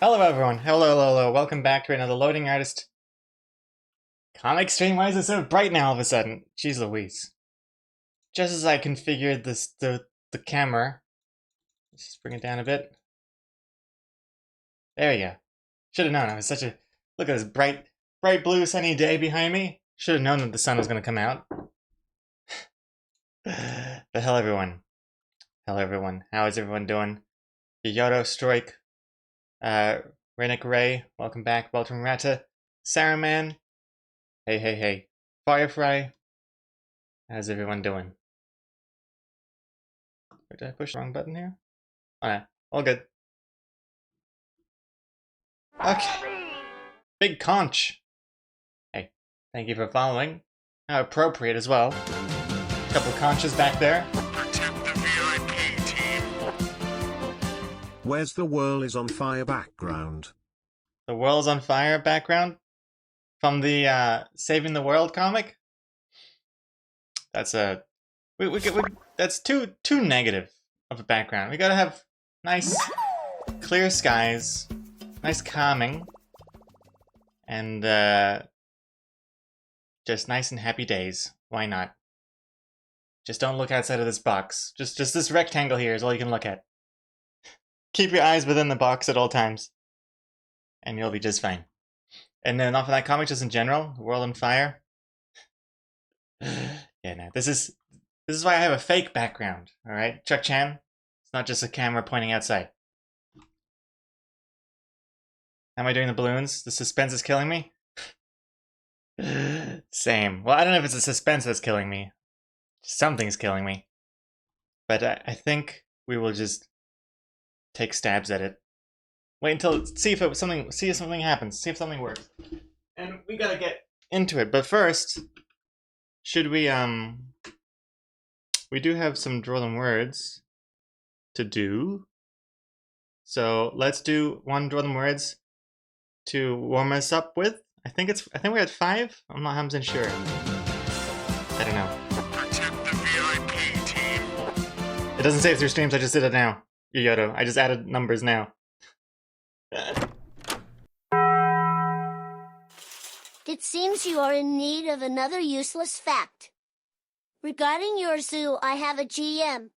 Hello everyone, hello, welcome back to another Loading Artist comic stream. Why is it so bright now all of a sudden? Jeez Louise. Just as I configured the camera, let's just bring it down a bit. There we go. Should have known. It was such a, look at this bright blue sunny day behind me. Should have known that the sun was going to come out. But hello everyone, how is everyone doing? Yoto Strike, Rennick Ray, welcome back, Welcome Rata, Saruman, hey, Firefly, how's everyone doing? Did I push the wrong button here? Oh yeah, all good. Okay, Big Conch. Hey, thank you for following. How appropriate as well. Couple conches back there. Protect the VIP team. Where's the world is on fire background? The world's on fire background from the Saving the World comic. That's a that's too negative of a background. We gotta have nice clear skies, nice calming, and just nice and happy days. Why not? Just don't look outside of this box. Just this rectangle here is all you can look at. Keep your eyes within the box at all times, and you'll be just fine. And then off of that comic, just in general, World on Fire. Yeah, no, this is why I have a fake background. All right, Chuck Chan. It's not just a camera pointing outside. How am I doing the balloons? The suspense is killing me. Same. Well, I don't know if it's the suspense that's killing me. Something's killing me. But I think we will just take stabs at it. Wait until see if something happens. See if something works. And we gotta get into it. But first, should we we do have some Draw Them Words to do. So let's do one Draw Them Words to warm us up with. I think we're at 5. I'm not 100% sure. I don't know. Protect the VIP team. It doesn't say it through streams, I just did it now. Yoto. I just added numbers now. It seems you are in need of another useless fact. Regarding your zoo, I have a GM.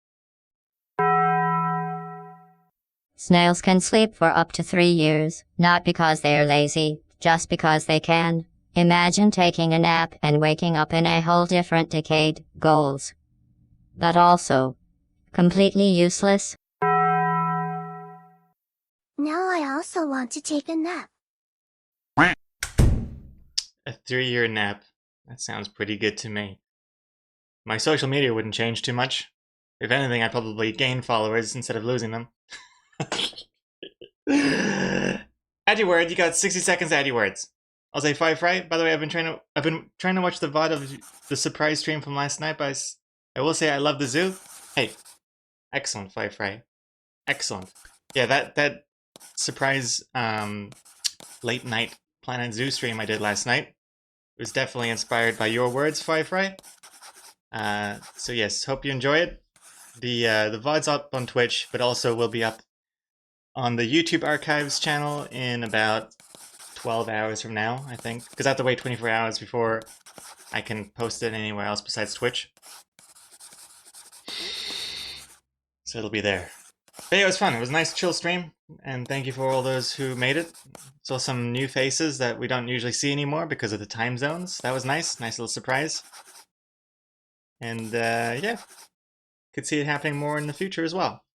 Snails can sleep for up to 3 years, not because they are lazy, just because they can. Imagine taking a nap and waking up in a whole different decade. Goals. But also, completely useless. Now I also want to take a nap. A 3-year nap. That sounds pretty good to me. My social media wouldn't change too much. If anything, I'd probably gain followers instead of losing them. Add your word. You got 60 seconds to add your words. I'll say Firefly. By the way, I've been trying to watch the VOD of the surprise stream from last night, but I will say I love the zoo. Hey, excellent Firefly. Excellent. Yeah, that surprise late night Planet Zoo stream I did last night was definitely inspired by your words, Firefly. So yes, hope you enjoy it. The VOD's up on Twitch, but also will be up on the YouTube archives channel in about 12 hours from now, I think. Because I have to wait 24 hours before I can post it anywhere else besides Twitch. So it'll be there. But yeah, it was fun. It was a nice chill stream, and thank you for all those who made it. Saw some new faces that we don't usually see anymore because of the time zones. That was nice. Nice little surprise. And yeah, could see it happening more in the future as well.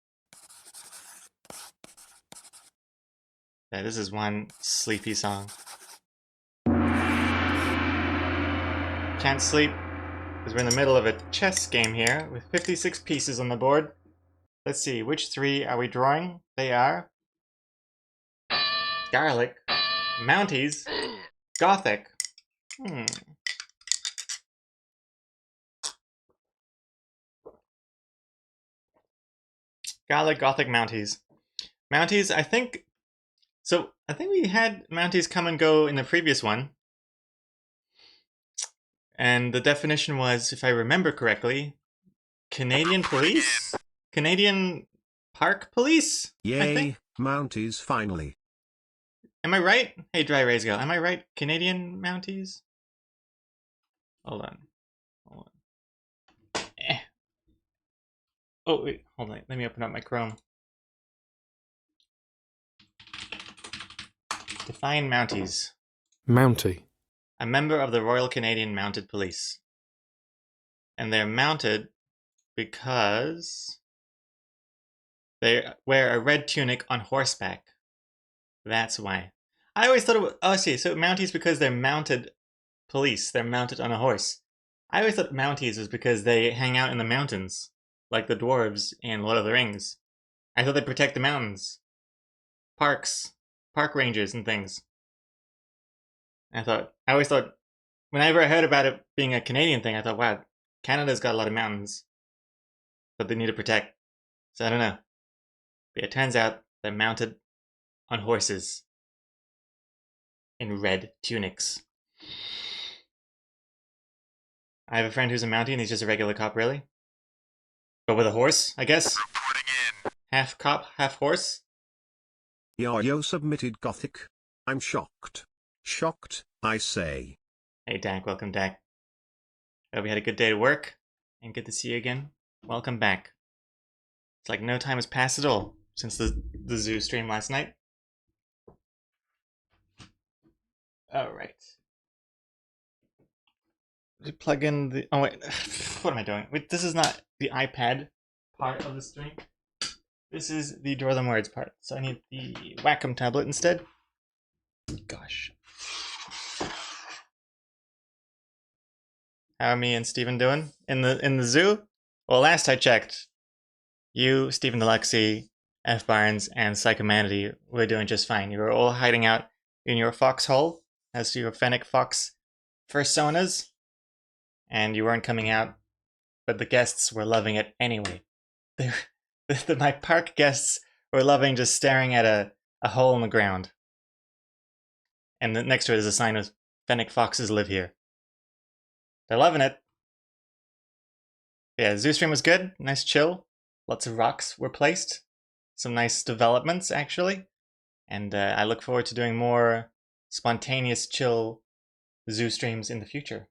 Yeah, this is one sleepy song. Can't sleep because we're in the middle of a chess game here with 56 pieces on the board. Let's see, which 3 are we drawing? They are Garlic, Mounties, Gothic. Garlic, Gothic, Mounties. Mounties, I think we had Mounties come and go in the previous one. And the definition was, if I remember correctly, Canadian police? Canadian Park Police? Yay, Mounties finally. Am I right? Hey, Dry Rays Girl, am I right? Canadian Mounties? Hold on. Hold on. Oh, wait, hold on. Let me open up my Chrome. Define Mounties. Mountie. A member of the Royal Canadian Mounted Police. And they're mounted because they wear a red tunic on horseback. That's why. I always thought it was... Oh, see, so Mounties because they're mounted police. They're mounted on a horse. I always thought Mounties was because they hang out in the mountains, like the dwarves in Lord of the Rings. I thought they protect the mountains. Parks. Park rangers and things. I always thought, whenever I heard about it being a Canadian thing, I thought, wow, Canada's got a lot of mountains that they need to protect. So I don't know. But it turns out they're mounted on horses in red tunics. I have a friend who's a Mountie and he's just a regular cop, really. But with a horse, I guess? Reporting in. Half cop, half horse? Yayo submitted Gothic. I'm shocked. Shocked, I say. Hey Dak, welcome Dak. Hope you had a good day at work, and good to see you again. Welcome back. It's like no time has passed at all since the zoo stream last night. Alright. Plug in the... Oh wait, what am I doing? Wait, this is not the iPad part of the stream. This is the Draw Them Words part, so I need the Wacom tablet instead. Gosh. How are me and Steven doing in the zoo? Well, last I checked, you, Stephen Deluxy, F Barnes, and Psychomanity were doing just fine. You were all hiding out in your foxhole as your Fennec Fox fursonas, and you weren't coming out, but the guests were loving it anyway. My park guests were loving just staring at a hole in the ground. And next to it is a sign of Fennec Foxes live here. They're loving it. Yeah, Zoo Stream was good. Nice chill. Lots of rocks were placed. Some nice developments, actually. And I look forward to doing more spontaneous, chill Zoo Streams in the future.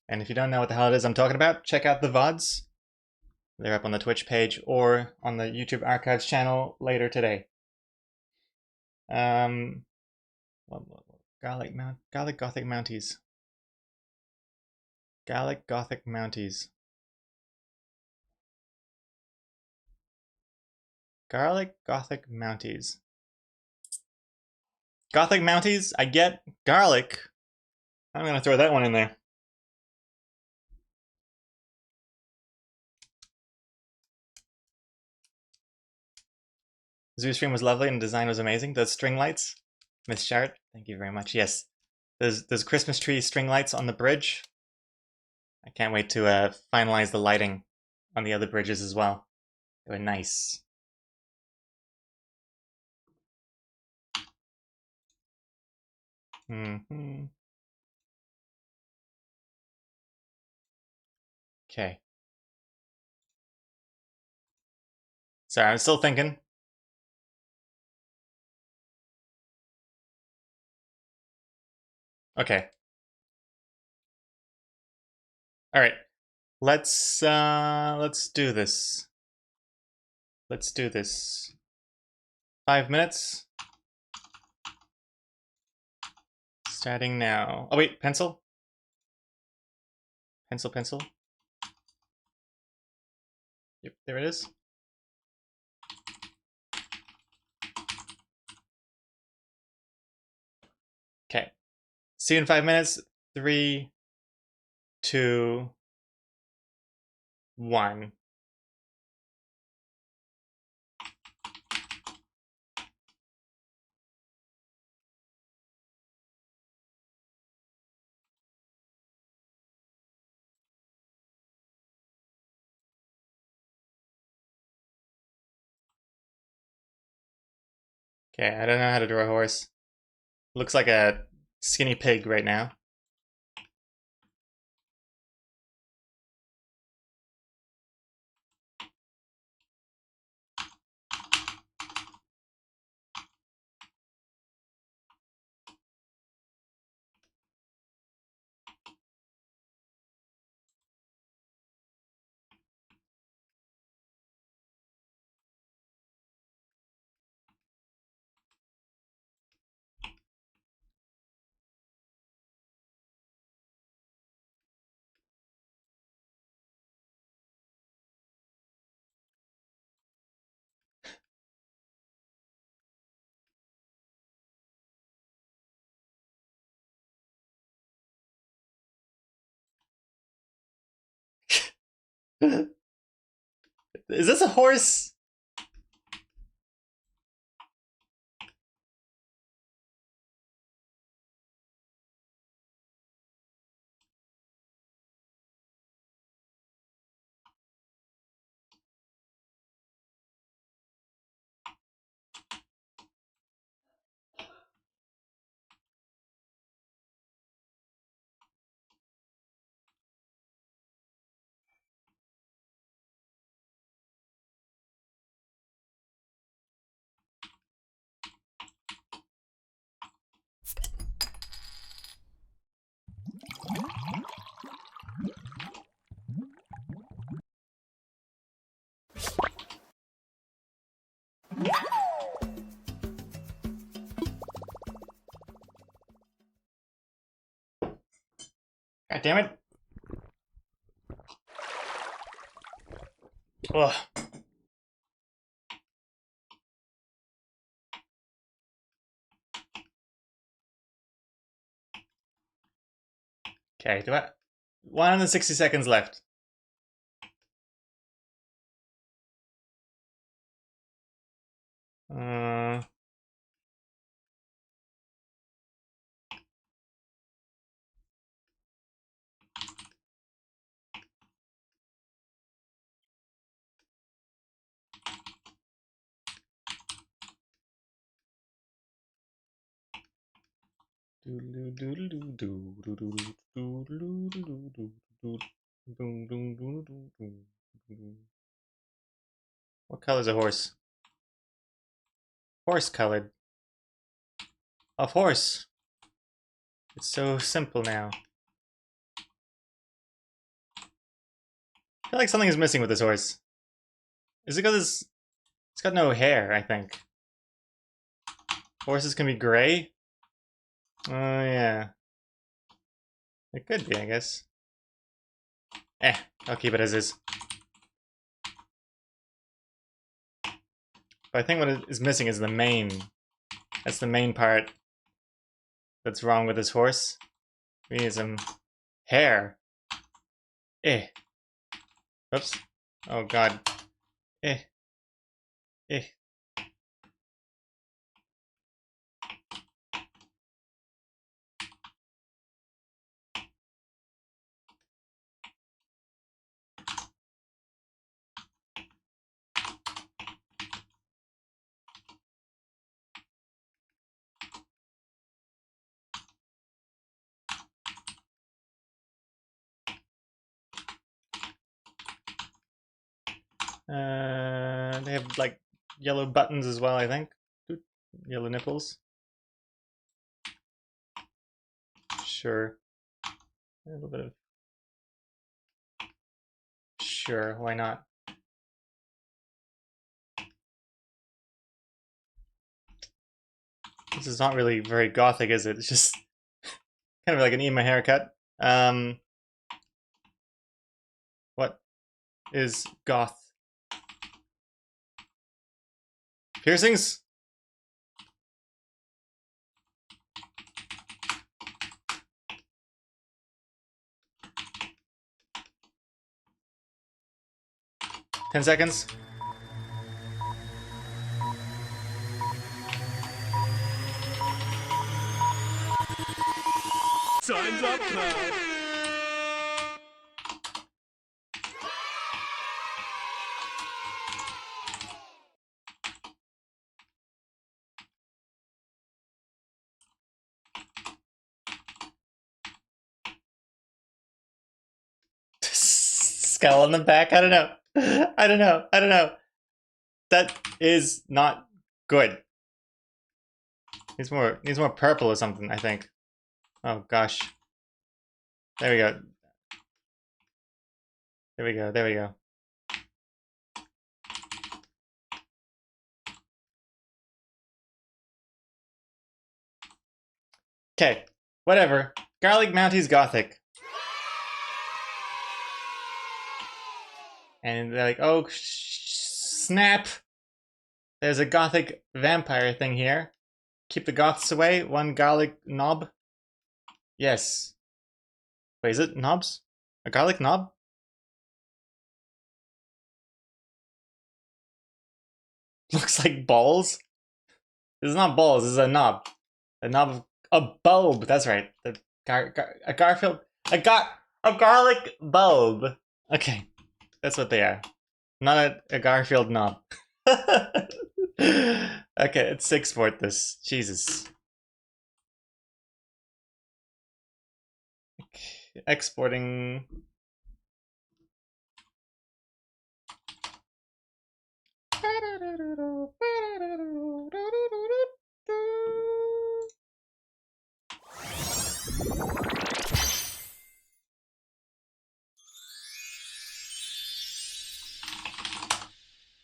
And if you don't know what the hell it is I'm talking about, check out the VODs. They're up on the Twitch page or on the YouTube Archives channel later today. Garlic Gothic Mounties. Gallic Gothic Mounties. Garlic Gothic Mounties. Gothic Mounties, I get garlic. I'm gonna throw that one in there. Zoo Stream was lovely and the design was amazing. Those string lights, Miss Shart, thank you very much. Yes, those Christmas tree string lights on the bridge. I can't wait to finalize the lighting on the other bridges as well. They were nice. Okay. Sorry, I'm still thinking. Okay. All right. Let's do this. Let's do this. 5 minutes. Starting now. Oh wait, pencil? Pencil. Yep, there it is. Okay. See you in 5 minutes. 3, 2, 1. Okay, I don't know how to draw a horse. Looks like a skinny pig right now. Is this a horse? God damn it. Ugh. Okay, 160 seconds left. Uh, what color is a horse? Horse colored. Of horse. It's so simple now. I feel like something is missing with this horse. Is it because it's got no hair, I think. Horses can be gray? Oh, yeah. It could be, I guess. I'll keep it as is. But I think what is missing is the mane. That's the main part that's wrong with this horse. We need some hair. Oops. Oh god. Eh. They have like yellow buttons as well, I think. Yellow nipples. Sure. A little bit of... Sure, why not? This is not really very gothic, is it? It's just kind of like an emo haircut. What is goth? Piercings? Ten seconds. Time's up, pal. Skull on the back? I don't know. I don't know. I don't know. That is not good. Needs more purple or something, I think. Oh gosh. There we go. There we go. There we go. Okay. Whatever. Garlic Mounties Gothic. And they're like, oh, snap! There's a gothic vampire thing here. Keep the goths away. One garlic knob. Yes. Wait, is it knobs? A garlic knob? looks like balls. This is not balls. This is a knob. A knob of a bulb. That's right. A Garfield. A garlic bulb. Okay, that's what they are. Not a Garfield knob. Okay, let's export this. Jesus. Exporting.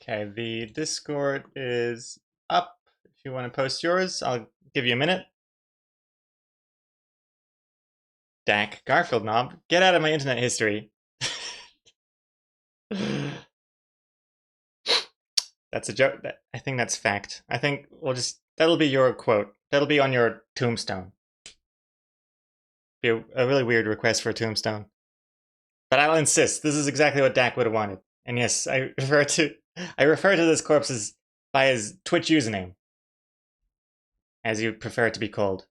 Okay, the Discord is up. If you want to post yours, I'll give you a minute. Dak, Garfield knob, get out of my internet history. That's a joke. I think that's fact. I think that'll be your quote. That'll be on your tombstone. Be a really weird request for a tombstone. But I'll insist. This is exactly what Dak would have wanted. And yes, I refer to this corpse by his Twitch username, as you prefer it to be called.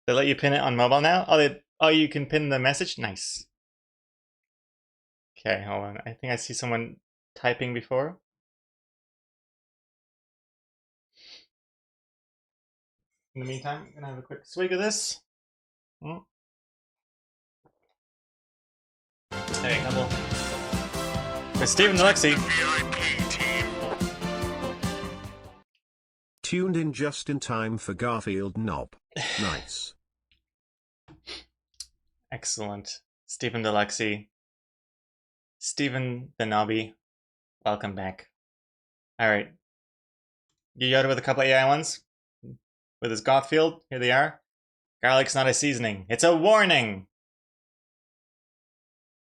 They let you pin it on mobile now? Oh, you can pin the message? Nice. Okay, hold on. I think I see someone typing before. In the meantime, I'm gonna have a quick swig of this. Hey, couple. With Stephen Alexi. VIP team. Tuned in just in time for Garfield knob. Nice. Excellent. Stephen Deluxy. Stephen the Nobby. Welcome back. Alright. Yoda with a couple of AI ones. With his Gothfield. Here they are. Garlic's not a seasoning. It's a warning!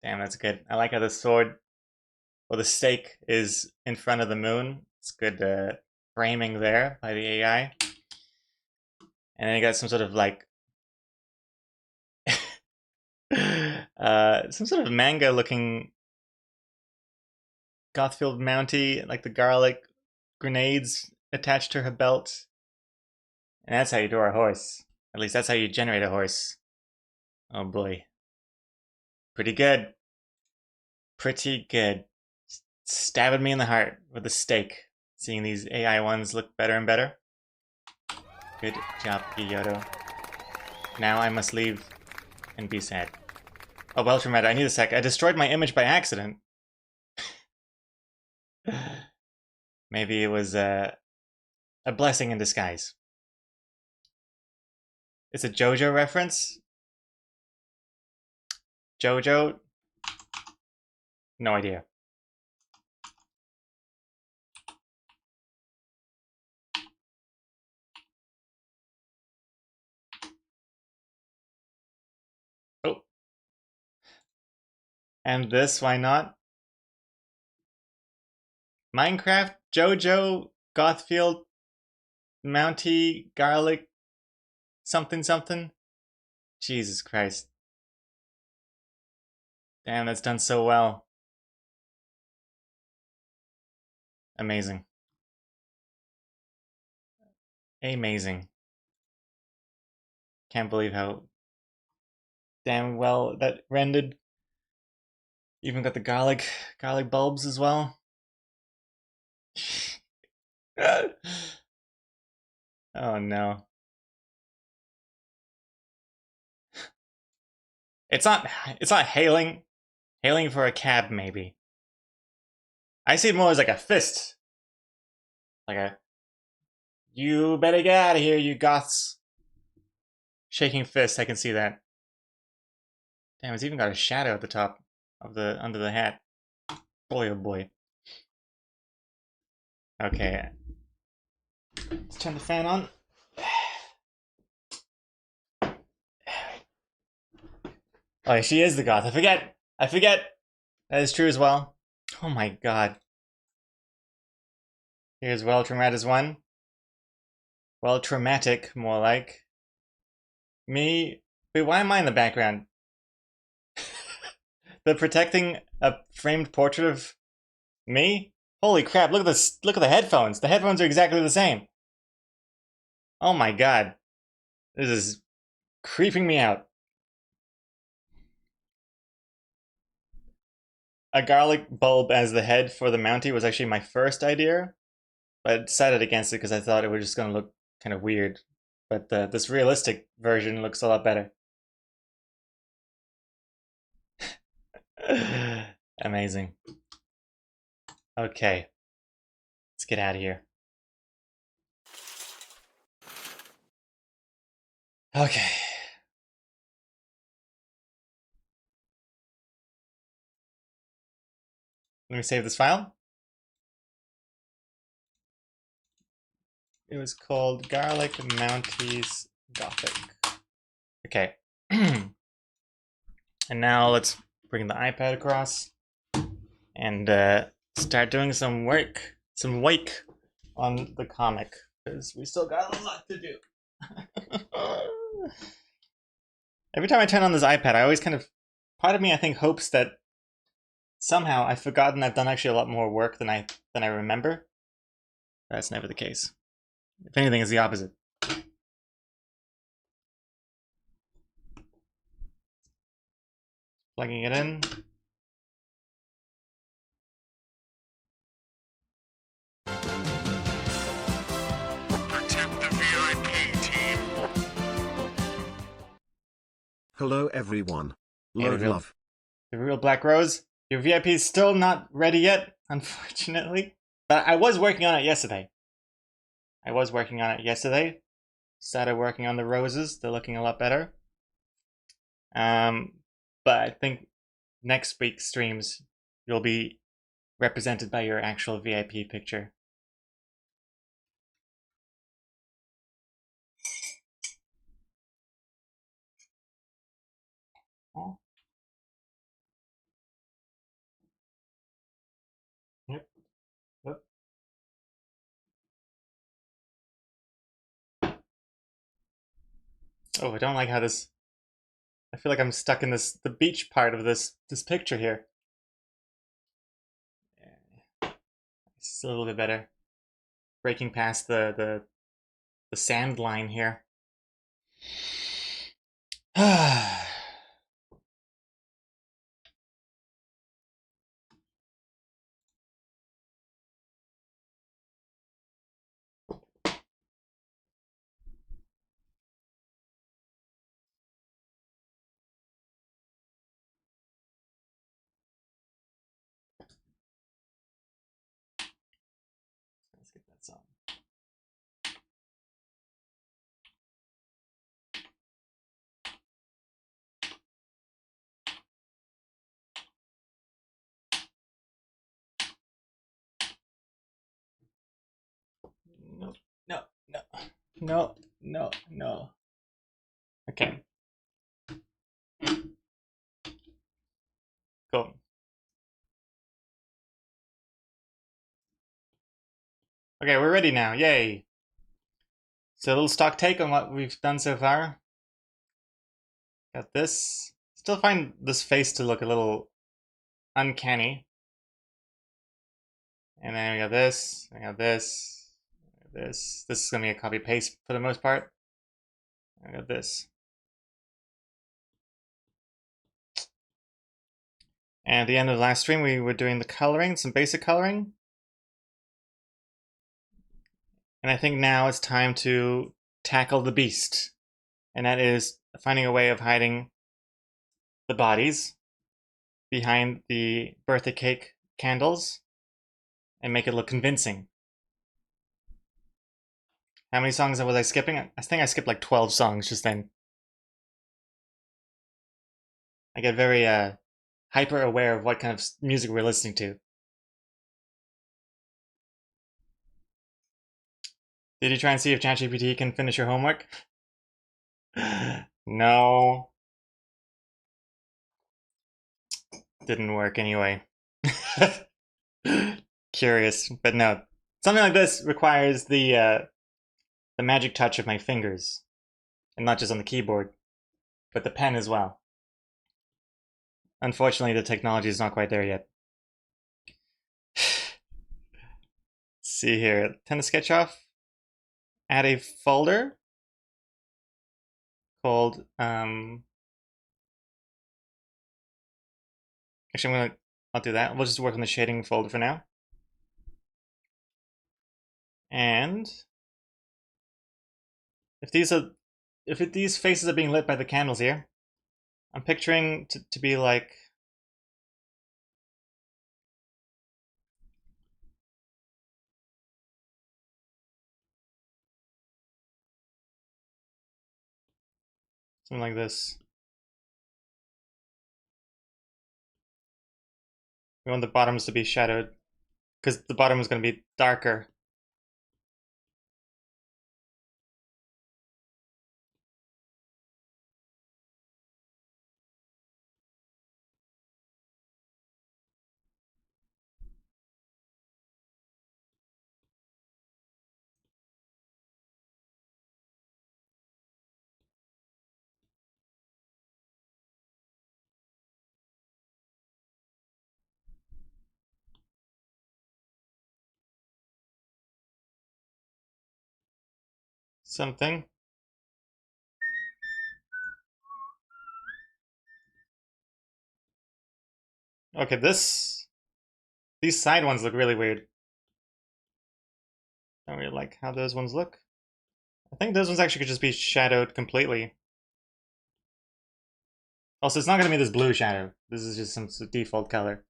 Damn, that's good. I like how the sword, or the stake, is in front of the moon. It's good framing there by the AI. And then you got some sort of like some sort of manga looking Gothfield Mountie, like the garlic grenades attached to her belt. And that's how you draw a horse. At least that's how you generate a horse. Oh boy. Pretty good. Pretty good. Stabbing me in the heart with a stake. Seeing these AI ones look better and better. Good job, Giyoto. Now I must leave and be sad. Oh, Weltrum Red, I need a sec. I destroyed my image by accident. Maybe it was a blessing in disguise. It's a JoJo reference? JoJo? No idea. Oh. And this, why not? Minecraft, JoJo, Gothfield, Mountie, Garlic, something something. Jesus Christ. Damn, that's done so well. Amazing. Amazing. Can't believe how damn well that rendered. Even got the garlic bulbs as well. Oh no. It's not hailing for a cab maybe. I see it more as like a fist. Like a you better get out of here, you goths. Shaking fist, I can see that. Damn, it's even got a shadow at the top of the under the hat. Boy oh boy. Okay. Let's turn the fan on. Oh, she is the goth. I forget. That is true as well. Oh my god. Here's well traumatic as one. Well traumatic, more like. Me. Wait, why am I in the background? They're protecting a framed portrait of me? Holy crap, look at this, look at the headphones. The headphones are exactly the same. Oh my god. This is creeping me out. A garlic bulb as the head for the Mountie was actually my first idea, but I decided against it because I thought it was just going to look kind of weird. But this realistic version looks a lot better. Amazing. Okay. Let's get out of here. Okay. Let me save this file. It was called Garlic Mounties Gothic. Okay. And now let's bring the iPad across and start doing some work, some wake on the comic, because we still got a lot to do. Every time I turn on this iPad, I always kind of, part of me I think hopes that somehow I've forgotten I've done actually a lot more work than I remember. That's never the case. If anything, it's the opposite. Plugging it in. Protect the VIP team. Hello everyone. Load real- love. The real Black Rose, your VIP is still not ready yet, unfortunately. But I was working on it yesterday. Started working on the roses. They're looking a lot better. But I think next week's streams, you'll be represented by your actual VIP picture. Oh. Yep. Yep. Oh, I don't like how this... I feel like I'm stuck in the beach part of this picture here. It's a little bit better. Breaking past the sand line here. Let's get that song. No, no, no, no, no, no. Okay. Cool. Okay, we're ready now. Yay. So a little stock take on what we've done so far. Got this. Still find this face to look a little uncanny. And then we got this, we got this, we got this. This is gonna be a copy paste for the most part. I got this. And at the end of the last stream, we were doing the coloring, some basic coloring. And I think now it's time to tackle the beast. And that is finding a way of hiding the bodies behind the birthday cake candles and make it look convincing. How many songs was I skipping? I think I skipped like 12 songs just then. I get very hyper aware of what kind of music we're listening to. Did you try and see if ChatGPT can finish your homework? No. Didn't work anyway. Curious, but no. Something like this requires the magic touch of my fingers. And not just on the keyboard, but the pen as well. Unfortunately, the technology is not quite there yet. see here. Tend to sketch off. Add a folder called actually I'll do that. We'll just work on the shading folder for now. And if these faces are being lit by the candles here, I'm picturing to be like something like this. We want the bottoms to be shadowed because the bottom is going to be darker. Something. Okay, these side ones look really weird. Don't really like how those ones look. I think those ones actually could just be shadowed completely. Also, it's not going to be this blue shadow. This is just some default color.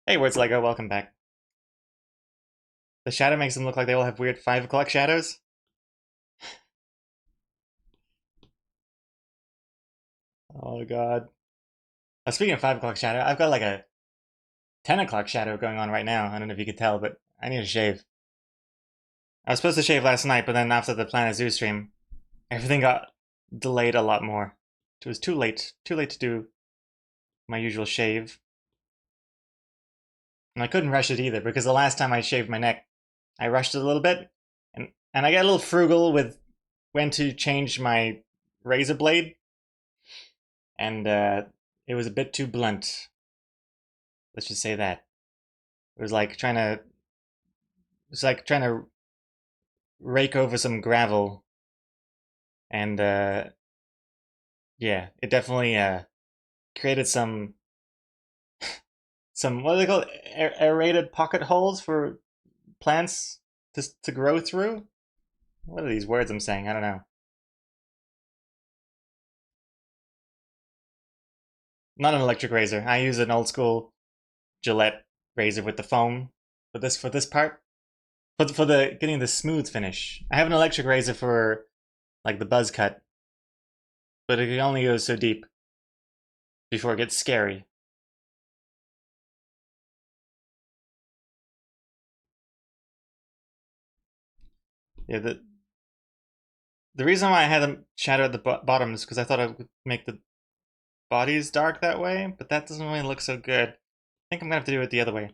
Hey, where's Lego? Welcome back. The shadow makes them look like they all have weird 5 o'clock shadows. Oh god. Speaking of 5 o'clock shadow, I've got like a 10 o'clock shadow going on right now. I don't know if you could tell, but I need to shave. I was supposed to shave last night, but then after the Planet Zoo stream, everything got delayed a lot more. It was too late to do my usual shave. And I couldn't rush it either, because the last time I shaved my neck, I rushed it a little bit, and I got a little frugal with when to change my razor blade, and it was a bit too blunt. Let's just say that. It was like trying to rake over some gravel, and yeah, it definitely created some what do they call it? Aerated pocket holes for plants to grow through. What are these words I'm saying? I don't know. Not an electric razor. I use an old school Gillette razor with the foam for this part. For the getting the smooth finish. I have an electric razor for like the buzz cut, but it can only go so deep before it gets scary. Yeah, the reason why I had them shadow at the bottom is because I thought I would make the bodies dark that way, but that doesn't really look so good. I think I'm gonna have to do it the other way.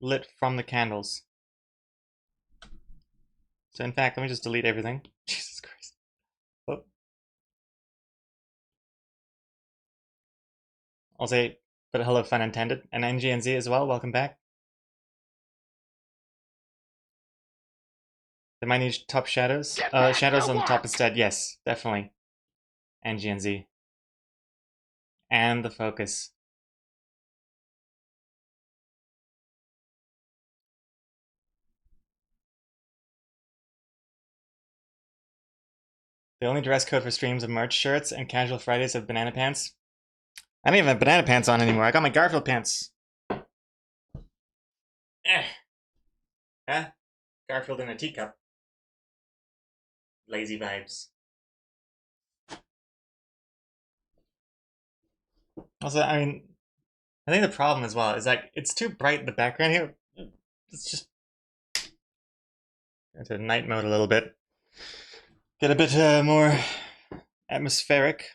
Lit from the candles. So in fact, let me just delete everything. Jesus Christ. Oh. I'll say, but hello, fun intended. And NGNZ as well, welcome back. They might need top shadows. Shadows on the top instead, yes, definitely. NGNZ. And the focus. The only dress code for streams of merch shirts and casual Fridays have banana pants. I don't even have banana pants on anymore. I got my Garfield pants. Eh. Huh? Garfield in a teacup. Lazy vibes. Also, I mean, I think the problem as well is like it's too bright in the background here. It's just into night mode a little bit. Get a bit more atmospheric.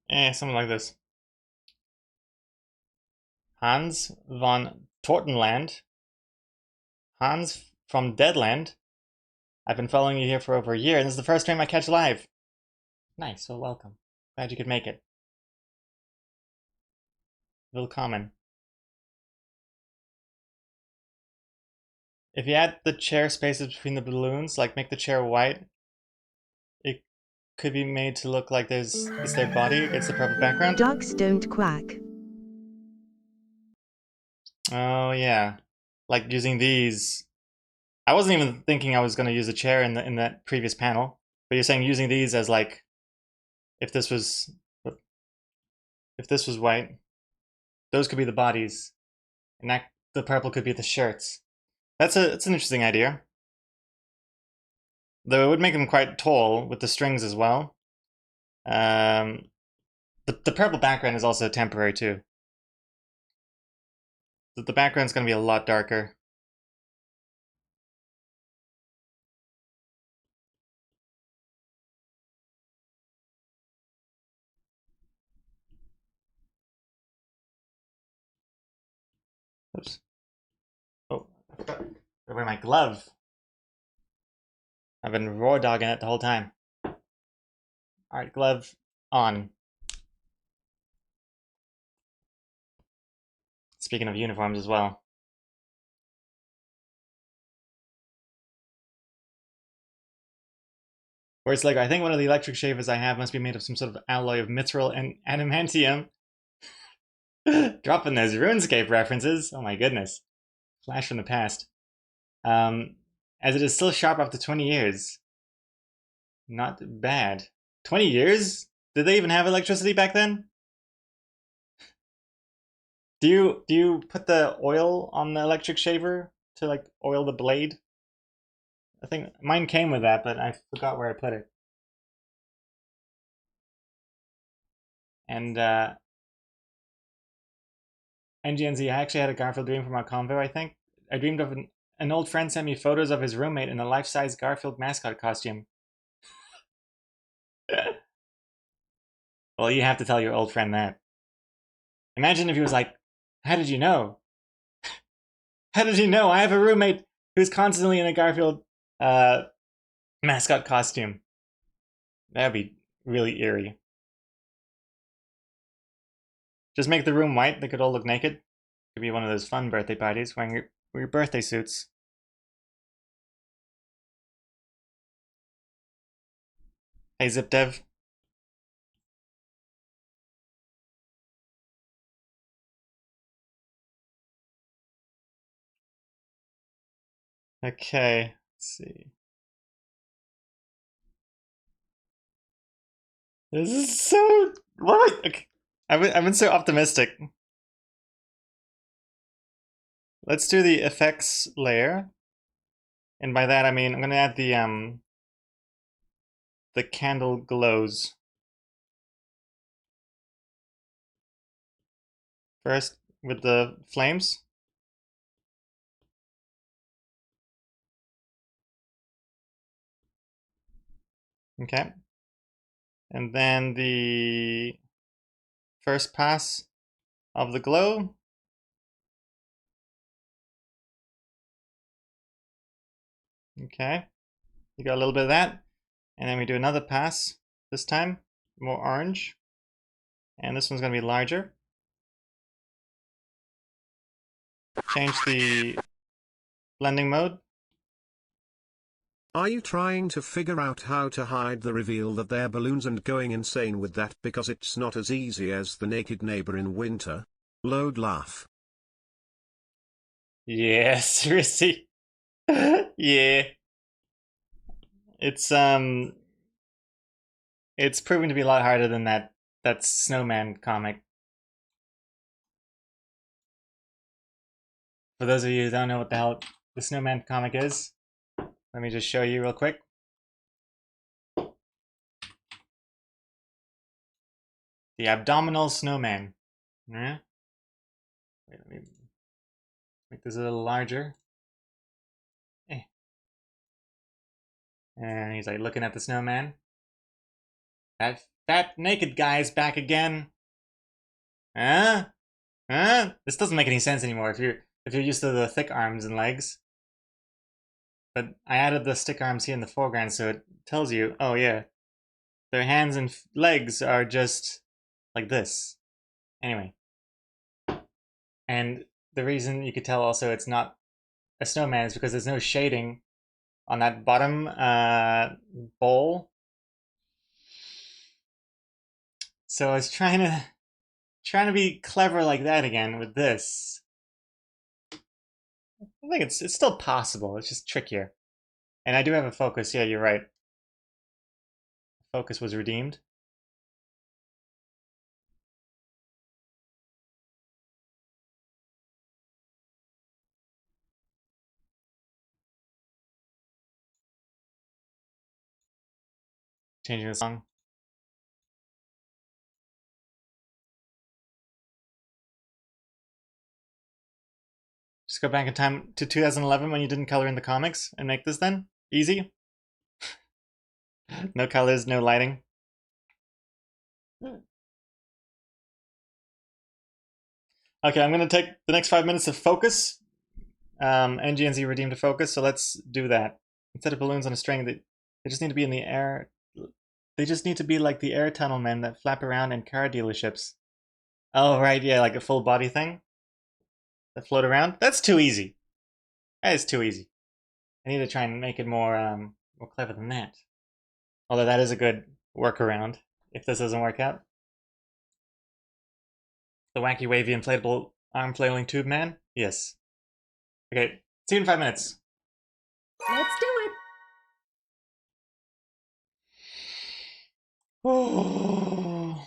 Something like this. Hans von Tortenland. Hans from Deadland. I've been following you here for over a year, and this is the first stream I catch live. Nice, well, welcome. Glad you could make it. Willkommen. If you add the chair spaces between the balloons, like make the chair white, it could be made to look like it's their body against the purple background. Dogs don't quack. Oh yeah, like using these. I wasn't even thinking I was going to use a chair in that previous panel, but you're saying using these as like, if this was white, those could be the bodies, and that the purple could be the shirts. That's an interesting idea. Though it would make them quite tall with the strings as well. The purple background is also temporary too. The background's going to be a lot darker. Oops. Oh, I forgot to wear my glove. I've been raw dogging it the whole time. Alright, glove on. Speaking of uniforms as well. Where's Lego? I think one of the electric shavers I have must be made of some sort of alloy of mithril and adamantium. Dropping those RuneScape references. Oh my goodness. Flash from the past. As it is still sharp after 20 years. Not bad. 20 years? Did they even have electricity back then? Do you put the oil on the electric shaver to like oil the blade? I think mine came with that, but I forgot where I put it. And NGNZ, I actually had a Garfield dream from our convo, I think. I dreamed of an old friend sent me photos of his roommate in a life-size Garfield mascot costume. Well, you have to tell your old friend that. Imagine if he was like, how did you know? How did you know? I have a roommate who's constantly in a Garfield mascot costume. That'd be really eerie. Just make the room white. They could all look naked. Could be one of those fun birthday parties wearing your birthday suits. Hey, ZipDev. Okay, let's see. This is so... What? Okay. I've been so optimistic. Let's do the effects layer. And by that I mean I'm gonna add the candle glows. First with the flames. Okay. And then the first pass of the glow. Okay. You got a little bit of that. And then we do another pass, this time, more orange. And this one's gonna be larger. Change the blending mode. Are you trying to figure out how to hide the reveal that they're balloons and going insane with that because it's not as easy as the naked neighbor in winter? Load laugh. Yeah, seriously. Yeah. It's proving to be a lot harder than that Snowman comic. For those of you who don't know what the hell the Snowman comic is, let me just show you real quick. The Abdominal Snowman. Yeah. Wait, let me make this a little larger. And he's like looking at the snowman. That naked guy is back again. Huh? Huh? This doesn't make any sense anymore if you're used to the thick arms and legs. But I added the stick arms here in the foreground, so it tells you, oh yeah, their hands and legs are just like this. Anyway. And the reason you could tell also it's not a snowman is because there's no shading on that bottom bowl. So I was trying to be clever like that again with this. I think it's still possible. It's just trickier. And I do have a focus. Yeah, you're right. Focus was redeemed. Changing the song. Just go back in time to 2011 when you didn't color in the comics and make this then? Easy? No colors, no lighting. Okay, I'm gonna take the next 5 minutes to focus. NGNZ redeemed a focus, so let's do that. Instead of balloons on a string, they just need to be in the air. They just need to be like the air tunnel men that flap around in car dealerships. Oh, right, yeah, like a full body thing that float around. That's too easy. That is too easy. I need to try and make it more more clever than that. Although that is a good workaround if this doesn't work out. The wacky wavy inflatable arm flailing tube man? Yes. Okay, see you in 5 minutes. Let's do it. Oh.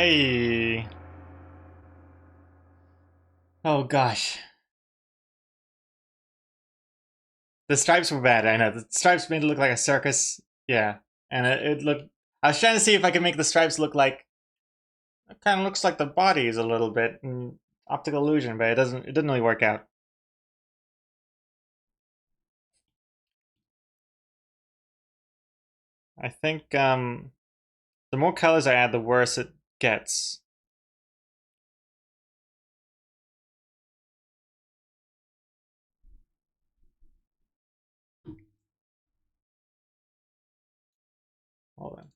Hey. Oh gosh. The stripes were bad, I know. The stripes made it look like a circus. Yeah. And it looked... I was trying to see if I could make the stripes look like... It kind of looks like the bodies a little bit. Optical illusion, but it didn't really work out. I think the more colors I add, the worse it gets. Hold on.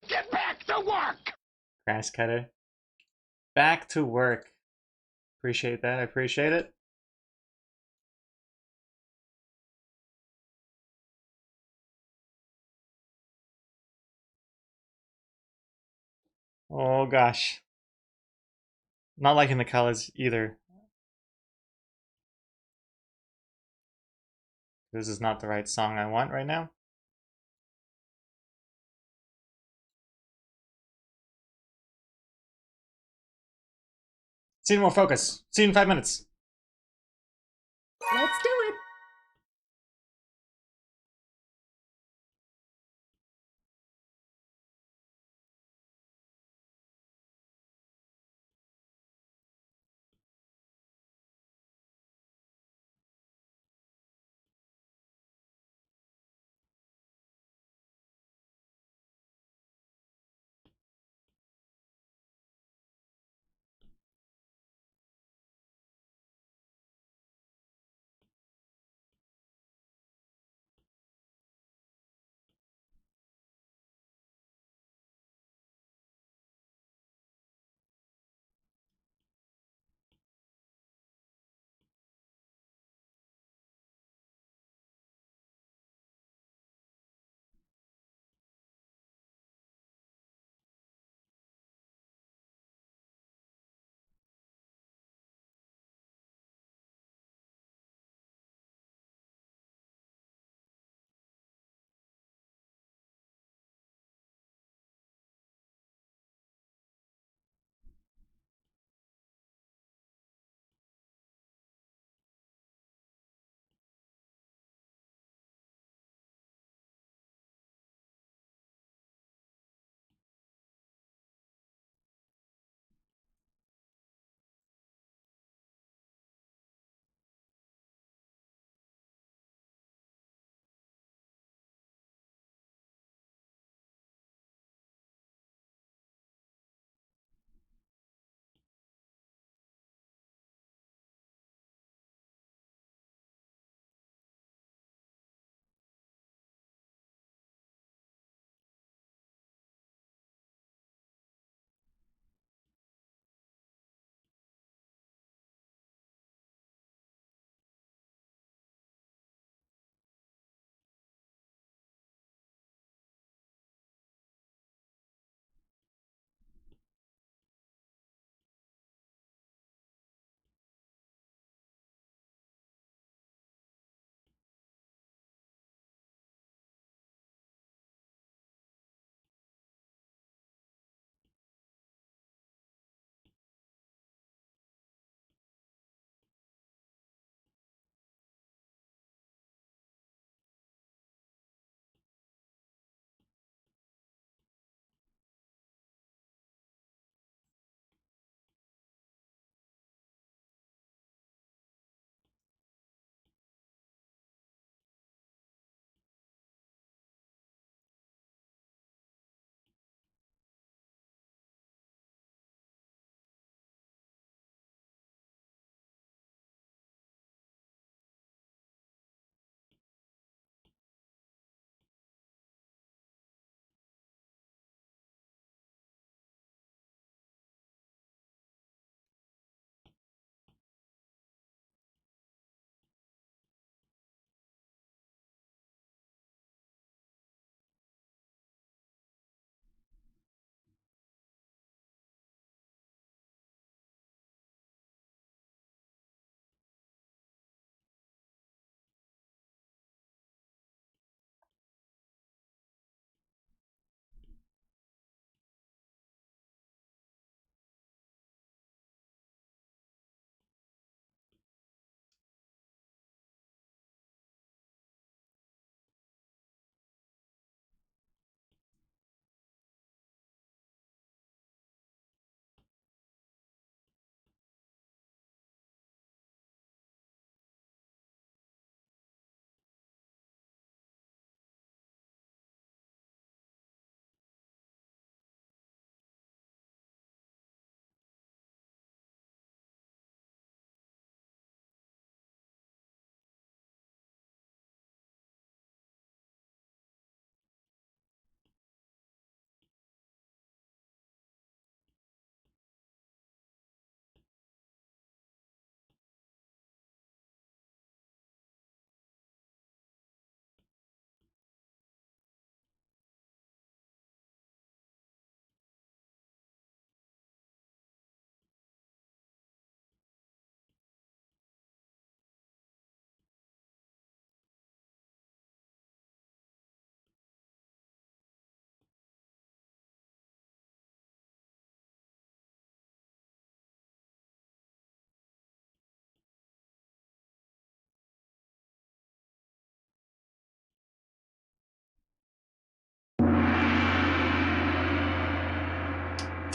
Get back to work! Grass cutter. Back to work. Appreciate that. I appreciate it. Oh gosh. Not liking the colors either. This is not the right song I want right now. See you in more focus. See you in 5 minutes. Let's do it.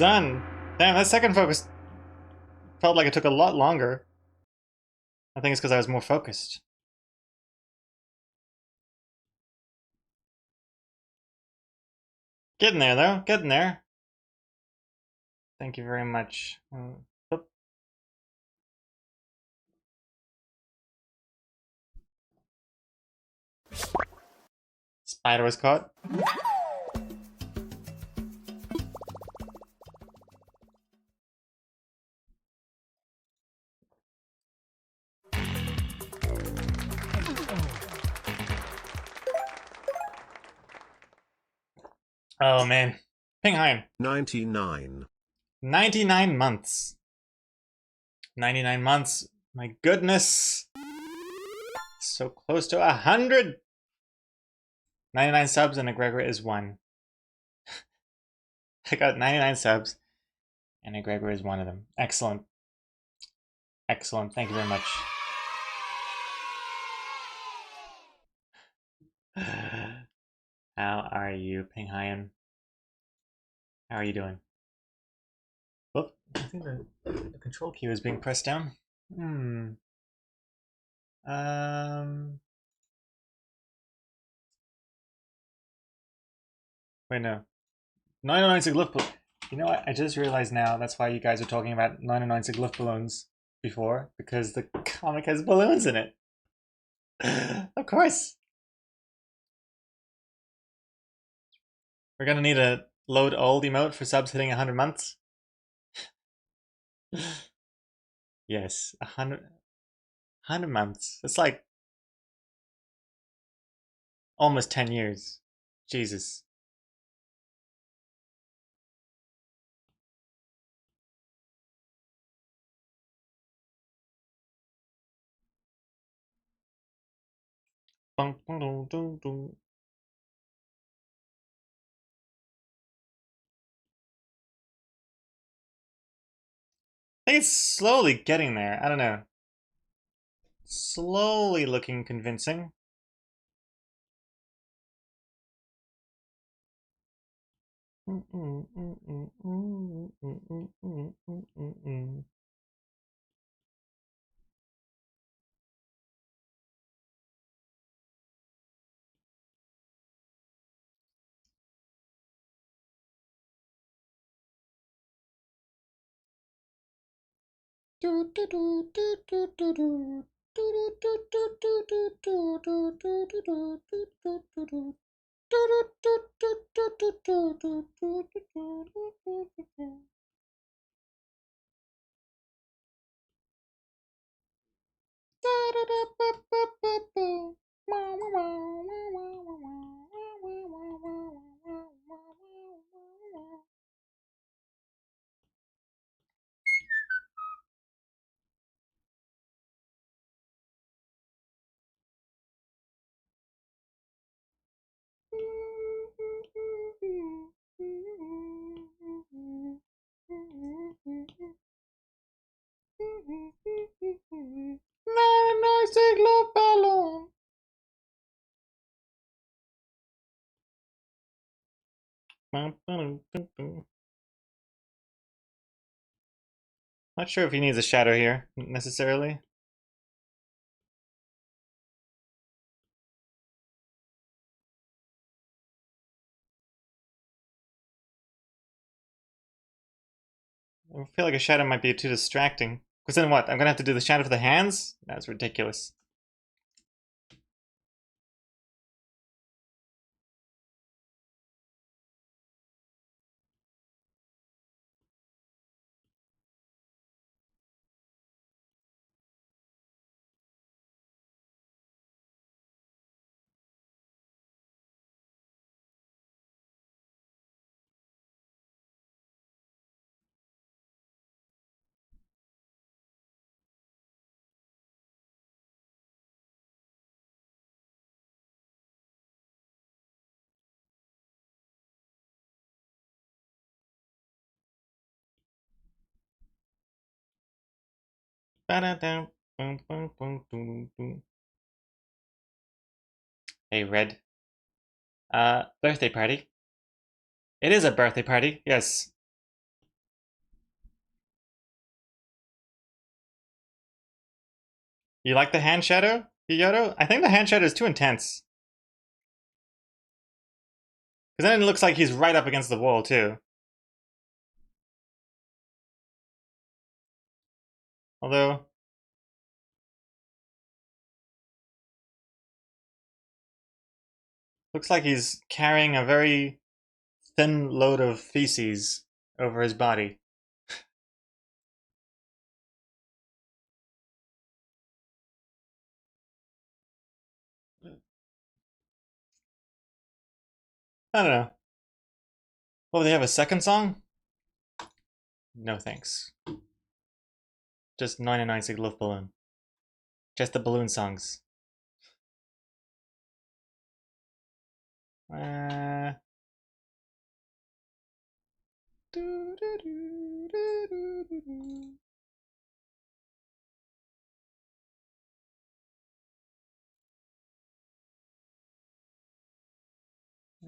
done. Damn, that second focus felt like it took a lot longer. I think it's because I was more focused. Getting there, though. Getting there. Thank you very much. Oop. Spider was caught. Oh man. Pingheim. 99. 99 months. 99 months. My goodness. So close to 100. 99 subs and a Gregor is 1. I got 99 subs and a Gregor is one of them. Excellent. Excellent. Thank you very much. How are you, Pinghayan? How are you doing? Oh, I think the control key is being pressed down. Wait, no. 996 Luftballons. You know what? I just realized now that's why you guys were talking about 996 Luftballons before, because the comic has balloons in it. Of course. We're gonna need a load old emote for subs hitting 100 months. Yes, 100 months. It's like almost 10 years. Jesus. Bum, dum, dum, dum, dum. I think it's slowly getting there. I don't know. Slowly looking convincing. Not sure if he needs a shadow here, necessarily. I feel like a shadow might be too distracting. Because then what? I'm gonna have to do the shadow for the hands? That's ridiculous. Hey, Red. Birthday party. It is a birthday party, yes. You like the hand shadow, Yodo? I think the hand shadow is too intense. Because then it looks like he's right up against the wall, too. Although... looks like he's carrying a very thin load of feces over his body. I don't know. Oh, they have a second song? No thanks. Just 99 Luftballon. Just the balloon songs. Uh...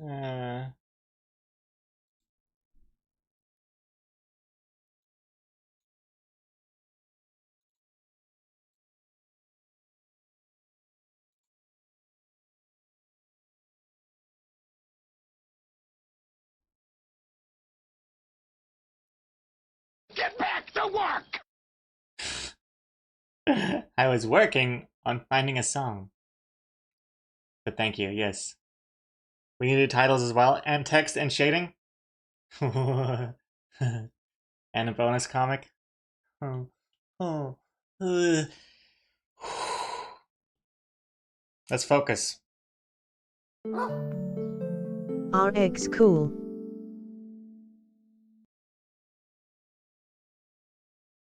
Uh... Get back to work! I was working on finding a song. But thank you, yes. We needed titles as well, and text and shading. And a bonus comic. Oh. Oh. Let's focus. Are eggs cool?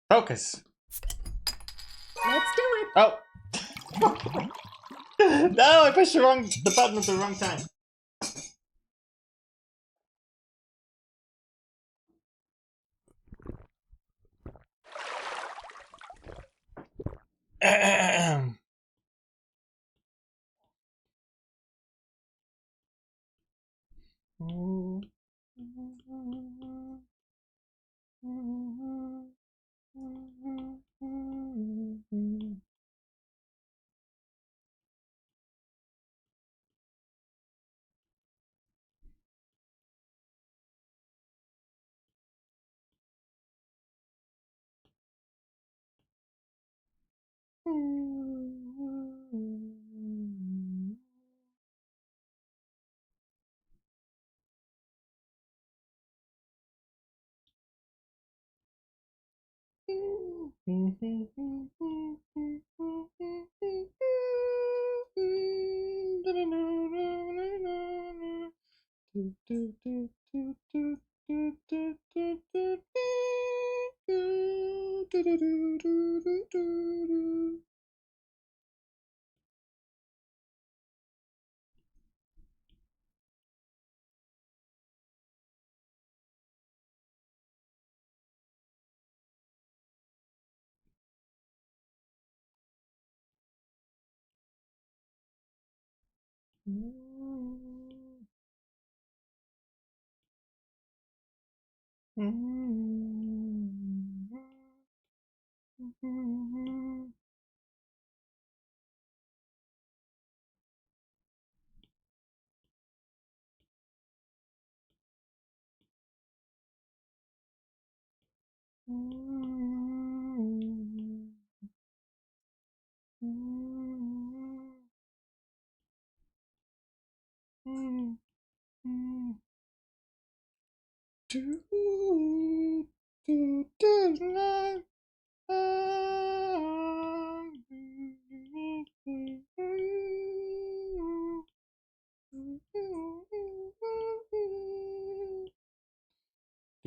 Focus. Let's do it. Oh. No, I pushed the button at the wrong time.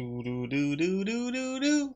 Do do do do do do do.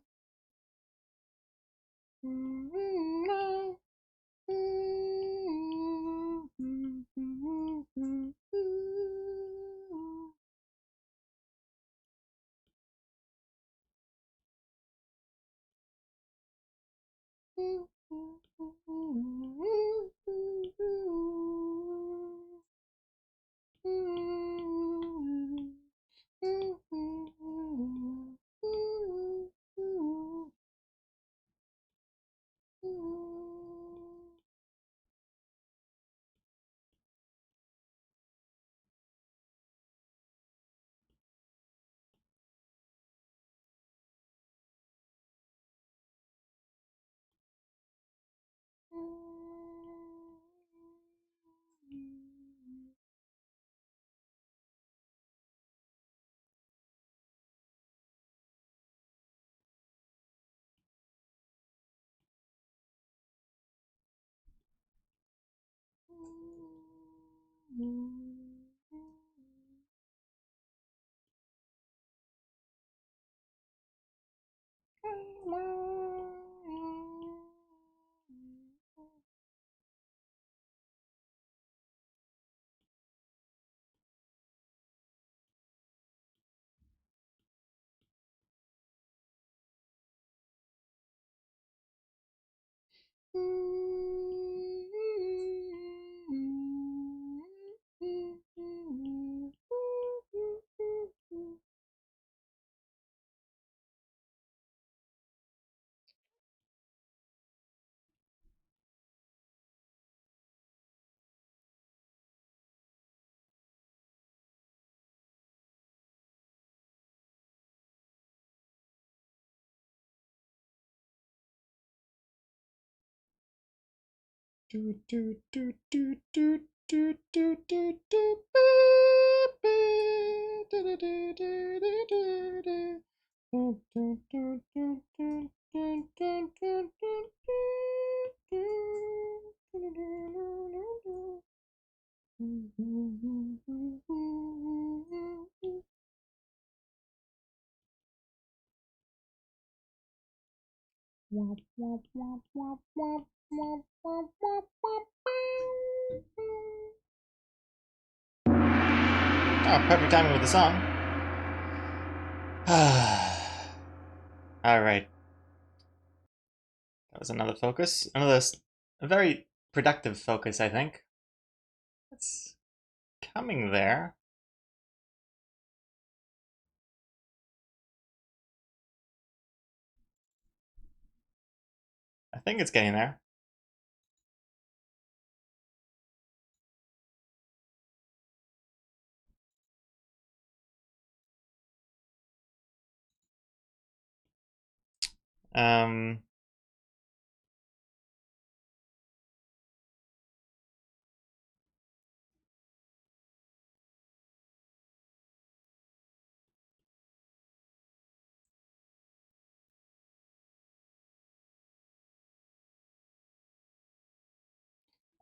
Oh, perfect timing with the song. Alright. That was another focus. A very productive focus, I think. It's coming there. I think it's getting there. Um,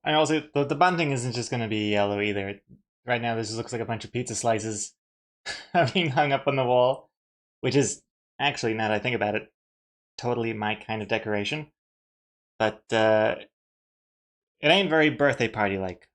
and also, the bunting isn't just going to be yellow either. Right now, this just looks like a bunch of pizza slices being hung up on the wall, which is actually, now that I think about it, totally my kind of decoration. But it ain't very birthday party like.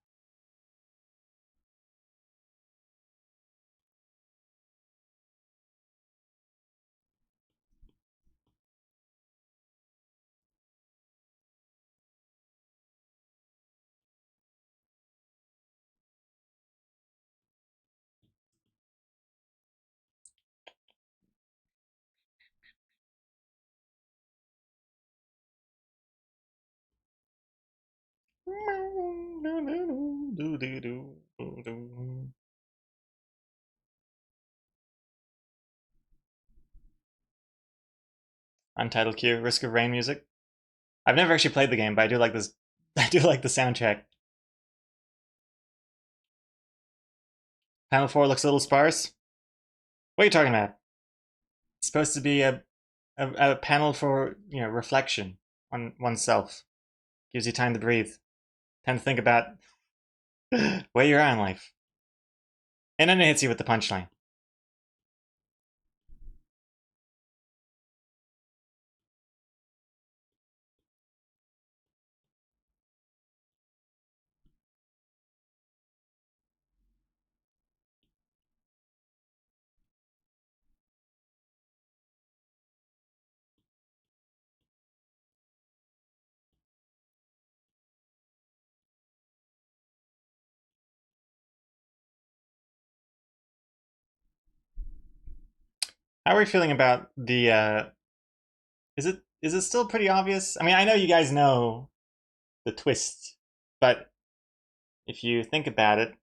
Untitled Queue, Risk of Rain music. I've never actually played the game, but I do like this. I do like the soundtrack. Panel 4 looks a little sparse. What are you talking about? It's supposed to be a panel for, you know, reflection on oneself. Gives you time to breathe, time to think about where you're at in life. And then it hits you with the punchline. How are we feeling about the is it still pretty obvious? I mean, I know you guys know the twist, but if you think about it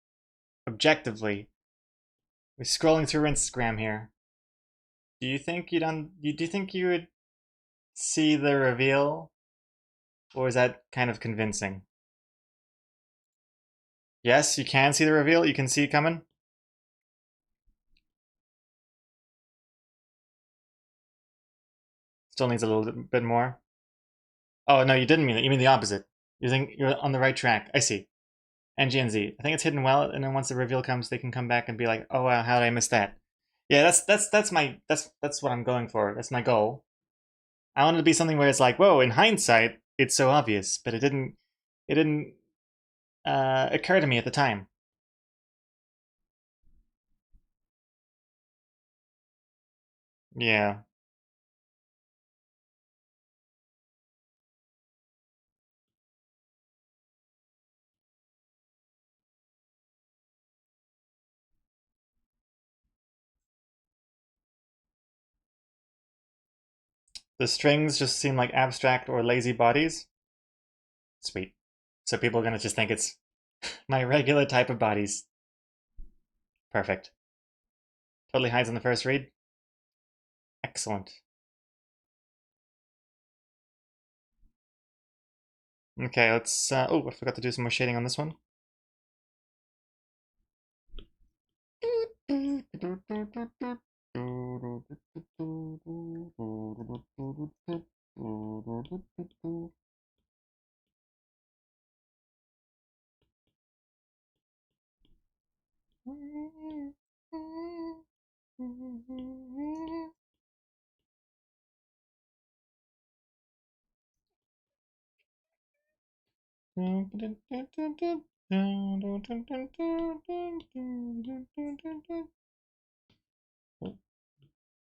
objectively, we're scrolling through Instagram here. Do you think do you think you would see the reveal? Or is that kind of convincing? Yes, you can see the reveal, you can see it coming. Still needs a little bit more. Oh no, you didn't mean it. You mean the opposite. You think you're on the right track. I see. NGNZ. I think it's hidden well, and then once the reveal comes, they can come back and be like, "Oh wow, how did I miss that?" Yeah, that's what I'm going for. That's my goal. I want it to be something where it's like, "Whoa!" In hindsight, it's so obvious, but it didn't occur to me at the time. Yeah. The strings just seem like abstract or lazy bodies. Sweet. So people are gonna just think it's my regular type of bodies. Perfect. Totally hides on the first read. Excellent. Okay, let's... oh, I forgot to do some more shading on this one.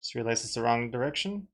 Just realized it's the wrong direction.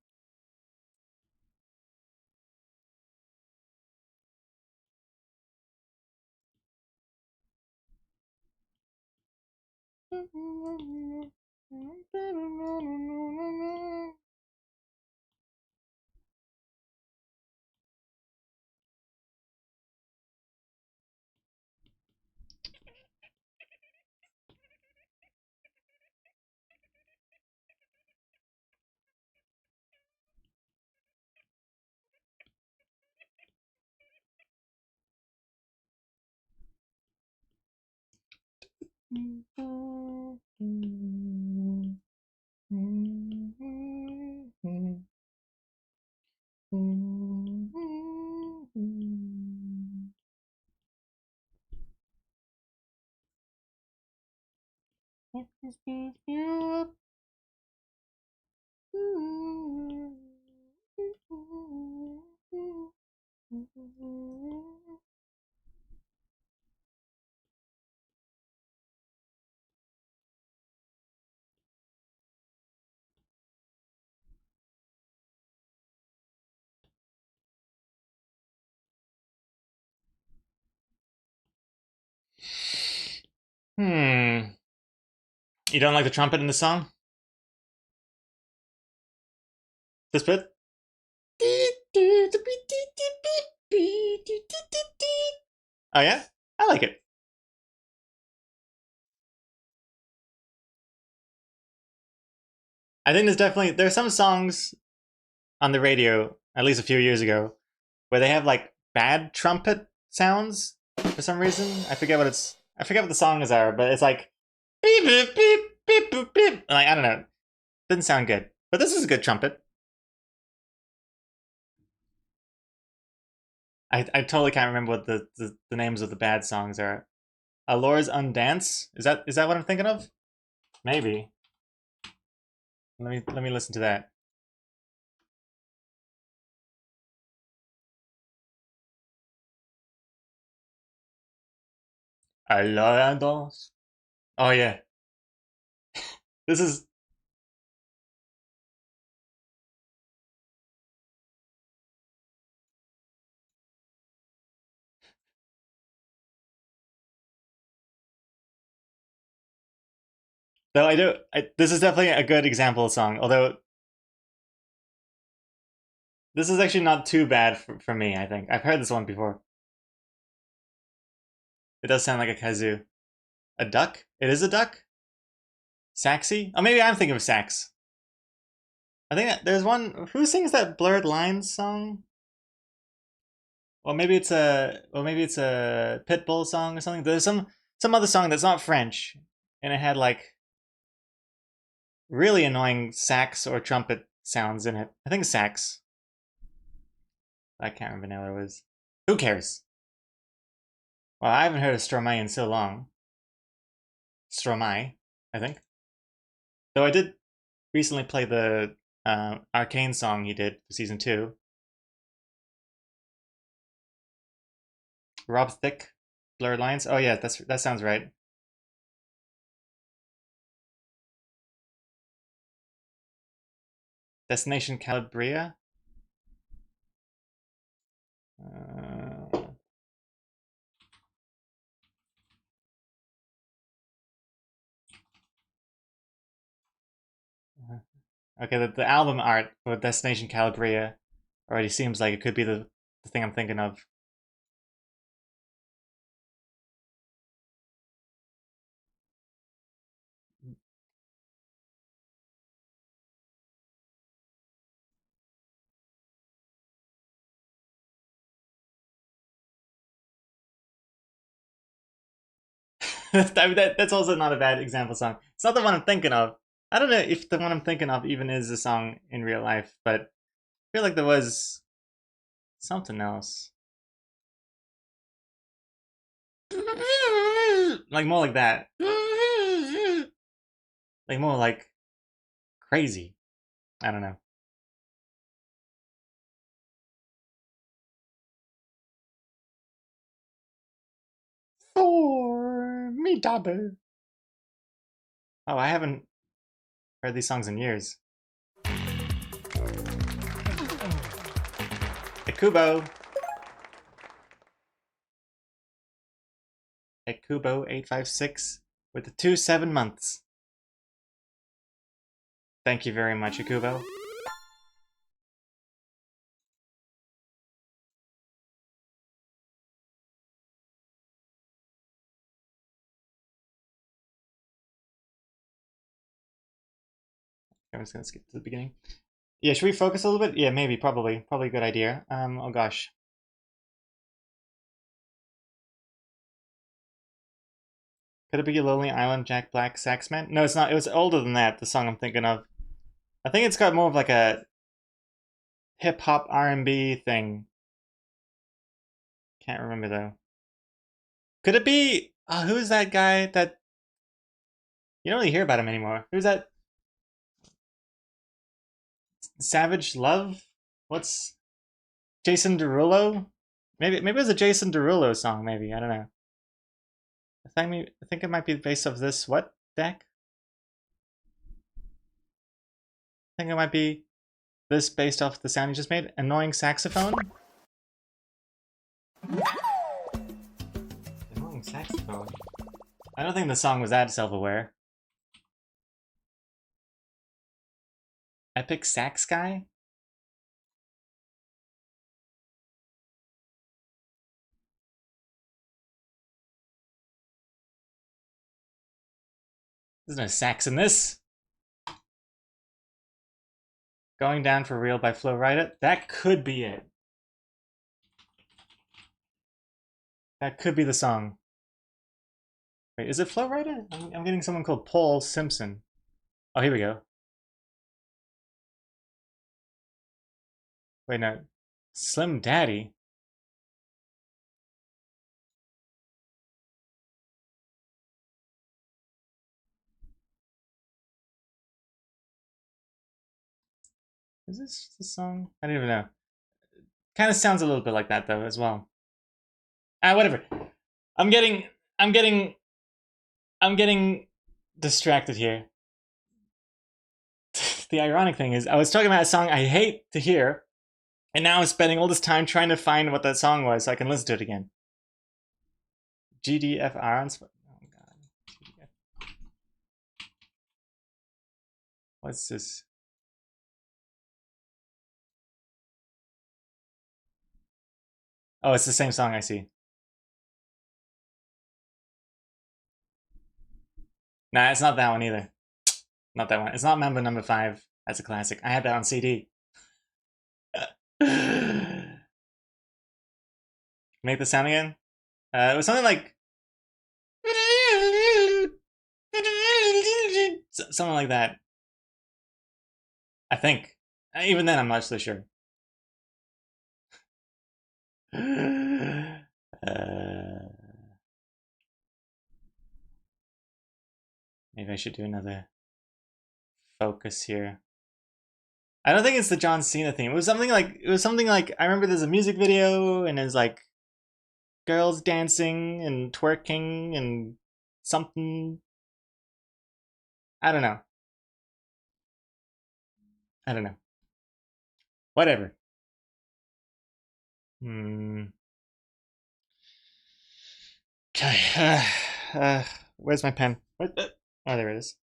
Hmm. You don't like the trumpet in the song? This bit? Oh yeah? I like it. I think there's some songs on the radio, at least a few years ago, where they have like bad trumpet sounds for some reason. I forget what the songs are, but it's like beep beep beep beep beep beep. Like I don't know. Didn't sound good. But this is a good trumpet. I totally can't remember what the names of the bad songs are. Alore's Undance? Is that what I'm thinking of? Maybe. Let me listen to that. Alore. Oh yeah. This is though this is definitely a good example of song, although this is actually not too bad for me, I think. I've heard this one before. It does sound like a kazoo. A duck? It is a duck? Saxy? Oh, maybe I'm thinking of sax. I think there's one... Who sings that Blurred Lines song? Maybe it's a Pitbull song or something. There's some other song that's not French, and it had like really annoying sax or trumpet sounds in it. I think sax. I can't remember now what it was. Who cares? Well, I haven't heard of Stromae in so long. Stromae, I think. Though I did recently play the Arcane song he did for season 2. Rob Thicke, Blurred Lines. Oh yeah, that sounds right. Destination Calabria. Okay, the album art for Destination Calabria already seems like it could be the thing I'm thinking of. That's also not a bad example song. It's not the one I'm thinking of. I don't know if the one I'm thinking of even is a song in real life, but I feel like there was something else. Like more like that. Like more like crazy. I don't know. Formidable. Oh, I haven't heard these songs in years. Ekubo. Ekubo856 with the 2 7 months. Thank you very much, Ekubo. I'm just gonna skip to the beginning. Yeah, should we focus a little bit? Yeah, maybe, probably. Probably a good idea. Oh gosh. Could it be Lonely Island Jack Black Saxman? No, it's not. It was older than that, the song I'm thinking of. I think it's got more of like a hip-hop R&B thing. Can't remember though. Could it be... who's that guy that... You don't really hear about him anymore. Who's that? Savage Love? What's... Jason Derulo? Maybe it was a Jason Derulo song, maybe. I don't know. I think it might be based off this... What? Deck? I think it might be this based off the sound you just made. Annoying saxophone? Annoying saxophone? I don't think the song was that self-aware. Epic Sax Guy? There's no sax in this. Going Down for Real by Flo Rida? That could be it. That could be the song. Wait, is it Flo Rida? I'm getting someone called Paul Simpson. Oh, here we go. Wait, no. Slim Daddy? Is this the song? I don't even know. Kind of sounds a little bit like that though as well. Whatever. I'm getting distracted here. The ironic thing is I was talking about a song I hate to hear, and now I'm spending all this time trying to find what that song was so I can listen to it again. GDFR on Spotify. Oh god. GDF. What's this? Oh, it's the same song, I see. Nah, it's not that one either. Not that one. It's not Mambo Number 5. That's a classic. I had that on CD. Make the sound again? It was something like... Something like that. I think. Even then, I'm not so sure. Maybe I should do another focus here. I don't think it's the John Cena theme. It was something like I remember there's a music video and there's like girls dancing and twerking and something. I don't know. Whatever. Okay. Where's my pen? Oh, there it is.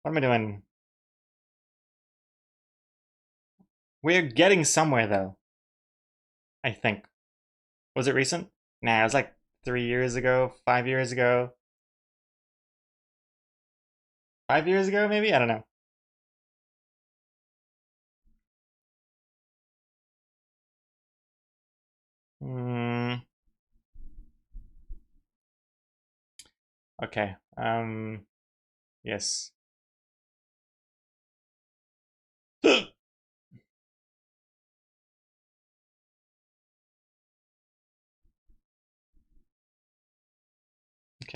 What am I doing? We're getting somewhere, though. I think. Was it recent? Nah, it was like 3 years ago, 5 years ago. 5 years ago, maybe? I don't know. Okay. Yes. Okay,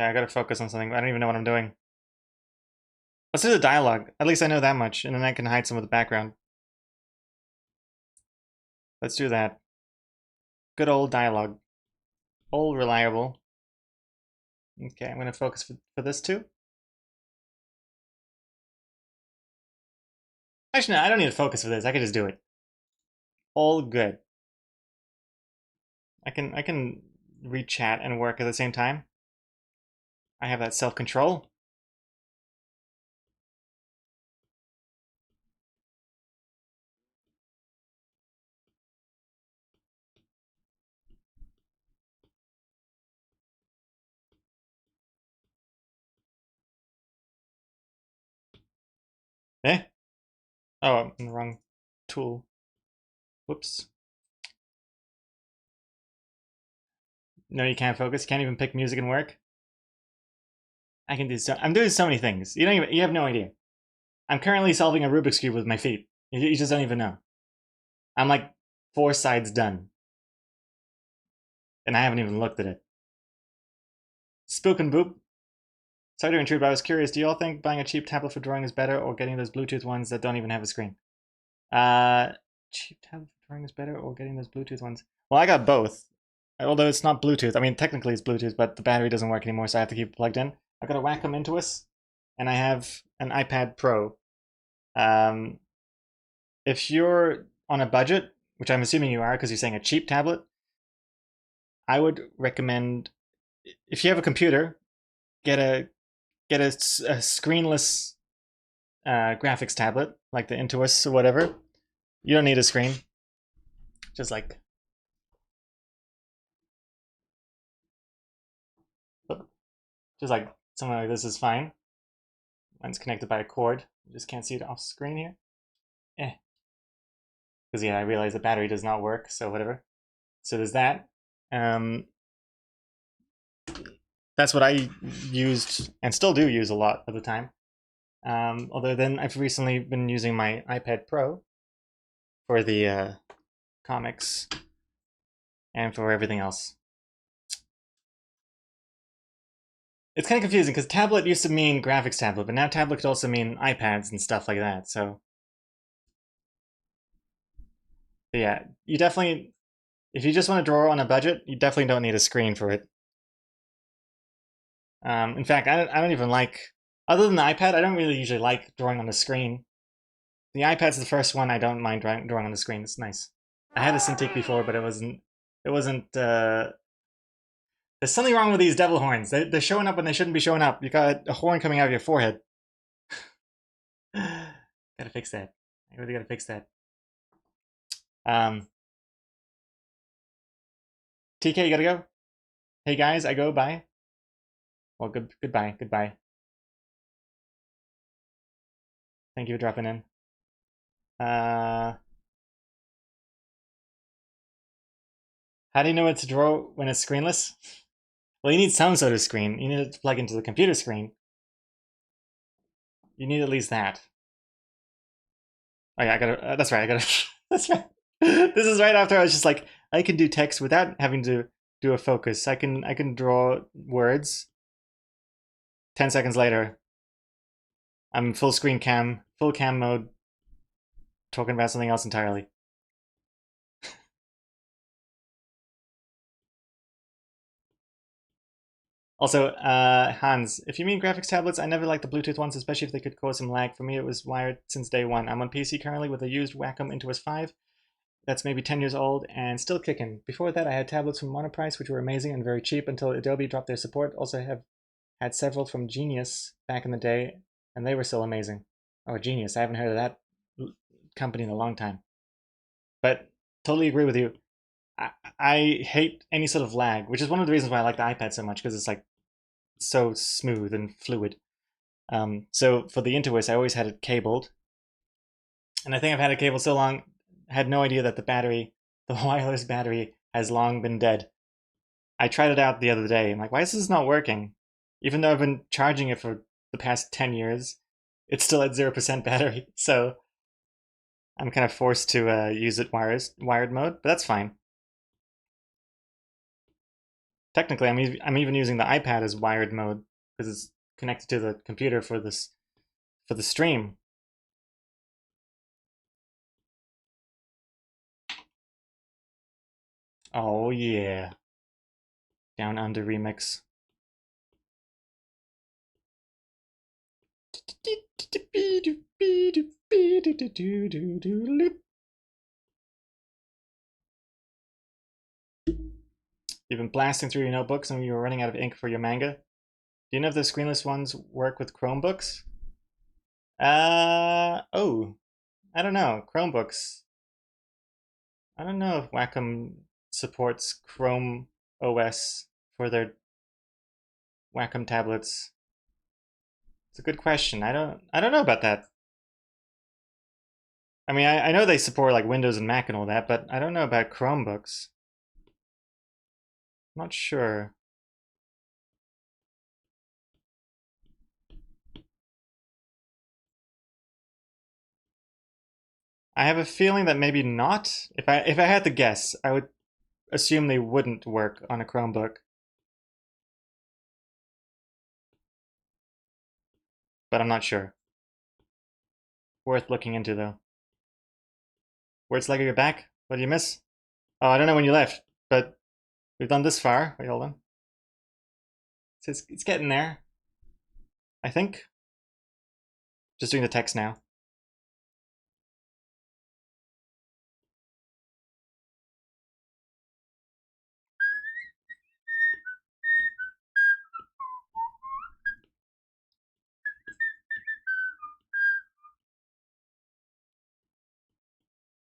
I gotta focus on something. I don't even know what I'm doing. Let's do the dialogue. At least I know that much, and then I can hide some of the background. Let's do that. Good old dialogue. Old reliable. Okay, I'm gonna focus for this too. Actually, no, I don't need to focus for this. I can just do it. All good. I can read chat and work at the same time. I have that self-control. Eh? Oh, I'm in the wrong tool. Whoops. No, you can't focus. You can't even pick music and work. I can do so. I'm doing so many things. You have no idea. I'm currently solving a Rubik's Cube with my feet. You just don't even know. I'm like 4 sides done. And I haven't even looked at it. Spook and Boop. Sorry to intrude, but I was curious. Do you all think buying a cheap tablet for drawing is better or getting those Bluetooth ones that don't even have a screen? Cheap tablet for drawing is better or getting those Bluetooth ones? Well, I got both. Although it's not Bluetooth. I mean, technically it's Bluetooth, but the battery doesn't work anymore, so I have to keep it plugged in. I've got a Wacom Intuos, and I have an iPad Pro. If you're on a budget, which I'm assuming you are because you're saying a cheap tablet, I would recommend, if you have a computer, get a screenless graphics tablet, like the Intuos or whatever. You don't need a screen. Just like something like this is fine. Mine's connected by a cord. You just can't see it off screen here. Because yeah, I realize the battery does not work, so whatever. So there's that. That's what I used and still do use a lot of the time. Although then I've recently been using my iPad Pro for the comics and for everything else. It's kind of confusing because tablet used to mean graphics tablet, but now tablet could also mean iPads and stuff like that. So but yeah, you definitely, if you just want to draw on a budget, you definitely don't need a screen for it. In fact, I don't even like, other than the iPad, I don't really usually like drawing on the screen. The iPad's the first one I don't mind drawing on the screen. It's nice. I had a Cintiq before, but it wasn't. There's something wrong with these devil horns. They're showing up when they shouldn't be showing up. You got a horn coming out of your forehead. Gotta fix that. I really gotta fix that. TK, you gotta go? Hey guys, I go, bye. Well, goodbye. Thank you for dropping in. How do you know what to draw when it's screenless? Well, you need some sort of screen. You need it to plug into the computer screen. You need at least that. Oh yeah, I gotta, that's right, that's right. This is right after I was just like, I can do text without having to do a focus. I can draw words. 10 seconds later, I'm full screen cam, full cam mode, talking about something else entirely. Also, Hans, if you mean graphics tablets, I never liked the Bluetooth ones, especially if they could cause some lag. For me, it was wired since day one. I'm on PC currently with a used Wacom Intuos 5 that's maybe 10 years old and still kicking. Before that, I had tablets from Monoprice, which were amazing and very cheap until Adobe dropped their support. Also have had several from Genius back in the day, and they were still amazing. Oh, Genius, I haven't heard of that company in a long time. But totally agree with you. I hate any sort of lag, which is one of the reasons why I like the iPad so much, because it's like so smooth and fluid. So for the Intuos, I always had it cabled, and I think I've had it cabled so long, I had no idea that the battery, the wireless battery, has long been dead. I tried it out the other day. I'm like, why is this not working? Even though I've been charging it for the past 10 years, it's still at 0% battery. So I'm kind of forced to use it wired mode, but that's fine. Technically, I'm even using the iPad as wired mode because it's connected to the computer for the stream. Oh yeah, Down Under remix. You've been blasting through your notebooks and you were running out of ink for your manga. Do you know if the screenless ones work with Chromebooks? Oh, I don't know. Chromebooks. I don't know if Wacom supports Chrome OS for their Wacom tablets. It's a good question. I don't know about that. I mean, I know they support like Windows and Mac and all that, but I don't know about Chromebooks. I'm not sure. I have a feeling that maybe not. If I had to guess, I would assume they wouldn't work on a Chromebook. But I'm not sure. Worth looking into though. Words like you're back? What did you miss? Oh, I don't know when you left, but we've done this far. Wait, hold on. It's getting there. I think. Just doing the text now.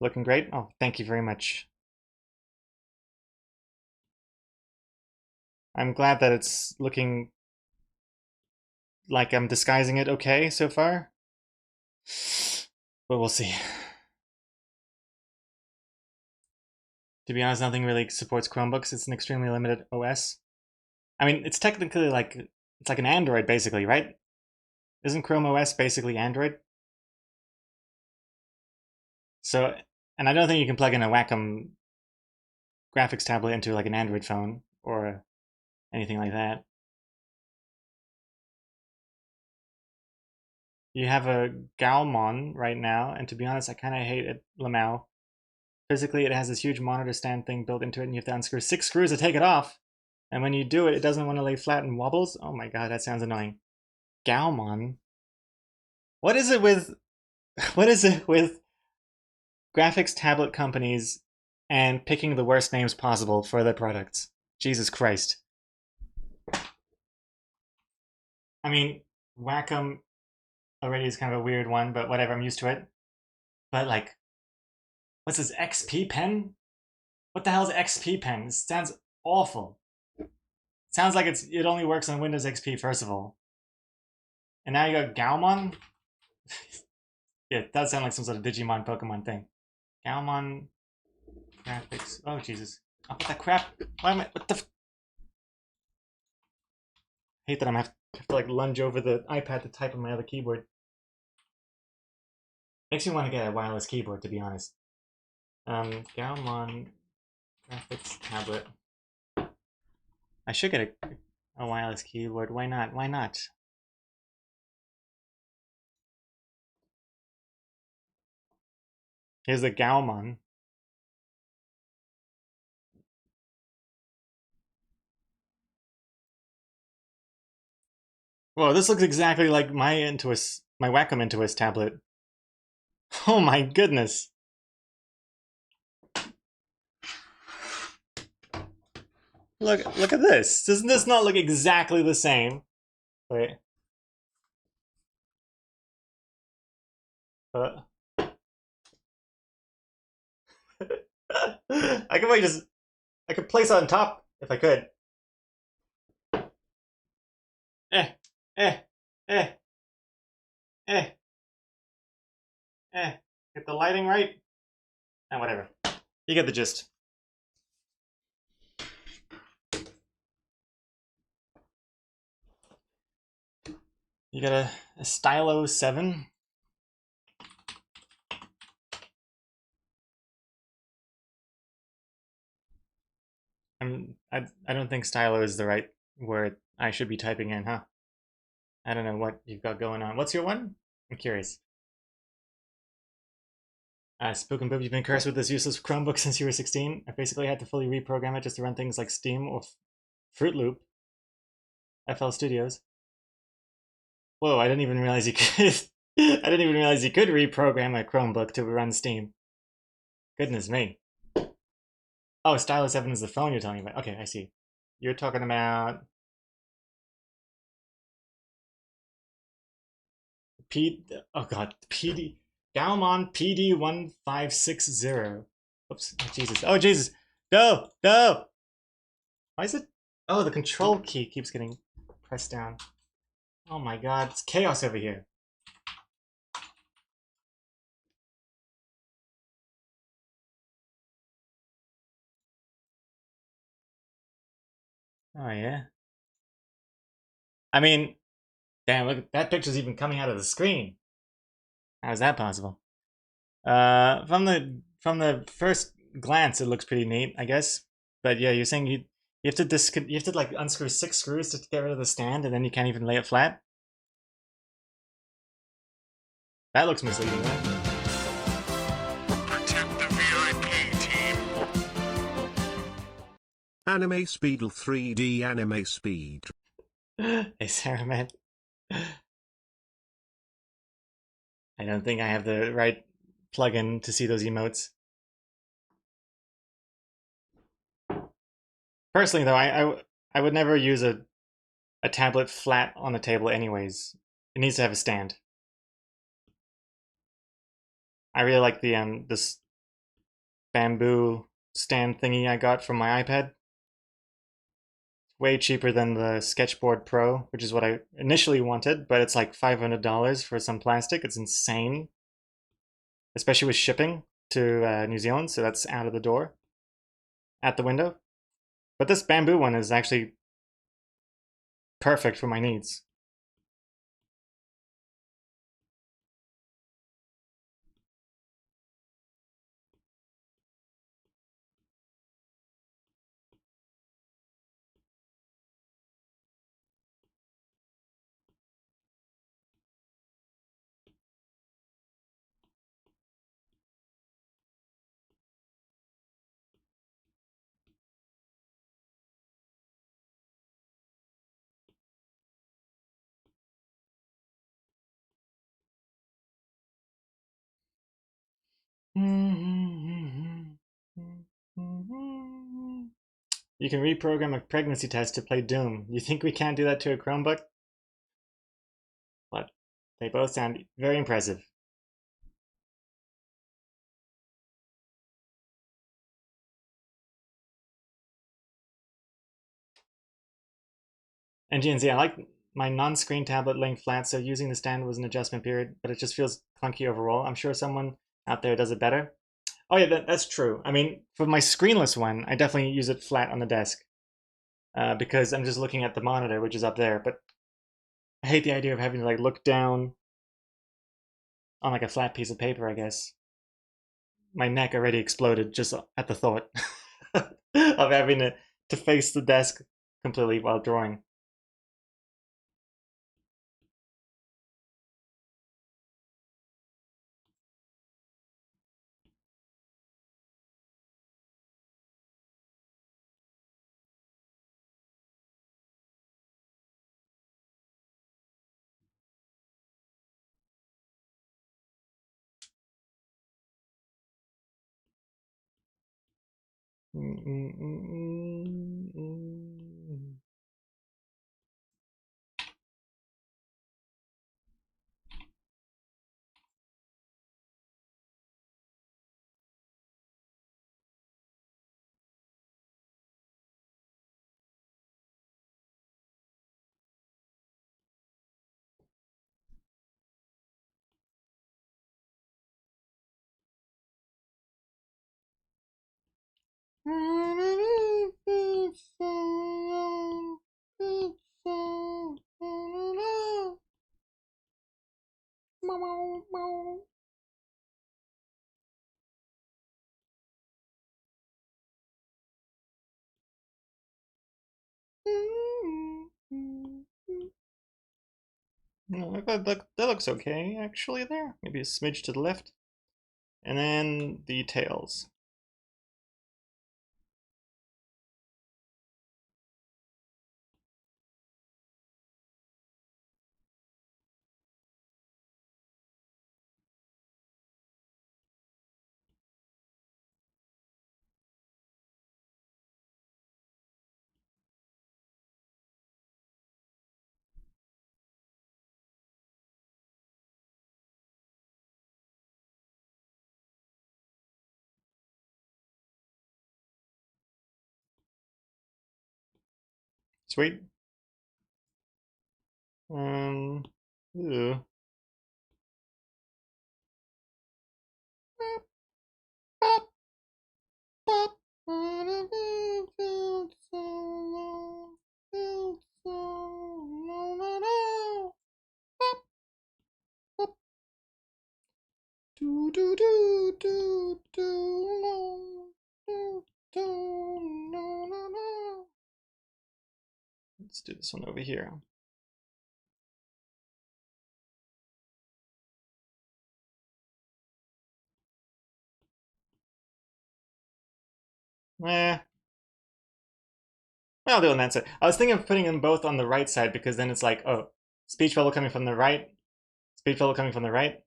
Looking great? Oh, thank you very much. I'm glad that it's looking like I'm disguising it okay so far. But we'll see. To be honest, nothing really supports Chromebooks. It's an extremely limited OS. I mean, it's technically like it's like an Android basically, right? Isn't Chrome OS basically Android? So, and I don't think you can plug in a Wacom graphics tablet into like an Android phone or anything like that. You have a Gaomon right now, and to be honest, I kind of hate it, Lamau. Physically, it has this huge monitor stand thing built into it, and you have to unscrew 6 screws to take it off. And when you do it, it doesn't want to lay flat and wobbles. Oh my god, that sounds annoying. Gaomon? What is it with graphics tablet companies and picking the worst names possible for their products? Jesus Christ. I mean, Wacom already is kind of a weird one, but whatever, I'm used to it. But like, what's this, XP Pen? What the hell is XP Pen? It sounds awful. It sounds like it only works on Windows XP, first of all. And now you got Gaomon? Yeah, it does sound like some sort of Digimon Pokemon thing. Gaomon graphics. Oh, Jesus. Oh, what the crap? Why am I. What the. I hate that I'm have to like lunge over the iPad to type on my other keyboard. Makes me want to get a wireless keyboard, to be honest. Gaomon graphics tablet. I should get a wireless keyboard. Why not? Why not? Here's the Gaomon. Whoa, this looks exactly like my Wacom Intuos tablet. Oh my goodness. Look at this. Doesn't this not look exactly the same? Wait. I could place it on top if I could. Eh, eh, eh, eh, eh. Get the lighting right. And whatever. You get the gist. You got a Stylo 7. I don't think stylo is the right word I should be typing in, huh? I don't know what you've got going on. What's your one? I'm curious. Spook and Boop, you've been cursed with this useless Chromebook since you were 16. I basically had to fully reprogram it just to run things like Steam or Fruit Loop. FL Studios. Whoa, I didn't even realize you could. I didn't even realize you could reprogram a Chromebook to run Steam. Goodness me. Oh, Stylo 7 is the phone you're talking about. Okay, I see. You're talking about oh god, Gaomon PD1560. Oops, oh Jesus. Oh Jesus. No, no. Why is it? Oh, the control key keeps getting pressed down. Oh my god, it's chaos over here. Oh yeah. I mean, damn, look, that picture's even coming out of the screen. How is that possible? From the first glance, it looks pretty neat, I guess. But yeah, you're saying you have to like unscrew 6 screws to get rid of the stand, and then you can't even lay it flat. That looks misleading, right? Protect the VIP team. Anime Speedle 3D Anime Speed. Hey, Sarah, man. I don't think I have the right plugin to see those emotes. Personally, though, I would never use a tablet flat on the table anyways. It needs to have a stand. I really like the this bamboo stand thingy I got from my iPad. Way cheaper than the Sketchboard Pro, which is what I initially wanted, but it's like $500 for some plastic. It's insane, especially with shipping to New Zealand, so that's out of the door, at the window. But this bamboo one is actually perfect for my needs. You can reprogram a pregnancy test to play Doom. You think we can't do that to a Chromebook? But they both sound very impressive. And GNZ, I like my non-screen tablet laying flat, so using the stand was an adjustment period, but it just feels clunky overall. I'm sure someone out there does it better. Oh yeah, that's true. I mean, for my screenless one, I definitely use it flat on the desk because I'm just looking at the monitor, which is up there. But I hate the idea of having to like look down on like a flat piece of paper, I guess. My neck already exploded just at the thought of having to face the desk completely while drawing. No, that looks okay, actually, there. Maybe a smidge to the left. And then the tails. Sweet. Ew. Let's do this one over here. Eh. I'll do it on that side. I was thinking of putting them both on the right side because then it's like, oh, speech bubble coming from the right, speech bubble coming from the right.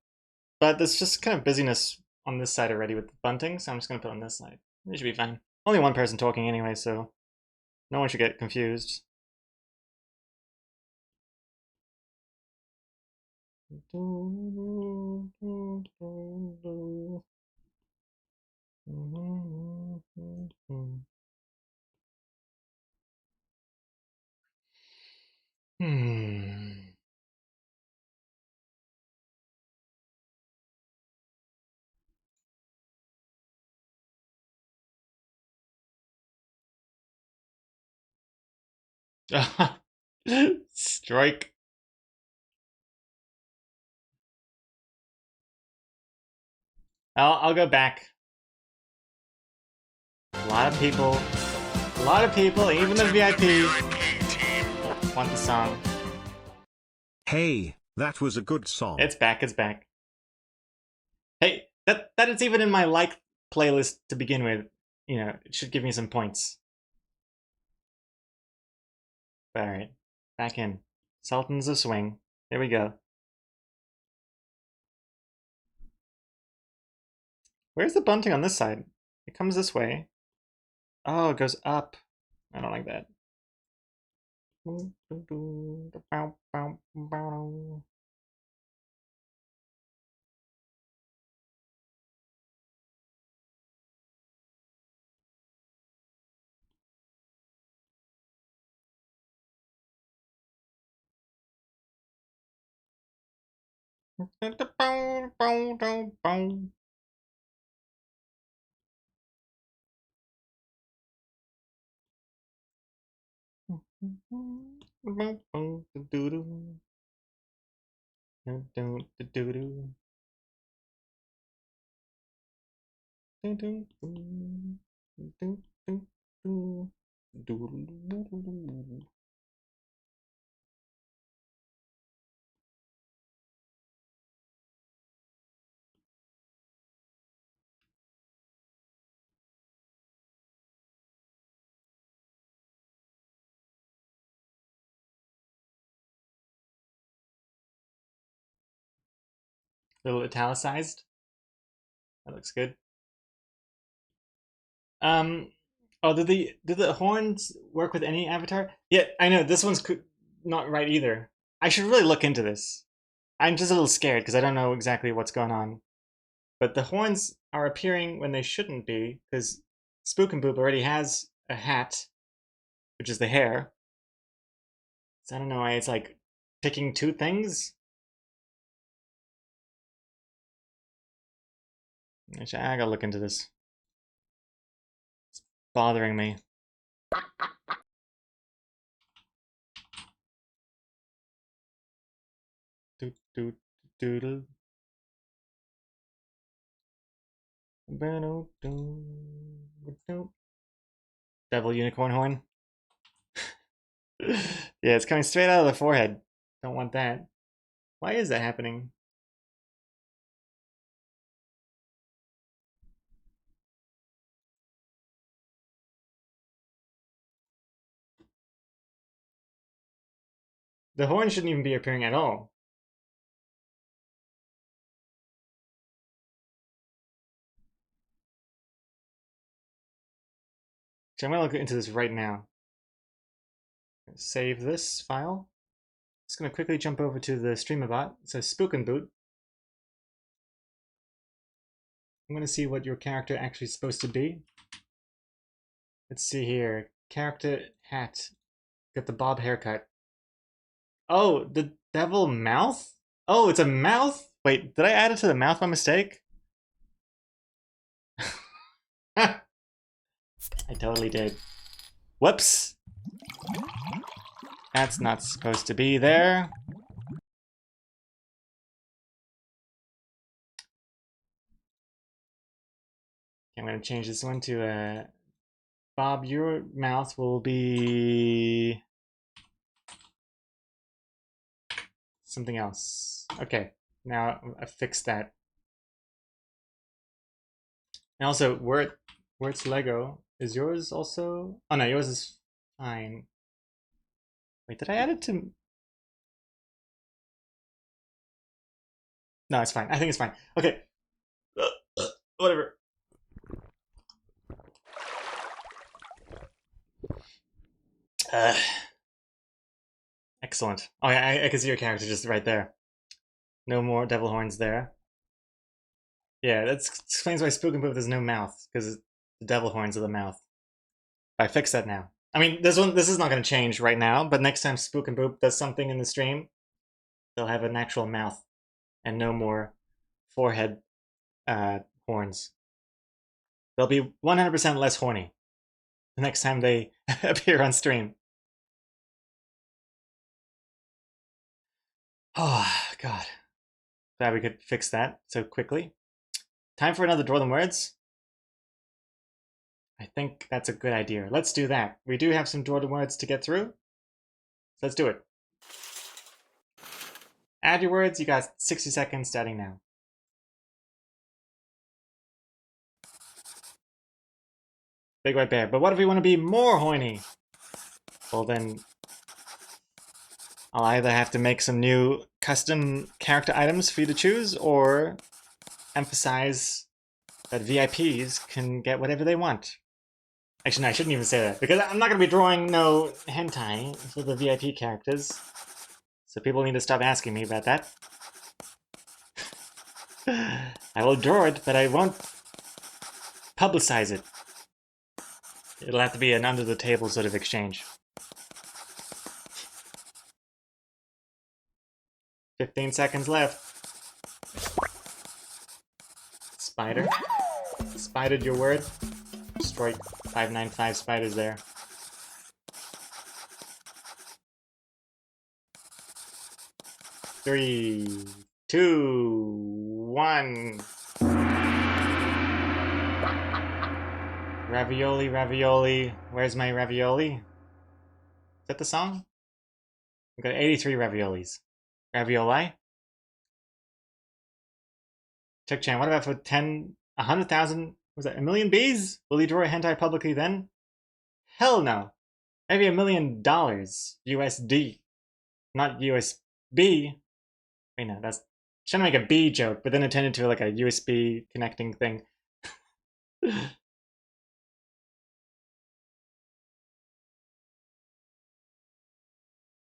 But there's just kind of busyness on this side already with the bunting, so I'm just going to put it on this side. It should be fine. Only one person talking anyway, so no one should get confused. Hmm. Strike. I'll go back. A lot of people, even the VIP, want the song. Hey, that was a good song. It's back, it's back. Hey, that is even in my like playlist to begin with. You know, it should give me some points. Alright, back in. Sultans of Swing. Here we go. Where's the bunting on this side? It comes this way. Oh, it goes up. I don't like that. Little italicized. That looks good. Oh, did the horns work with any avatar? Yeah, I know this one's not right either. I should really look into this. I'm just a little scared because I don't know exactly what's going on. But the horns are appearing when they shouldn't be, because Spook and Boop already has a hat, which is the hair. So I don't know why it's like picking two things. Actually, I gotta look into this. It's bothering me. Doot doot doodle. Devil unicorn horn. Yeah, it's coming straight out of the forehead. Don't want that. Why is that happening? The horn shouldn't even be appearing at all. So I'm gonna look into this right now. Save this file. Just gonna quickly jump over to the StreamerBot. It says Spook and Boot. I'm gonna see what your character actually is supposed to be. Let's see here. Character hat. Got the bob haircut. Oh, the devil mouth? Oh, it's a mouth? Wait, did I add it to the mouth by mistake? I totally did. Whoops. That's not supposed to be there. I'm going to change this one to Bob, your mouth will be something else. Okay, now I fixed that. And also, where it's Lego, is yours also? Oh no, yours is fine. Wait, did I add it to? No, it's fine. I think it's fine. Okay. Whatever. Excellent. Oh yeah, I can see your character just right there. No more devil horns there. Yeah, that explains why Spook and Boop there's no mouth, because the devil horns are the mouth. I fixed that now. I mean, this is not going to change right now, but next time Spook and Boop does something in the stream, they'll have an actual mouth and no more forehead horns. They'll be 100% less horny the next time they appear on stream. Oh, God. Glad we could fix that so quickly. Time for another Draw Them Words. I think that's a good idea. Let's do that. We do have some Draw Them Words to get through. So let's do it. Add your words. You got 60 seconds starting now. Big White Bear. But what if we want to be more horny? Well then, I'll either have to make some new custom character items for you to choose, or emphasize that VIPs can get whatever they want. Actually, no, I shouldn't even say that, because I'm not going to be drawing no hentai for the VIP characters. So people need to stop asking me about that. I will draw it, but I won't publicize it. It'll have to be an under-the-table sort of exchange. 15 seconds left. Spider. Spidered your word. Destroy 595 spiders there. Three, two, one. Ravioli, ravioli. Where's my ravioli? Is that the song? I've got 83 raviolis. Ravioli? Check Chan, what about for 10, 100,000, was that, a million bees? Will you draw a hentai publicly then? Hell no. Maybe $1 million. USD. Not USB. Wait, no, that's trying to make a bee joke, but then it turned into like a USB connecting thing.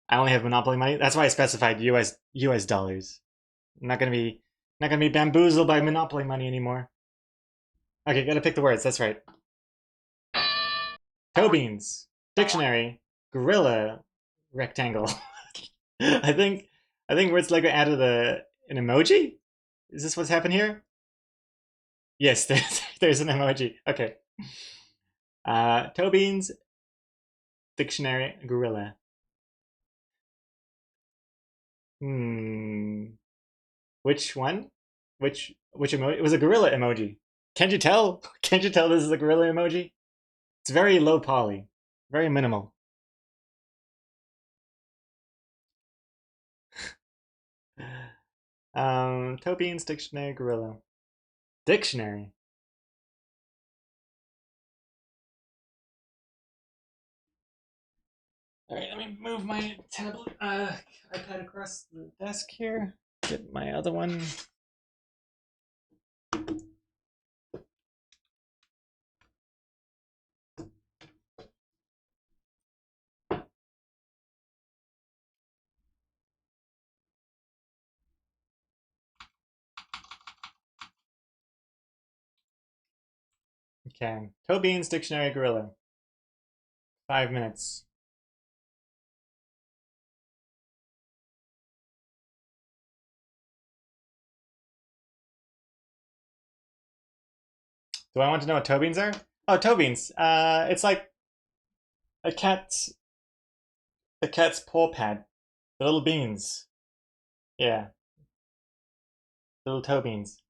I only have Monopoly money. That's why I specified US dollars. I'm not gonna be bamboozled by Monopoly money anymore. Okay, gotta pick the words. That's right. Toe beans, dictionary, gorilla, rectangle. I think words Lego added an emoji. Is this what's happened here? Yes, there's an emoji. Okay. Toe beans, dictionary, gorilla. Which one? Which emoji? It was a gorilla emoji. Can't you tell? Can't you tell this is a gorilla emoji? It's very low poly, very minimal. Toe beans, dictionary, gorilla. Dictionary. All right, let me move my tablet, iPad across the desk here. Get my other one. Okay, toe beans, dictionary, gorilla. 5 minutes. Do I want to know what toe beans are? Oh, toe beans. It's like a cat's paw pad. The little beans. Yeah, little toe beans.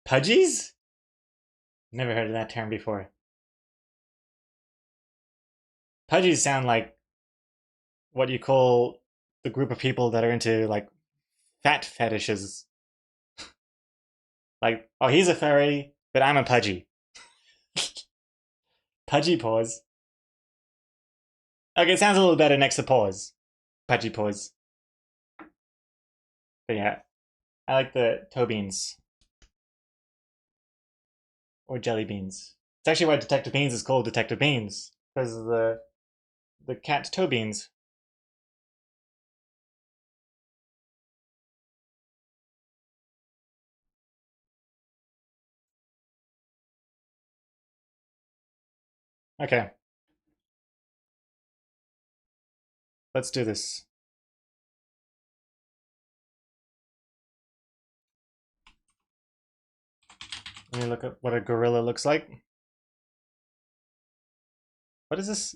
Pudgies? Never heard of that term before. Pudgies sound like what you call the group of people that are into like fat fetishes. Like, oh, he's a furry, but I'm a pudgy. Pudgy paws. Okay, it sounds a little better next to paws. Pudgy paws. But yeah, I like the toe beans. Or jelly beans. It's actually why Detective Beans is called Detective Beans. Because of the cat toe beans. Okay. Let's do this. Let me look at what a gorilla looks like. What is this?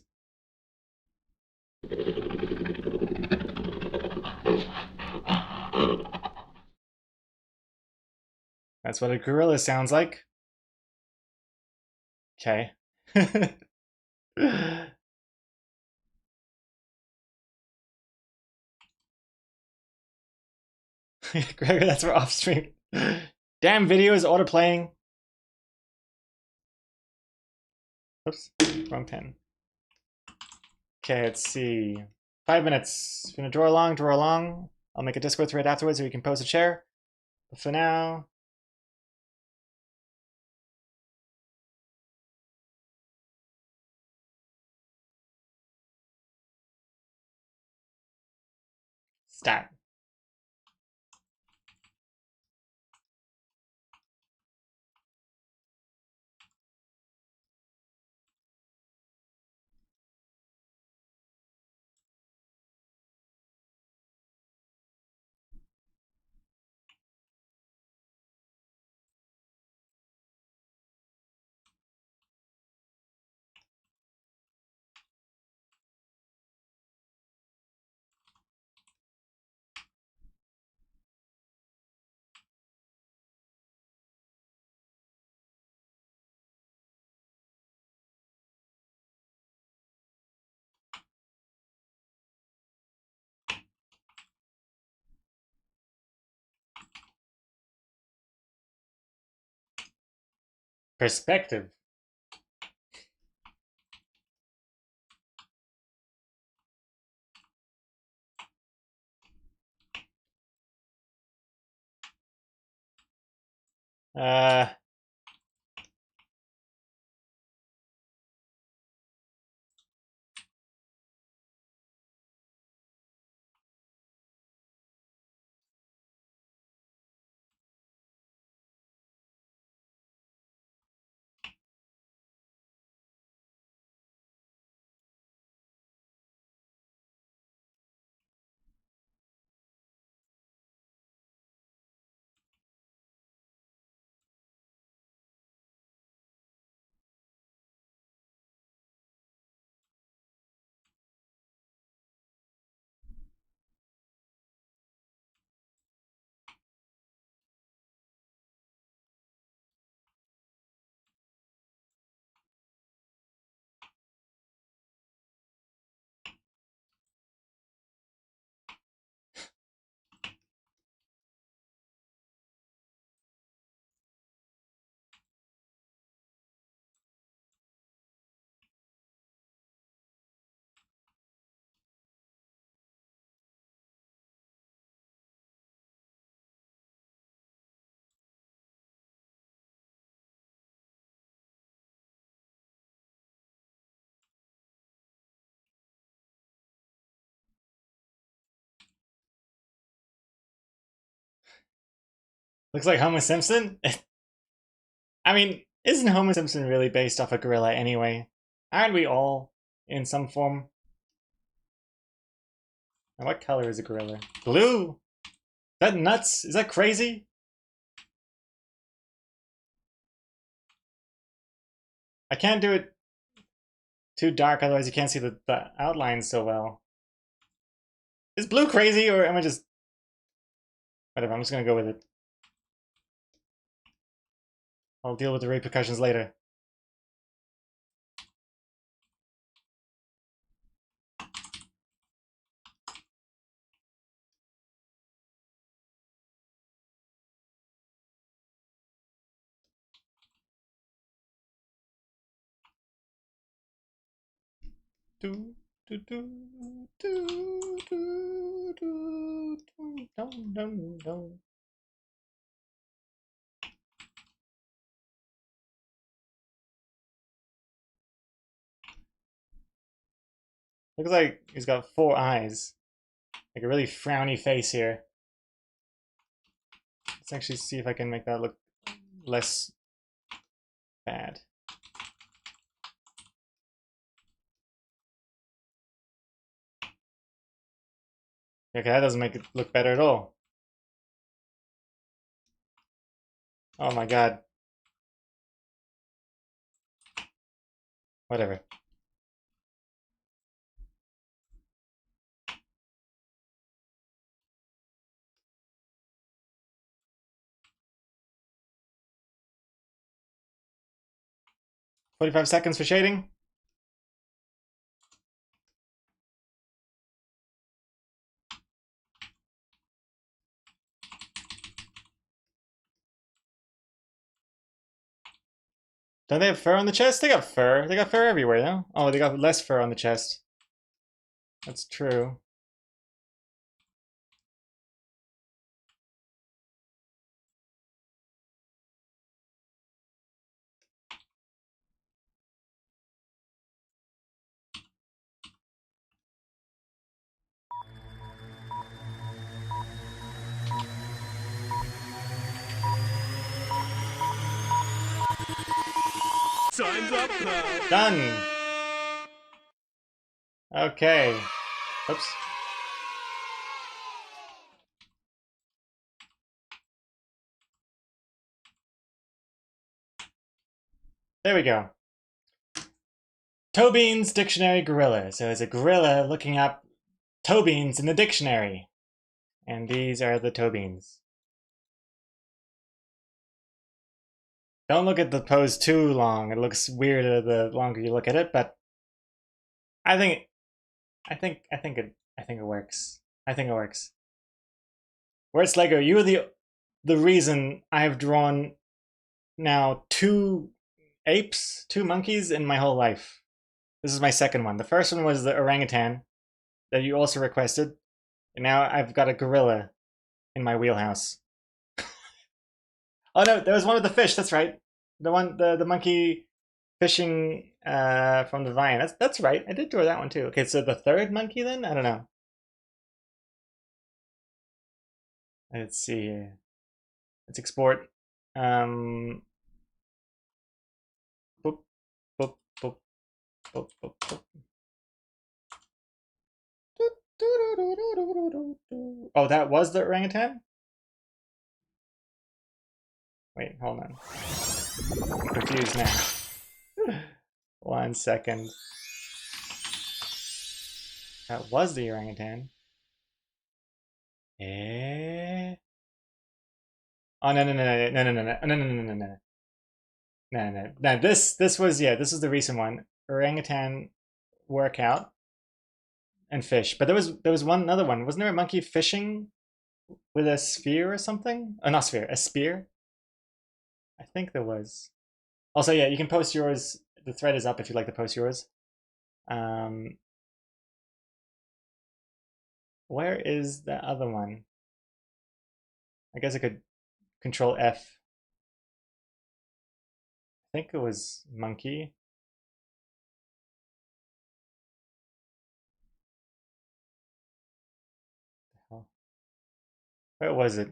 That's what a gorilla sounds like. Okay. Gregor, that's for off stream. Damn video is auto playing. Oops, wrong 10. Okay, let's see. 5 minutes. If you want to draw along, draw along. I'll make a Discord thread afterwards so you can post a share. But for now, start. Perspective. Uh, Looks like Homer Simpson? I mean, isn't Homer Simpson really based off a gorilla anyway? Aren't we all in some form? And what color is a gorilla? Blue? Is that nuts? Is that crazy? I can't do it too dark, otherwise you can't see the outlines so well. Is blue crazy, or am I just... Whatever, I'm just gonna go with it. I'll deal with the repercussions later. Do, do, do, do, do, do, do, dum, dum, dum. Looks like he's got 4 eyes. Like a really frowny face here. Let's actually see if I can make that look less bad. Okay, that doesn't make it look better at all. Oh my god. Whatever. "45 seconds for shading." Don't they have fur on the chest? They got fur. They got fur everywhere, no? Oh, they got less fur on the chest. That's true. Time's up now. Done! Okay. Oops. There we go. Tobin's Dictionary Gorilla. So it's a gorilla looking up Tobins in the dictionary. And these are the Tobins. Don't look at the pose too long. It looks weirder the longer you look at it, but I think it works. I think it works. Where's Lego? You are the reason I've drawn now 2 apes, 2 monkeys in my whole life. This is my second one. The first one was the orangutan that you also requested. And now I've got a gorilla in my wheelhouse. Oh no, there was one with the fish, that's right. The monkey fishing from the vine. That's right. I did draw that one too. Okay, so the third monkey then? I don't know. Let's see here. Let's export. Boop, boop, boop, boop, boop, boop. Oh, that was the orangutan? Wait, hold on. I'm confused now. 1 second. That was the orangutan. Eh? Oh no no no no no no no no no no no no no no no no. This was, yeah, this is the recent one. Orangutan workout and fish. But there was one another one. Wasn't there a monkey fishing with a sphere or something? Oh, not sphere, a spear. I think there was. Also, yeah, you can post yours. The thread is up if you'd like to post yours. Where is the other one? I guess I could Control F. I think it was monkey. Where was it?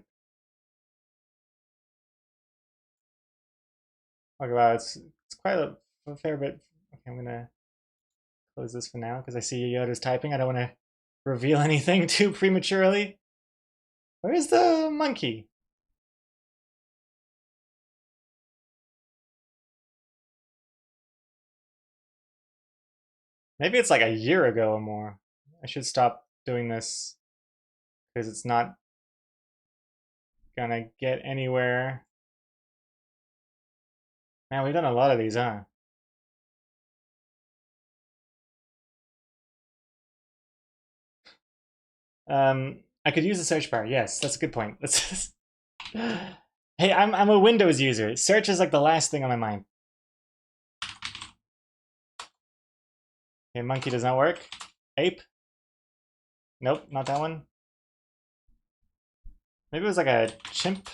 Okay, wow, it's quite a fair bit. Okay, I'm gonna close this for now because I see Yoda's typing. I don't want to reveal anything too prematurely. Where's the monkey? Maybe it's like a year ago or more. I should stop doing this because it's not gonna get anywhere. Man, we've done a lot of these, huh? I could use the search bar. Yes, that's a good point. Let's Hey, I'm a Windows user. Search is like the last thing on my mind. Okay, monkey does not work. Ape? Nope, not that one. Maybe it was like a chimp?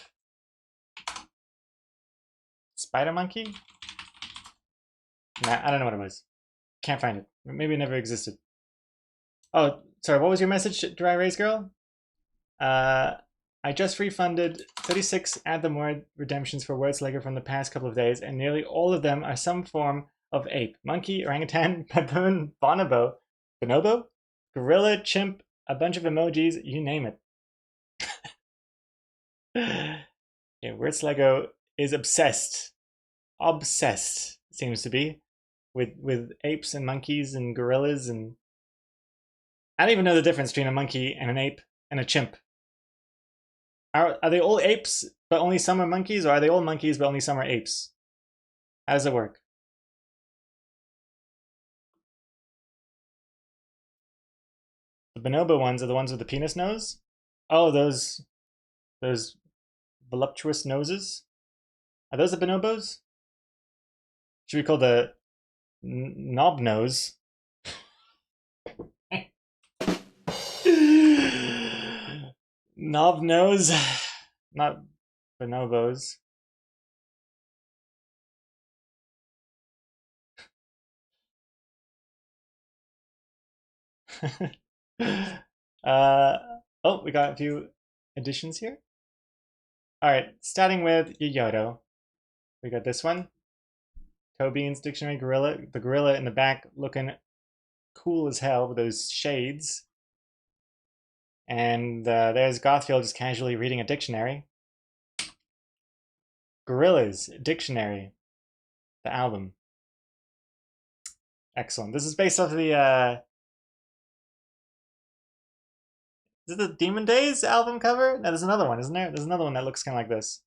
Spider monkey? Nah, I don't know what it was. Can't find it. Maybe it never existed. Oh, sorry, what was your message, Dry Race Girl? I just refunded 36 Add Them Word redemptions for Wordslegger from the past couple of days, and nearly all of them are some form of ape. Monkey, orangutan, baboon, bonobo, gorilla, chimp, a bunch of emojis, you name it. Yeah, Wordslegger is obsessed. Obsessed, seems to be, with apes and monkeys and gorillas, and I don't even know the difference between a monkey and an ape and a chimp. Are they all apes, but only some are monkeys, or are they all monkeys, but only some are apes? How does it work? The bonobo ones are the ones with the penis nose? Oh, those voluptuous noses? Are those the bonobos? Should we call the knob nose? Knob nose, not bonobos. Oh, we got a few additions here. All right, starting with Yoyoto. We got this one. Tobean's Dictionary Gorilla. The gorilla in the back looking cool as hell with those shades. And there's Gothfield just casually reading a dictionary. Gorillas Dictionary, the album. Excellent. This is based off the is it the Demon Days album cover? No, there's another one, isn't there? There's another one that looks kind of like this.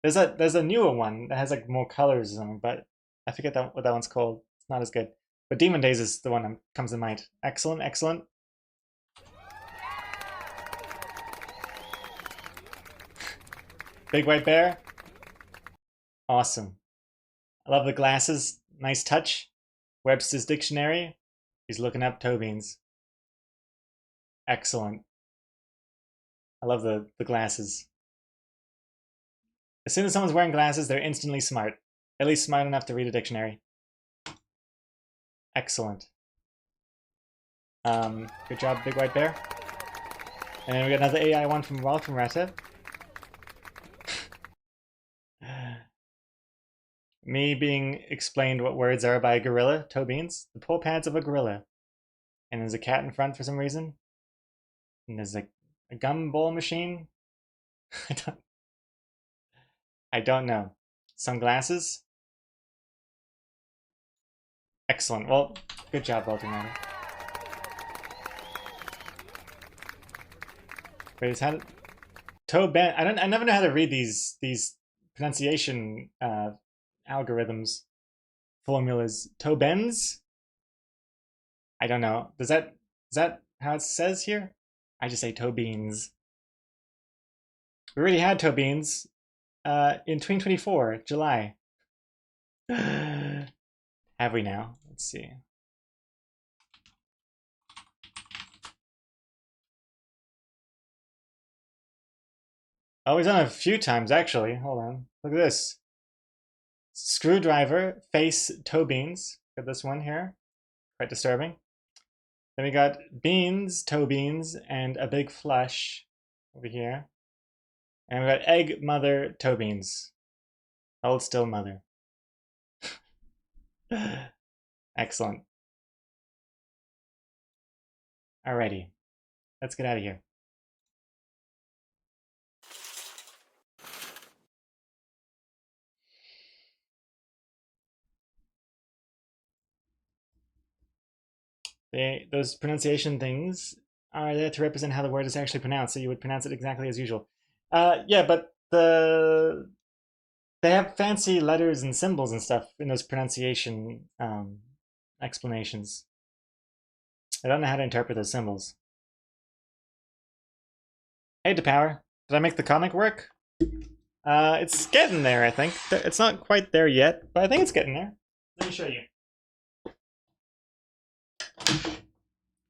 There's a newer one that has like more colors or something, but I forget what that one's called. It's not as good. But Demon Days is the one that comes to mind. Excellent, excellent. Big White Bear. Awesome. I love the glasses. Nice touch. Webster's Dictionary. He's looking up toe beans. Excellent. I love the glasses. As soon as someone's wearing glasses, they're instantly smart. At least smart enough to read a dictionary. Excellent. Good job, Big White Bear. And then we got another AI one from Welcome Retta. Me being explained what words are by a gorilla, toe beans. The paw pads of a gorilla. And there's a cat in front for some reason. And there's a gumball machine. I don't know. Sunglasses. Excellent. Well, good job, Baltimore. Wait, is how toe bend? I never know how to read these pronunciation algorithms, formulas. Toe bends? I don't know. Is that how it says here? I just say toe beans. We already had toe beans in 2024, July. Have we now? Let's see. Oh, he's done it a few times actually. Hold on. Look at this. Screwdriver, face, toe beans. Got this one here. Quite disturbing. Then we got beans, toe beans, and a big flush over here. And we got egg, mother, toe beans. Hold still, mother. Excellent. Alrighty. Let's get out of here. Those pronunciation things are there to represent how the word is actually pronounced, so you would pronounce it exactly as usual. Yeah, but they have fancy letters and symbols and stuff in those pronunciation explanations. I don't know how to interpret those symbols. Hey, DePower. Did I make the comic work? It's getting there, I think. It's not quite there yet, but I think it's getting there. Let me show you.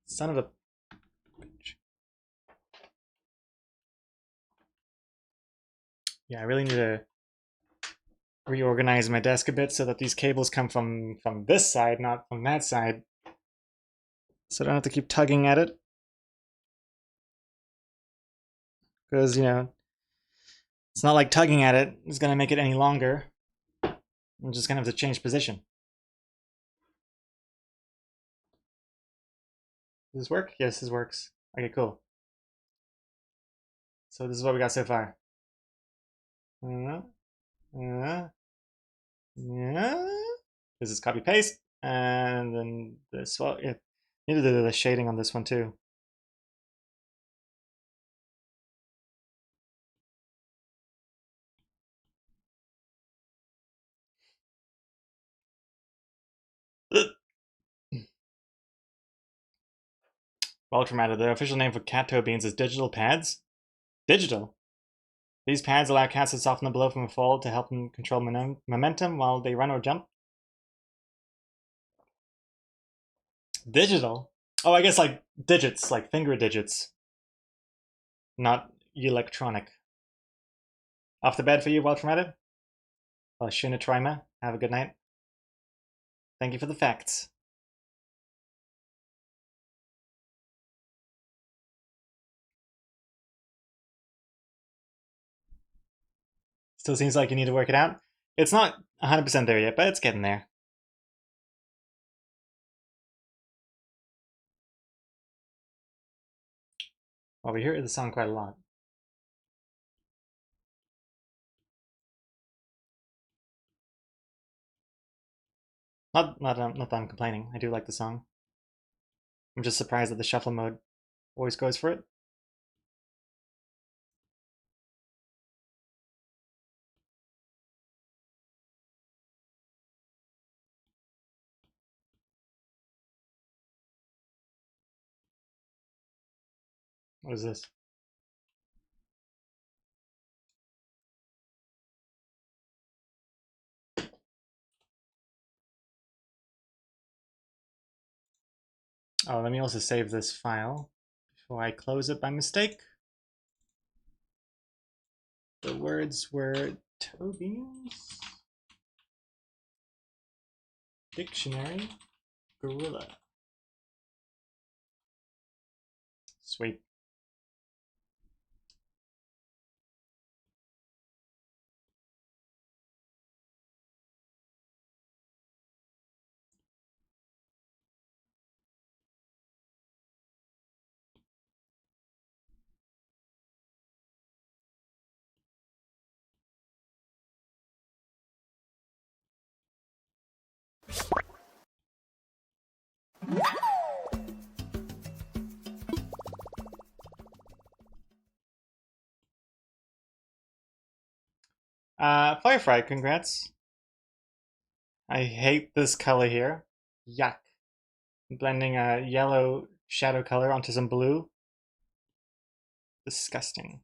Son of a... Yeah, I really need to reorganize my desk a bit so that these cables come from this side, not from that side. So I don't have to keep tugging at it. Because, you know, it's not like tugging at it is going to make it any longer. I'm just going to have to change position. Does this work? Yes, this works. Okay, cool. So this is what we got so far. Yeah. This is copy paste, and then this. Well, yeah, need to do the shading on this one too. Ultramatter. The official name for cat toe beans is digital pads. Digital. These pads allow cats to soften the blow from a fall to help them control momentum while they run or jump. Digital? Oh, I guess like digits, like finger digits. Not electronic. Off the bed for you, Ultramatter? Well, Shuna Trima. Have a good night. Thank you for the facts. Still seems like you need to work it out. It's not 100% there yet, but it's getting there. Well, we hear the song quite a lot. Not that I'm complaining. I do like the song. I'm just surprised that the shuffle mode always goes for it. What is this? Oh, let me also save this file before I close it by mistake. The words were toe beans, dictionary, gorilla. Sweet. Firefly, congrats. I hate this color here. Yuck. Blending a yellow shadow color onto some blue. Disgusting.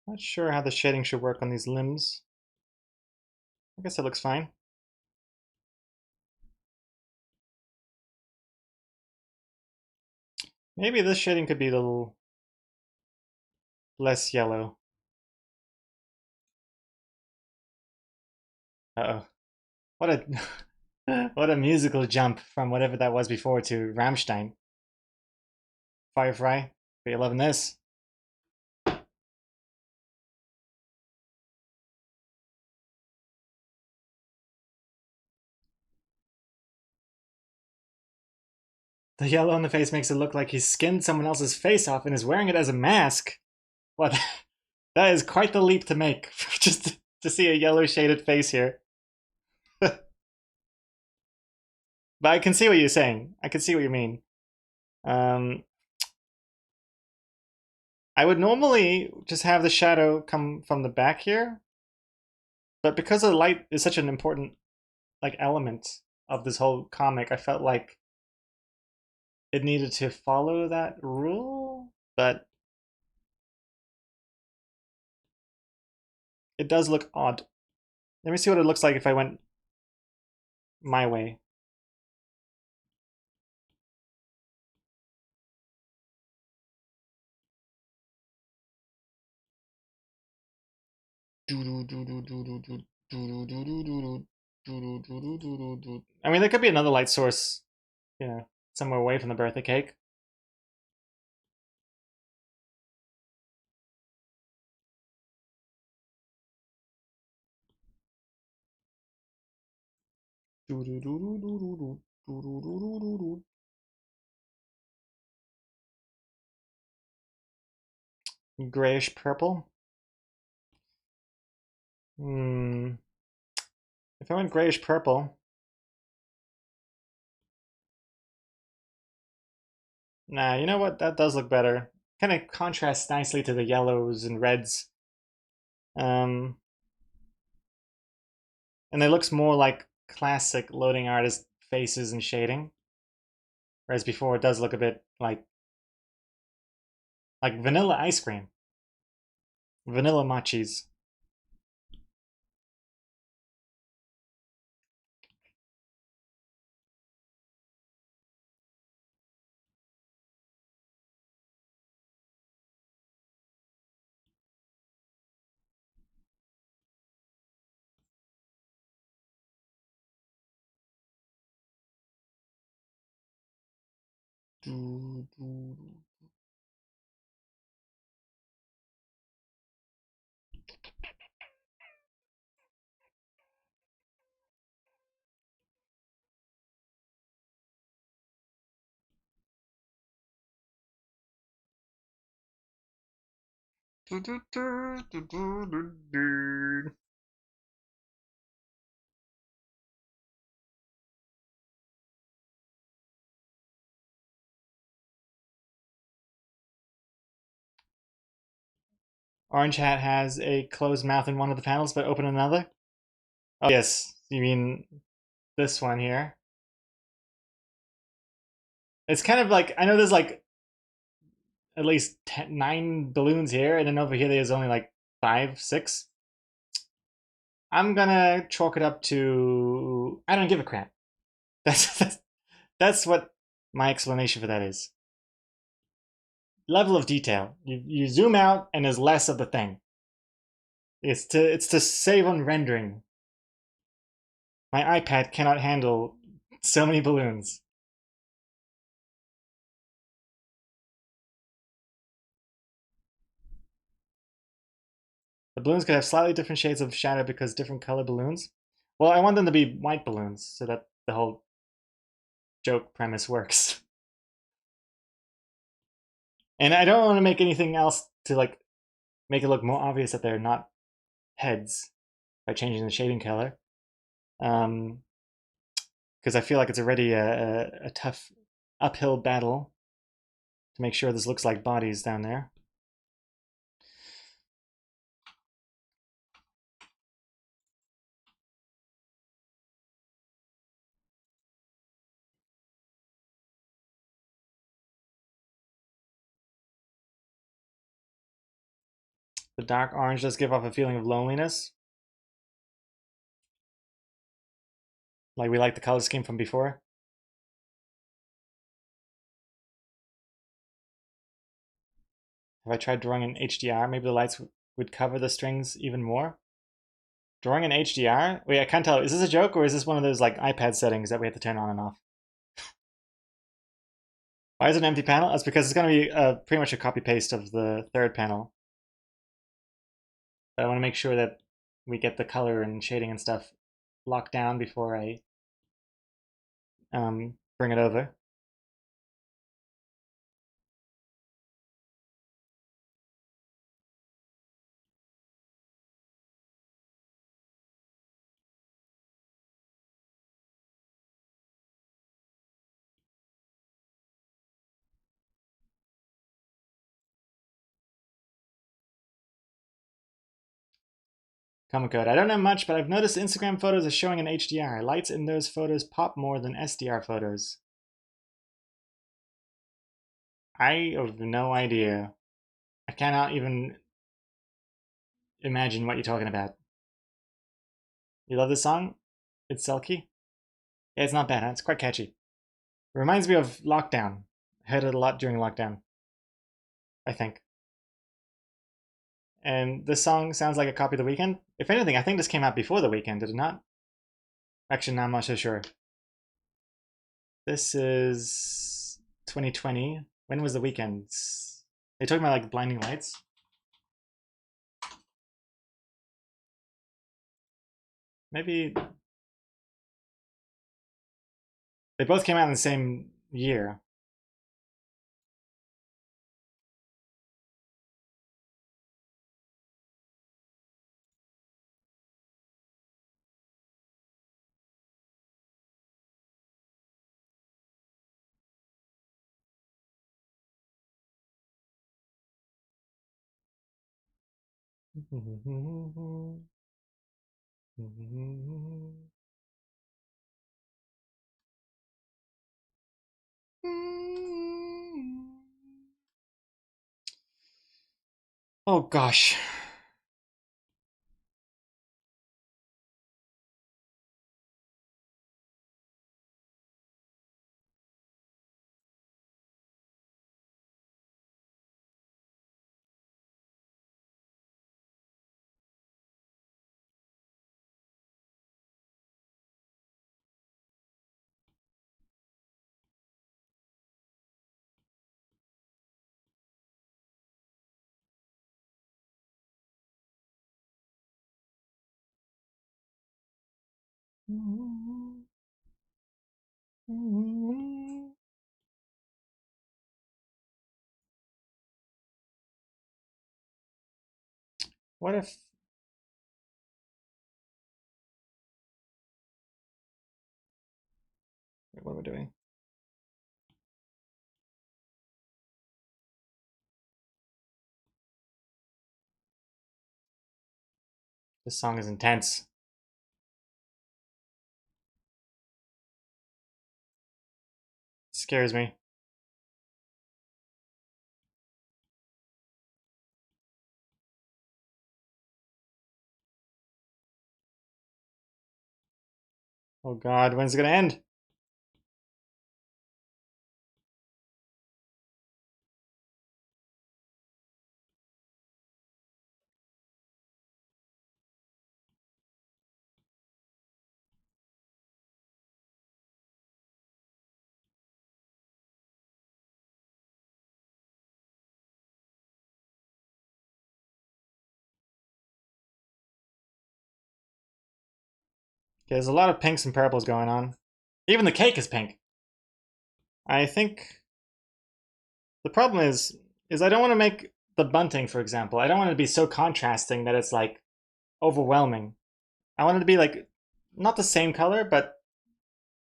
Not sure how the shading should work on these limbs. I guess it looks fine. Maybe this shading could be a little less yellow. Uh-oh. What a what a musical jump from whatever that was before to Rammstein. Firefly, are you loving this? The yellow on the face makes it look like he's skinned someone else's face off and is wearing it as a mask. What? That is quite the leap to make, just to see a yellow shaded face here. But I can see what you're saying. I can see what you mean. I would normally just have the shadow come from the back here, but because the light is such an important like element of this whole comic, I felt like it needed to follow that rule, but it does look odd. Let me see what it looks like if I went my way. I mean, there could be another light source, you know, somewhere away from the birthday cake. Grayish purple. If I went grayish purple, nah, you know what? That does look better. Kind of contrasts nicely to the yellows and reds. And it looks more like classic loading artist faces and shading. Whereas before it does look a bit like vanilla ice cream. Vanilla machis. Orange Hat has a closed mouth in one of the panels, but open another. Oh yes, you mean this one here. It's kind of like, I know there's like at least 9 balloons here, and then over here there's only like 5, 6. I'm gonna chalk it up to I don't give a crap. That's what my explanation for that is. Level of detail. You zoom out and there's less of the thing. It's to save on rendering. My iPad cannot handle so many balloons. The balloons could have slightly different shades of shadow because different color balloons. Well, I want them to be white balloons so that the whole joke premise works. And I don't want to make anything else to like make it look more obvious that they're not heads by changing the shading color. Because I feel like it's already a tough uphill battle to make sure this looks like bodies down there. The dark orange does give off a feeling of loneliness. Like we like the color scheme from before. If I tried drawing in HDR, maybe the lights would cover the strings even more. Drawing in HDR? Wait, I can't tell. Is this a joke or is this one of those like iPad settings that we have to turn on and off? Why is it an empty panel? That's because it's going to be pretty much a copy paste of the third panel. But I want to make sure that we get the color and shading and stuff locked down before I bring it over. Comic code. I don't know much, but I've noticed Instagram photos are showing in HDR. Lights in those photos pop more than SDR photos. I have no idea. I cannot even imagine what you're talking about. You love this song? It's Selkie? Yeah, it's not bad, huh? It's quite catchy. It reminds me of Lockdown. I heard it a lot during lockdown, I think. And this song sounds like a copy of The Weeknd. If anything, I think this came out before The Weeknd, did it not? Actually, no, I'm not so sure. This is 2020. When was The Weeknd's? Are you talking about like Blinding Lights? Maybe they both came out in the same year. Oh gosh. What if what are we doing? This song is intense. It scares me. Oh god, when's it gonna end? Okay, there's a lot of pinks and purples going on. Even the cake is pink. I think the problem is I don't want to make the bunting, for example. I don't want it to be so contrasting that it's like overwhelming. I want it to be like not the same color, but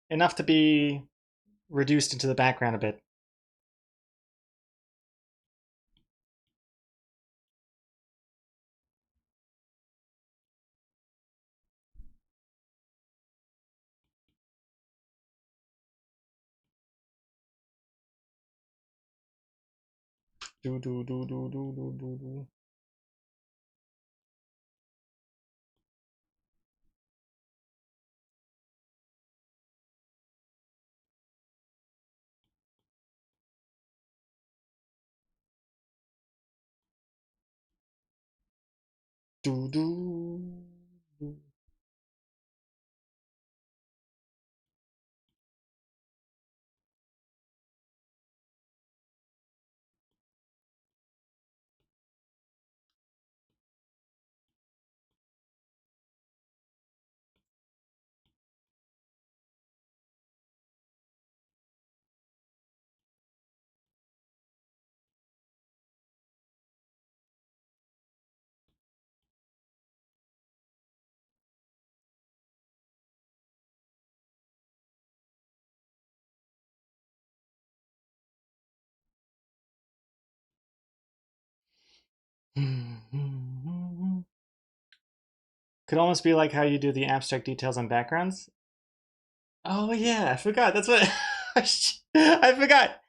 enough to be reduced into the background a bit. Do do do do do do do do. Do do. Could almost be like how you do the abstract details on backgrounds. Oh yeah, I forgot. That's what I forgot.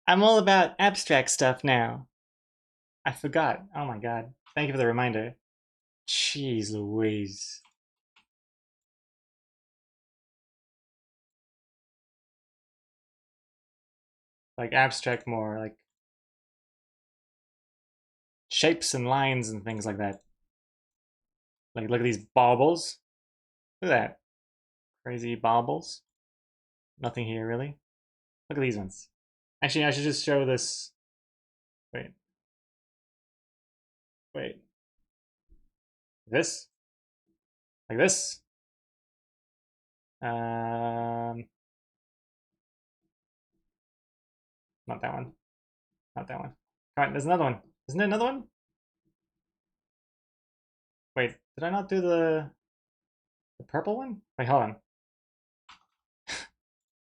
I'm all about abstract stuff now. I forgot. Oh my god. Thank you for the reminder. Jeez Louise. Like abstract more, like shapes and lines and things like that. Like look at these baubles. Look at that. Crazy baubles. Nothing here really. Look at these ones. Actually, I should just show this. Wait. Wait. This? Like this? Not that one. Not that one. Alright, there's another one. Isn't there another one? Wait, did I not do the purple one? Wait, hold on.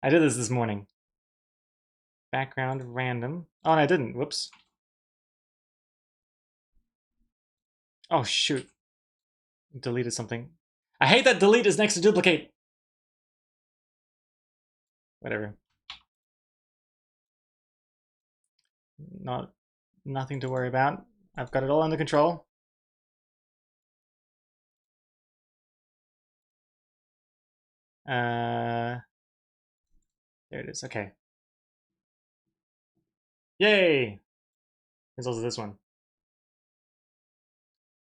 I did this morning. Background random. Oh, and I didn't. Whoops. Oh, shoot. Deleted something. I hate that delete is next to duplicate. Whatever. Nothing to worry about. I've got it all under control. There it is. Okay. Yay! There's also this one.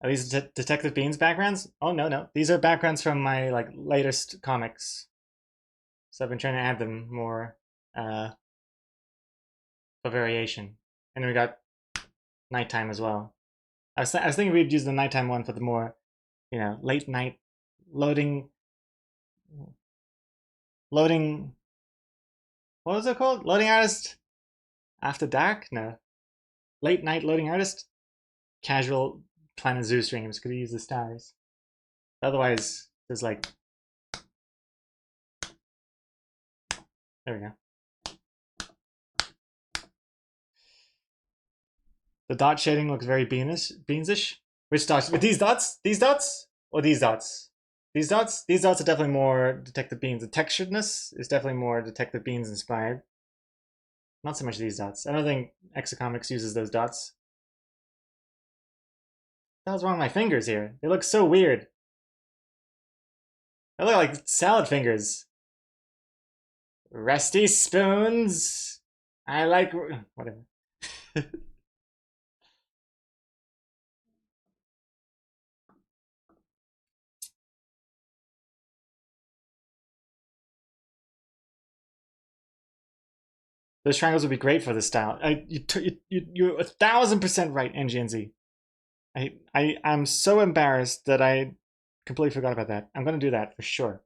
Are these Detective Beans backgrounds? Oh no. These are backgrounds from my like latest comics. So I've been trying to add them more for variation. And we got nighttime as well. I was thinking we'd use the nighttime one for the more, you know, late night loading. What was it called? Loading artist? After dark? No. Late night loading artist? Casual Planet Zoo streams. Could we use the stars? Otherwise, there's like. There we go. The dot shading looks very beansish. Which dots? With these dots? These dots? Or these dots? These dots? These dots are definitely more Detective Beans. The texturedness is definitely more Detective Beans inspired. Not so much these dots. I don't think Exocomics uses those dots. What the hell's wrong with my fingers here? They look so weird. They look like salad fingers. Rusty spoons. I like... Whatever. Those triangles would be great for this style. You're 1000% right, NGNZ. I'm so embarrassed that I completely forgot about that. I'm gonna do that for sure.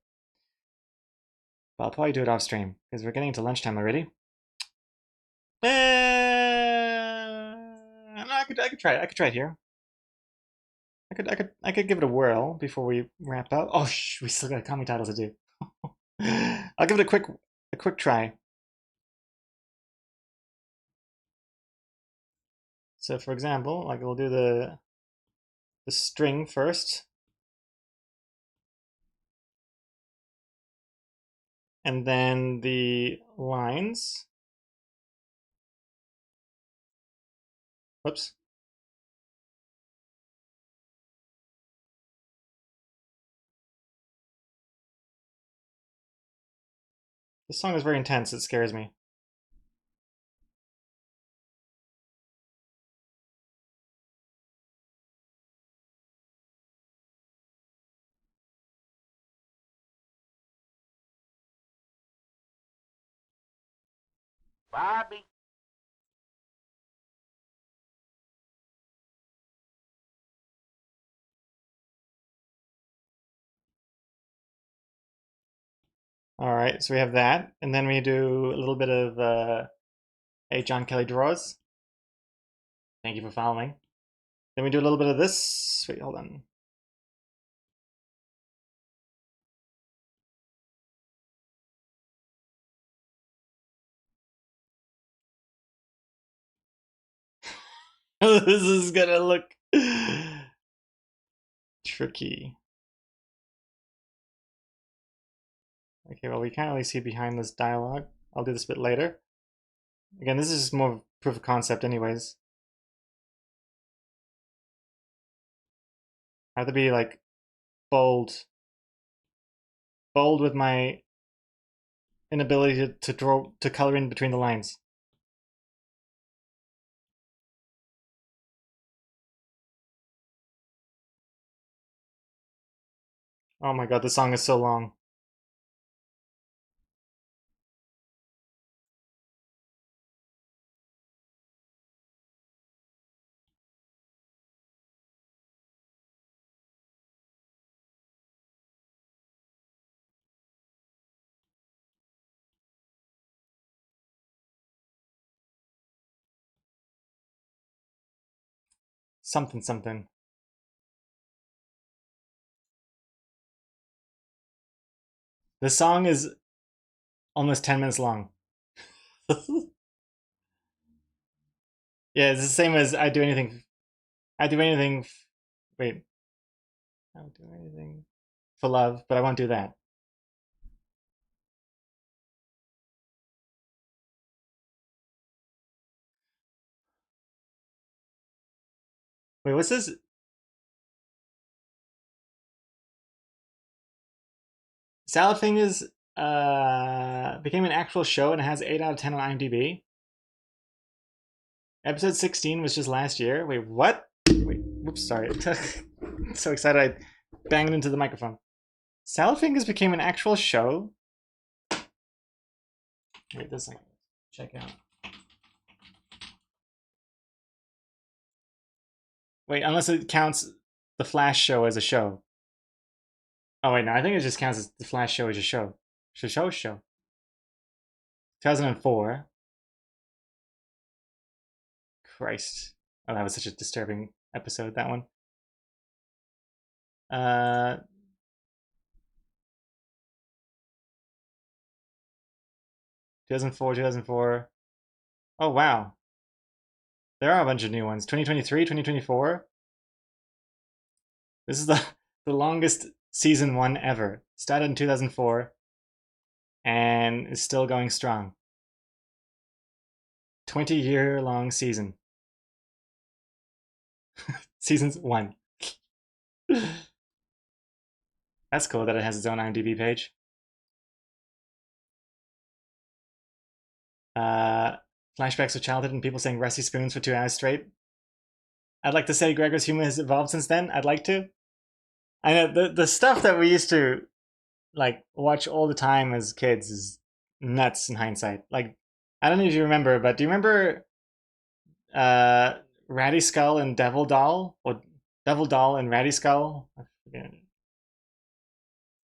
But I'll probably do it off stream because we're getting into lunchtime already. No, I could try it. I could try it here. I could give it a whirl before we wrap up. Oh, we still got comic titles to do. I'll give it a quick try. So for example, like we'll do the string first. And then the lines. Whoops. This song is very intense, it scares me. Bobby. All right, so we have that, and then we do a little bit of hey, John Kelly draws. Thank you for following. Then we do a little bit of this. Wait, hold on. This is gonna look tricky. Okay, well, we can't really see behind this dialogue. I'll do this a bit later. Again, this is just more of proof of concept anyways. I have to be like bold. Bold with my inability to color in between the lines. Oh my god, this song is so long. Something something. This song is almost 10 minutes long. Yeah, it's the same as I do anything. Wait. I don't do anything for love, but I won't do that. Wait, what's this? Salad Fingers became an actual show and it has 8 out of 10 on IMDb. Episode 16 was just last year. Wait, what? Wait, whoops, sorry. I'm so excited I banged into the microphone. Salad Fingers became an actual show? Wait, this thing. Check out. Wait, unless it counts the Flash show as a show. Oh wait, no, I think it just counts as the Flash show as a show. Show. 2004. Christ. Oh, that was such a disturbing episode, that one. 2004. Oh, wow. There are a bunch of new ones. 2023, 2024. This is the longest season 1 ever. Started in 2004 and is still going strong. 20-year long season. Seasons 1. That's cool that it has its own IMDb page. Flashbacks of childhood and people saying rusty spoons for 2 hours straight. I'd like to say Gregor's humor has evolved since then. I'd like to. I know the stuff that we used to like watch all the time as kids is nuts in hindsight. Like, I don't know if you remember, but do you remember Ratty Skull and Devil Doll? Or Devil Doll and Ratty Skull? I forget.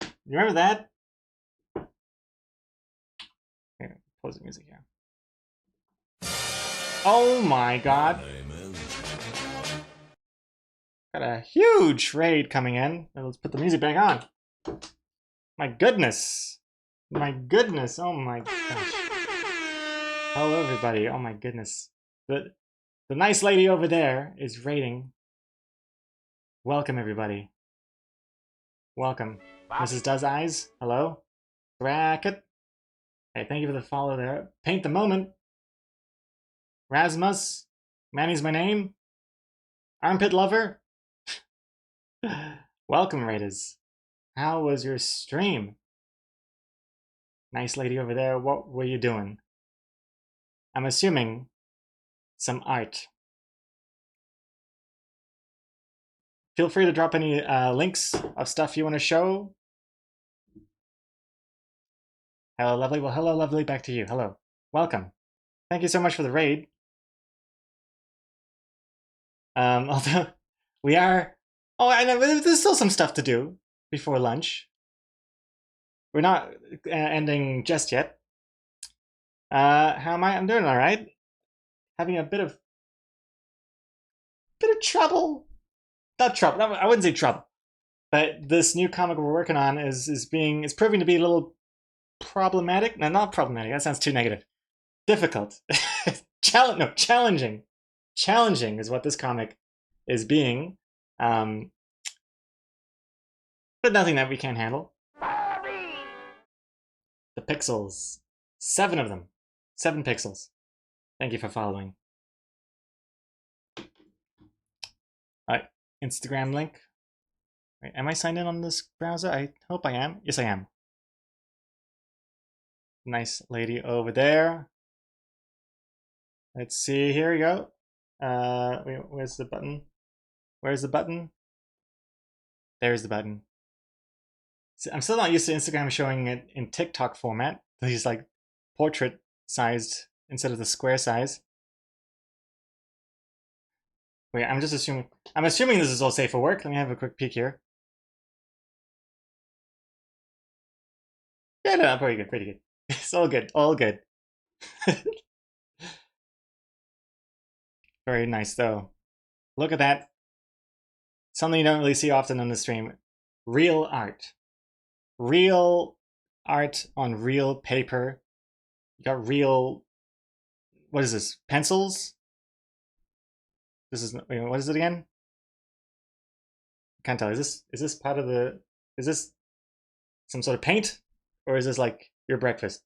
You remember that? Here, pause the music here. Oh my god. Got a huge raid coming in. Let's put the music back on. My goodness. My goodness. Oh my gosh. Hello everybody. Oh my goodness. The nice lady over there is raiding. Welcome everybody. Welcome. Mrs. Does Eyes. Hello. Bracket. Hey, thank you for the follow there. Paint the Moment. Rasmus. Manny's my name. Armpit Lover. Welcome, Raiders. How was your stream? Nice lady over there, what were you doing? I'm assuming some art. Feel free to drop any links of stuff you want to show. Hello, lovely. Well, hello, lovely. Back to you. Hello. Welcome. Thank you so much for the raid. Although we are... Oh, I know, there's still some stuff to do before lunch. We're not ending just yet. How am I? I'm doing all right. Having a bit of trouble. Not trouble. I wouldn't say trouble. But this new comic we're working on is proving to be a little problematic. No, not problematic. That sounds too negative. Difficult. Challenging. Challenging is what this comic is being. But nothing that we can't handle. The pixels. 7 of them. 7 pixels. Thank you for following. Alright, Instagram link. Wait, am I signed in on this browser? I hope I am. Yes, I am. Nice lady over there. Let's see, here we go. Wait, where's the button? Where's the button? There's the button. See, I'm still not used to Instagram showing it in TikTok format. These like portrait sized instead of the square size. Wait, I'm assuming this is all safe for work. Let me have a quick peek here. Yeah, no, pretty good, pretty good. It's all good, all good. Very nice though. Look at that. Something you don't really see often on the stream. Real art. Real art on real paper. You got real, what is this? Pencils? This is, wait, what is it again? I can't tell. Is this part of the, is this some sort of paint? Or is this like your breakfast?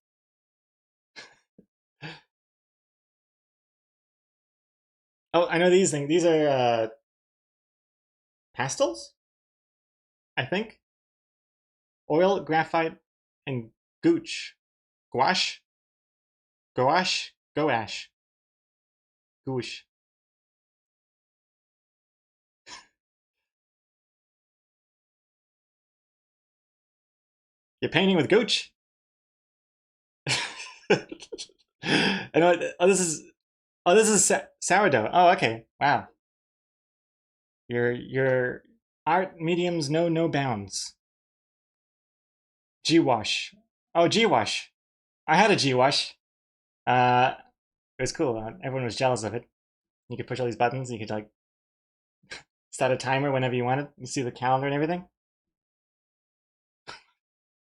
Oh, I know these things. These are pastels, I think. Oil, graphite, and gouache. Gouache? Gouache? Gouache. Gouache. You're painting with gooch. I know. Oh, this is sourdough. Oh, okay. Wow. Your art mediums know no bounds. G-wash. Oh, G-wash. I had a G-wash. It was cool. Everyone was jealous of it. You could push all these buttons. You could like start a timer whenever you wanted. You see the calendar and everything.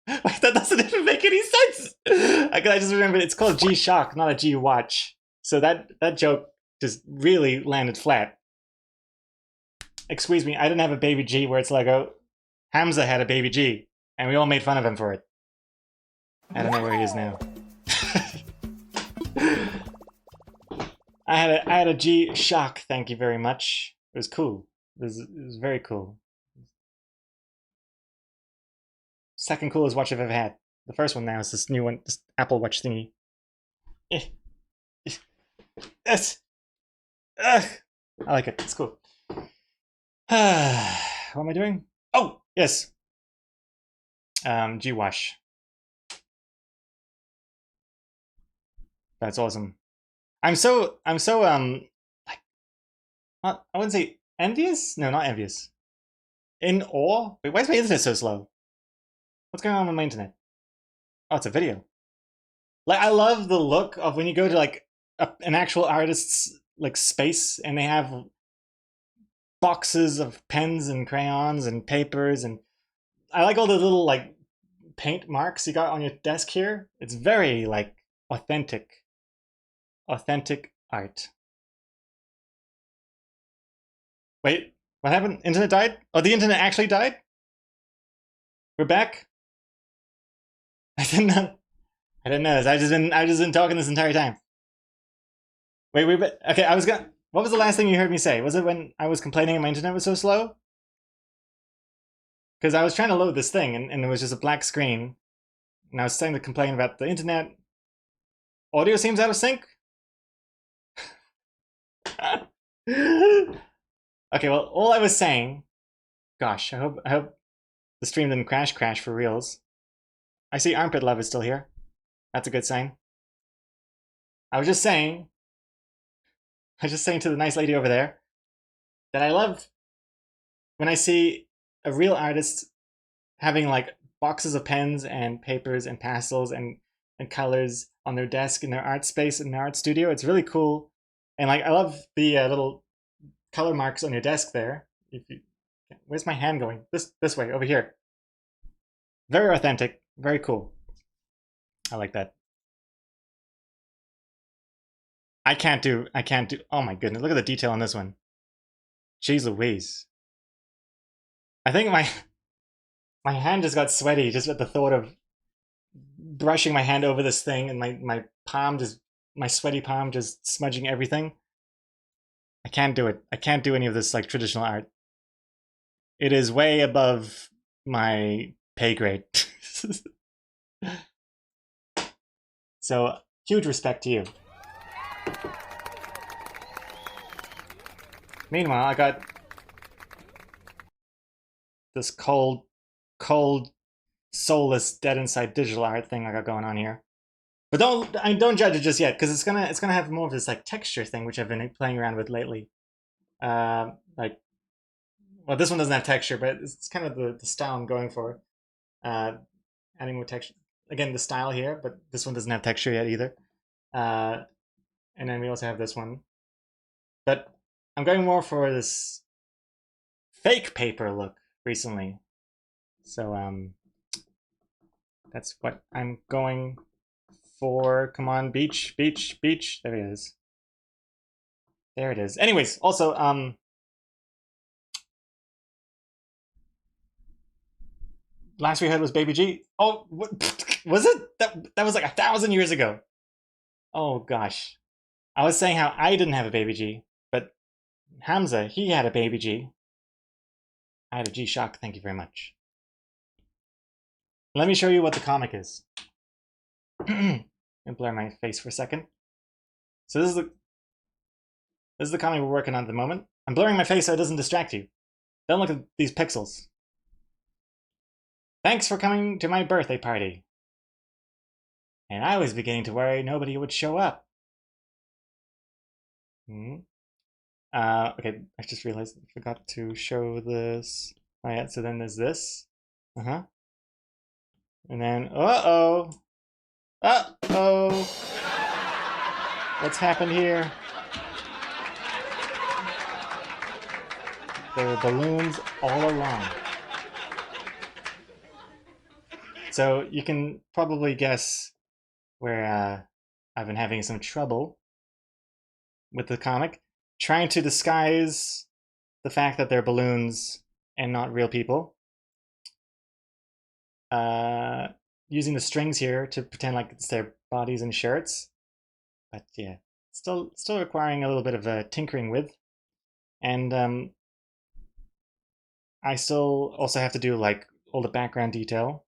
Wait, that doesn't even make any sense. I just remember it's called G-Shock, not a G-Watch. So that joke just really landed flat. Excuse me, I didn't have a baby G where it's Lego. Hamza had a baby G, and we all made fun of him for it. I don't know where he is now. I had a G-Shock, thank you very much. It was cool. It was very cool. Second coolest watch I've ever had. The first one now is this new one, this Apple Watch thingy. Yes. I like it. It's cool. What am I doing? Oh, yes. G-Wash. That's awesome. I'm so like, I wouldn't say envious? No, not envious. In awe? Wait, why is my internet so slow? What's going on with my internet? Oh, it's a video. Like, I love the look of when you go to like an actual artist's like space and they have boxes of pens and crayons and papers, and I like all the little like paint marks you got on your desk here. It's very like authentic art. Wait, what happened? Internet died? Oh, the internet actually died? We're back? I didn't know. I didn't know. I've just been talking this entire time. Wait, okay, what was the last thing you heard me say? Was it when I was complaining my internet was so slow? Because I was trying to load this thing and it was just a black screen. And I was starting to complain about the internet. Audio seems out of sync? Okay, well, all I was saying... Gosh, I hope the stream didn't crash for reals. I see Armpit Love is still here. That's a good sign. I was just saying to the nice lady over there that I love when I see a real artist having like boxes of pens and papers and pastels and colors on their desk in their art space in their art studio. It's really cool. And like I love the little color marks on your desk there. If you, where's my hand going? This way, over here. Very authentic, very cool. I like that. I can't do, oh my goodness, look at the detail on this one. Jeez Louise. I think my hand just got sweaty just at the thought of brushing my hand over this thing and my palm just, my sweaty palm just smudging everything. I can't do it. I can't do any of this like traditional art. It is way above my pay grade. So, huge respect to you. Meanwhile, I got this cold, soulless, dead inside digital art thing I got going on here. But don't judge it just yet, because it's gonna have more of this like texture thing, which I've been playing around with lately. Like, well, this one doesn't have texture, but it's kind of the style I'm going for. Adding more texture. Again, the style here, but this one doesn't have texture yet either. And then we also have this one. But I'm going more for this fake paper look recently. So that's what I'm going for. Come on, beach. There it is. There it is. Anyways, also last we heard was Baby G. Oh, what, was it? That was like 1,000 years ago. Oh gosh. I was saying how I didn't have a Baby G, but Hamza, he had a Baby G. I had a G-Shock, thank you very much. Let me show you what the comic is. And blur my face for a second. So this is the comic we're working on at the moment. I'm blurring my face so it doesn't distract you. Don't look at these pixels. Thanks for coming to my birthday party. And I was beginning to worry nobody would show up. Okay, I just realized I forgot to show this. Oh yeah, so then there's this. And then, uh-oh. What's happened here? There are balloons all along. So you can probably guess where I've been having some trouble with the comic, trying to disguise the fact that they're balloons and not real people. Using the strings here to pretend like it's their bodies and shirts. But yeah, still requiring a little bit of tinkering with. And I still also have to do like all the background detail.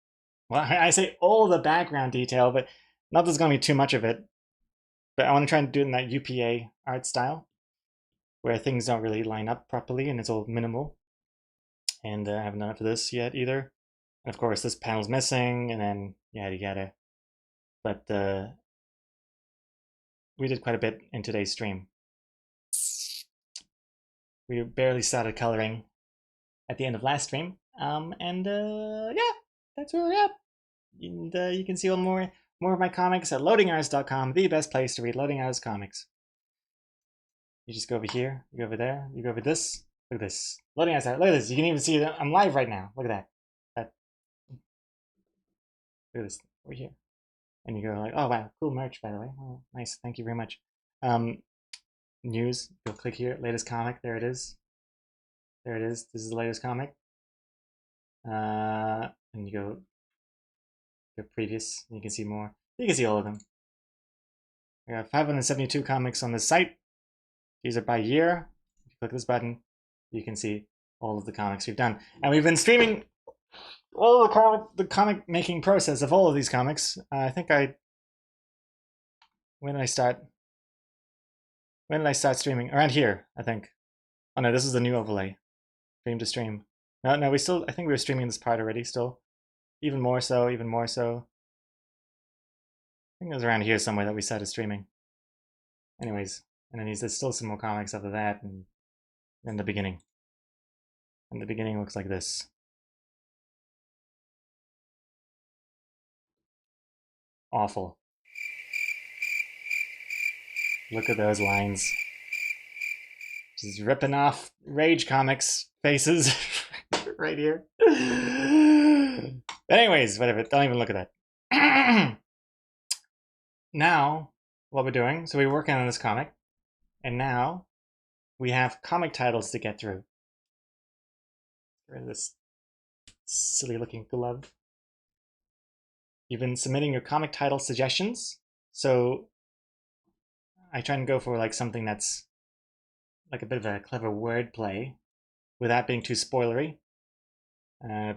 Well, I say all the background detail, but not there's going to be too much of it. But I want to try and do it in that UPA art style, where things don't really line up properly and it's all minimal. And I haven't done it for this yet either. And of course, this panel's missing, and then yada yada. But we did quite a bit in today's stream. We barely started coloring at the end of last stream. Yeah, that's where we're at. And you can see more of my comics at loadingartist.com, the best place to read Loading Artist comics. You just go over here, you go over there, you go over this. Look at this. Loading Artist. Look at this. You can even see that I'm live right now. Look at that. Look at this over here. And you go like, oh wow, cool merch by the way. Oh, nice, thank you very much. News. You'll click here. Latest comic. There it is. There it is. This is the latest comic. And you go previous, and you can see more. You can see all of them. We have 572 comics on this site. These are by year. If you click this button, you can see all of the comics we've done. And we've been streaming all of the comic making process of all of these comics. I think when did I start? When did I start streaming? Around here, I think. Oh no, this is the new overlay. Stream to stream. No, I think we were streaming this part already still. Even more so. I think it was around here somewhere that we started streaming. Anyways, and then there's still some more comics after that, and then the beginning. And the beginning looks like this. Awful. Look at those lines. Just ripping off Rage Comics faces right here. But anyways, whatever. Don't even look at that. Now, what we're doing, so we're working on this comic, and now we have comic titles to get through. Get rid of this silly looking glove. You've been submitting your comic title suggestions, so I try and go for like something that's like a bit of a clever wordplay without being too spoilery.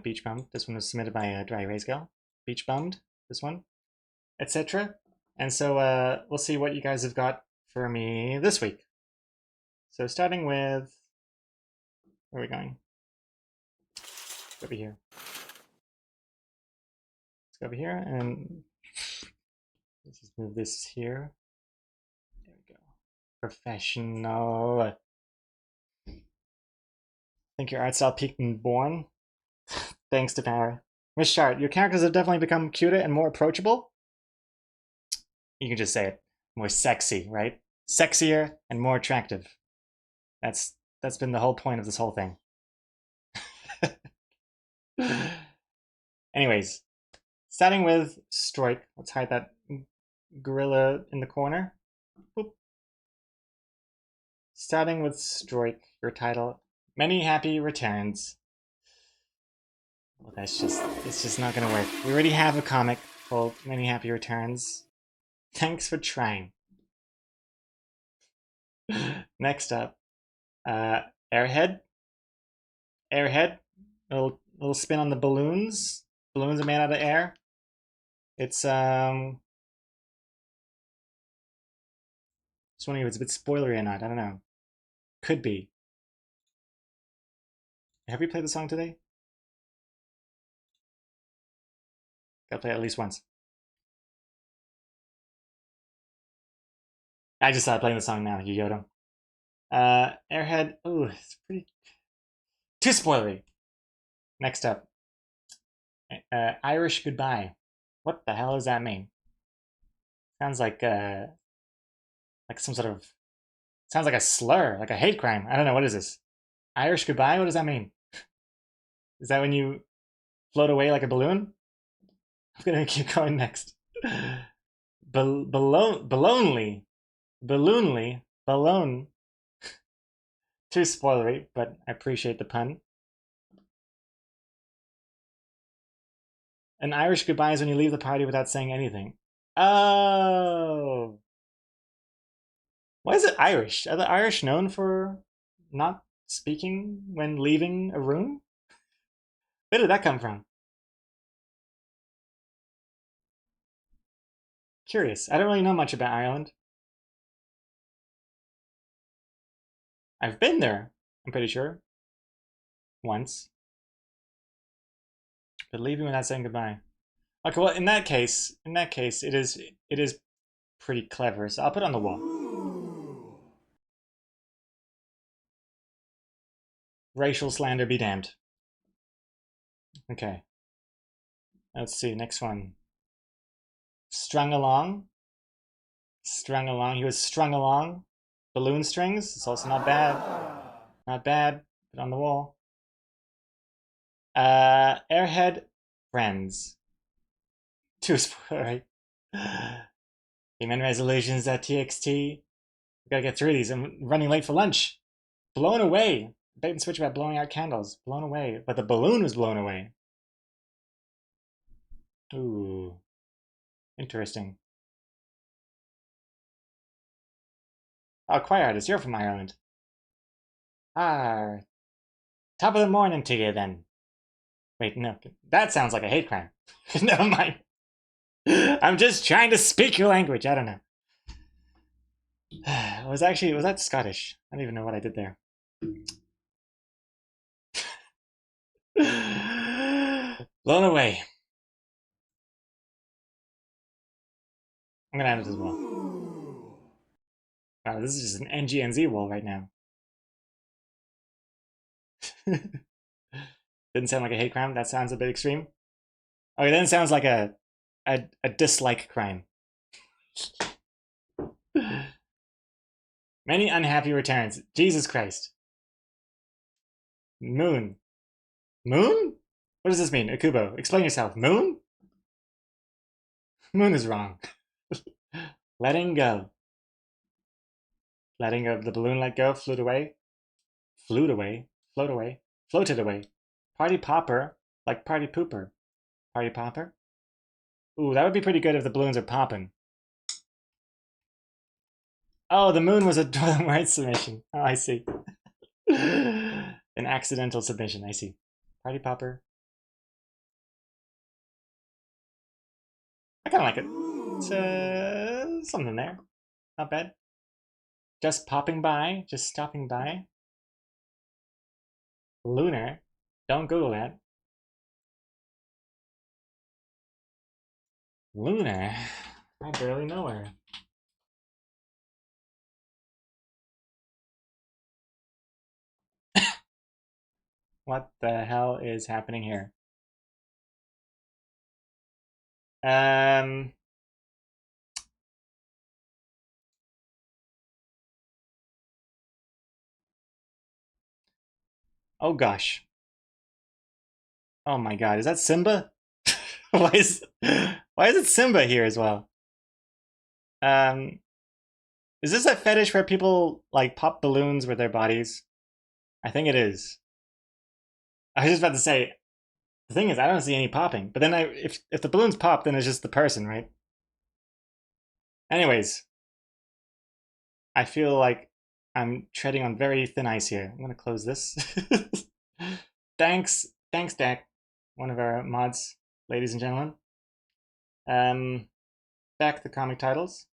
Beach Bummed, this one was submitted by Dry Erase Girl. Beach Bummed, this one, etc. And so we'll see what you guys have got for me this week. So starting with, where are we going? Over here. Let's go over here and let's just move this here. There we go. Professional. I think your art style peaked in Born. Thanks to Power. Miss Shart, your characters have definitely become cuter and more approachable. You can just say it. More sexy, right? Sexier and more attractive. That's been the whole point of this whole thing. Anyways, starting with Stroik. Let's hide that gorilla in the corner. Boop. Starting with Stroik, your title, Many Happy Returns. Well, it's just not gonna work. We already have a comic called Many Happy Returns. Thanks for trying. Next up, Airhead. Airhead, little spin on the balloons. Balloons are made out of air. It's just wondering if it's a bit spoilery or not. I don't know. Could be. Have we played the song today? Gotta play it at least once. I just started playing the song now, you Yoda. Airhead, ooh, it's pretty too spoilery. Next up, Irish Goodbye. What the hell does that mean? Sounds like some sort of, sounds like a slur, like a hate crime. I don't know, what is this? Irish Goodbye, what does that mean? Is that when you float away like a balloon? I'm gonna keep going next. Balloonly. Balloon. Too spoilery, but I appreciate the pun. An Irish goodbye is when you leave the party without saying anything. Oh. Why is it Irish? Are the Irish known for not speaking when leaving a room? Where did that come from? Curious. I don't really know much about Ireland. I've been there, I'm pretty sure. Once. But leaving without saying goodbye. Okay, well, in that case, it is pretty clever. So I'll put it on the wall. Racial slander be damned. Okay. Let's see, next one. Strung along. Strung along. He was strung along. Balloon strings. It's also not bad. Not bad. Put it on the wall. Airhead friends. Too spoilery. Human resolutions.txt. We gotta get through these. I'm running late for lunch. Blown away. Bait and switch about blowing out candles. Blown away. But the balloon was blown away. Ooh. Interesting. Oh, choir artist, you're from Ireland. Ah. Top of the morning to you then. Wait, no. That sounds like a hate crime. Never mind. I'm just trying to speak your language. I don't know. Was that Scottish? I don't even know what I did there. Blown away. I'm gonna end it as well. Wow, this is just an NGNZ wall right now. Didn't sound like a hate crime. That sounds a bit extreme. Okay, then it sounds like a dislike crime. Many unhappy returns. Jesus Christ. Moon. Moon? What does this mean? Akubo, explain yourself. Moon? Moon is wrong. Letting go. Letting go of the balloon let go, flew away. Flew away. Float away. Floated away. Party popper, like party pooper. Party popper? Ooh, that would be pretty good if the balloons are popping. Oh, the moon was a right submission. Oh, I see. An accidental submission, I see. Party popper. I kind of like it. It's something there. Not bad. Just popping by, just stopping by. Lunar. Don't Google that. Lunar. I barely know her. What the hell is happening here? Oh gosh. Oh my god, is that Simba? why is it Simba here as well? Is this a fetish where people like pop balloons with their bodies? I think it is. I was just about to say, the thing is, I don't see any popping. But then if the balloons pop, then it's just the person, right? Anyways, I feel like I'm treading on very thin ice here. I'm gonna close this. Thanks, Dak, one of our mods, ladies and gentlemen. Back to the comic titles.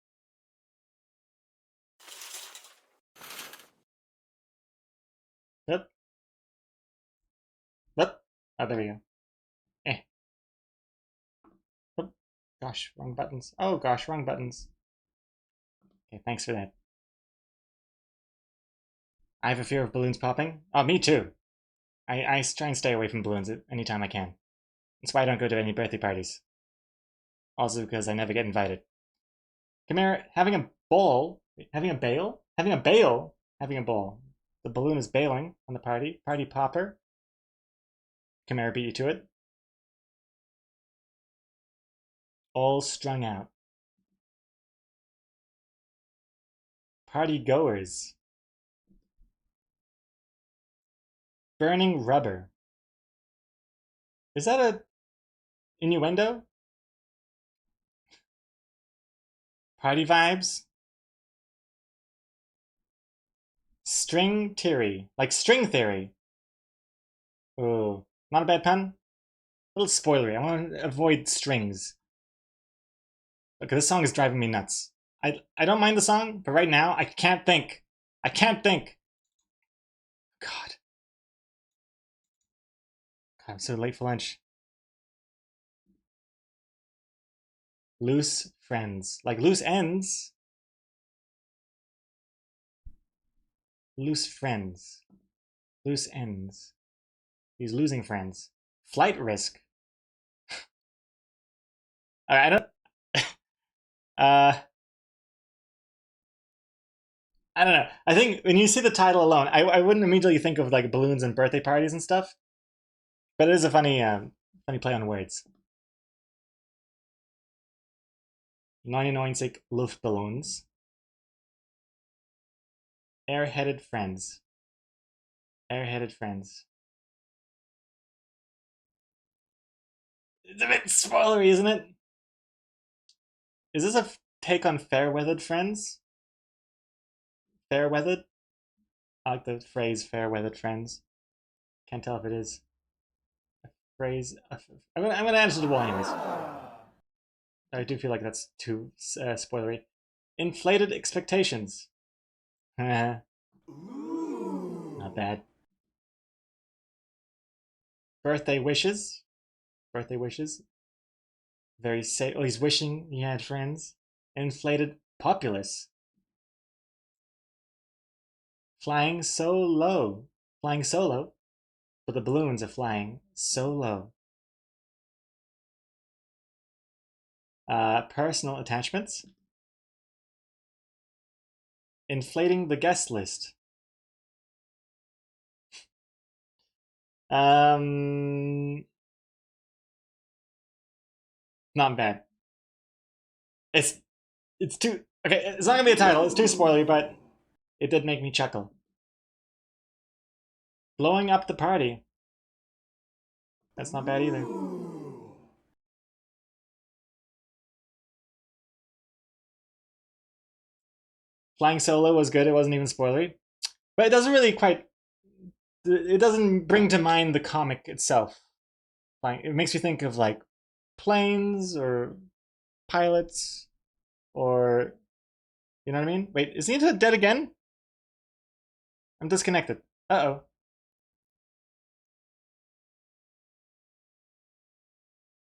Yep. Yep. Oh, there we go. Oh, gosh, wrong buttons. Oh gosh, wrong buttons. Okay, thanks for that. I have a fear of balloons popping. Oh, me too. I try and stay away from balloons anytime I can. That's why I don't go to any birthday parties. Also because I never get invited. Come here, having a ball, having a bail, having a bail, having a ball. The balloon is bailing on the party. Party popper. Chimera beat you to it. All strung out. Party goers. Burning rubber. Is that a innuendo? Party vibes. String theory. Like string theory. Ooh, not a bad pun. A little spoilery. I want to avoid strings. Okay, this song is driving me nuts. I don't mind the song, but right now I can't think. I can't think. God. I'm so late for lunch. Loose friends. Like loose ends. Loose friends. Loose ends. He's losing friends. Flight risk. I don't... I don't know. I think when you see the title alone, I wouldn't immediately think of like balloons and birthday parties and stuff. But it is a funny funny play on words. 99 Luftballons. Airheaded friends. Airheaded friends. It's a bit spoilery, isn't it? Is this a take on fair-weathered friends? Fair-weathered? I like the phrase fair-weathered friends. Can't tell if it is. A phrase... I'm gonna answer the wall anyways. I do feel like that's too spoilery. Inflated expectations. Not bad. Birthday wishes. Birthday wishes. Very say. Oh, he's wishing he had friends. Inflated populace. Flying so low. Flying solo, but the balloons are flying so low. Personal attachments. Inflating the guest list. Not bad. It's too okay. It's not gonna be a title. It's too spoilery, but it did make me chuckle. Blowing up the party. That's not bad either. Flying solo was good. It wasn't even spoilery, but it doesn't really quite. It doesn't bring to mind the comic itself. Like it makes you think of like planes or pilots or you know what I mean? Wait, is Nita dead again? I'm disconnected. Uh-oh.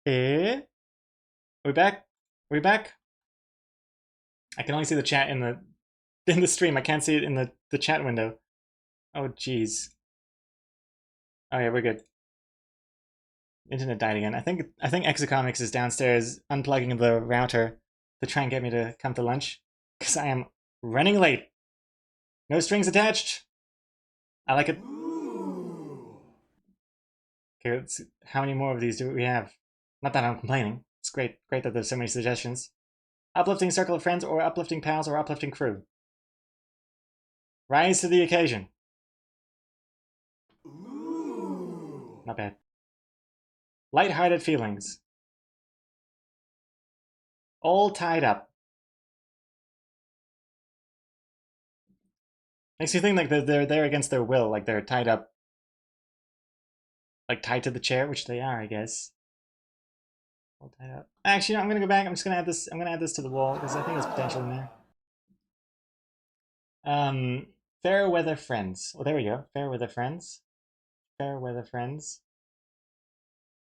Eh? Are we back? Are we back? I can only see the chat in the stream. I can't see it in the chat window. Oh jeez. Oh yeah, we're good. Internet died again. I think Exocomics is downstairs unplugging the router to try and get me to come to lunch because I am running late. No strings attached. I like it. Okay, let's see. How many more of these do we have? Not that I'm complaining. It's great that there's so many suggestions. Uplifting circle of friends or uplifting pals or uplifting crew. Rise to the occasion. Not bad. Light-hearted feelings. All tied up. Makes you think like they're there against their will, like they're tied up, like tied to the chair, which they are, I guess. All tied up. Actually, no, I'm gonna go back. I'm just gonna add this. I'm gonna add this to the wall because I think there's potential in there. Fair weather friends. Oh, there we go. Fair weather friends. Fair weather friends.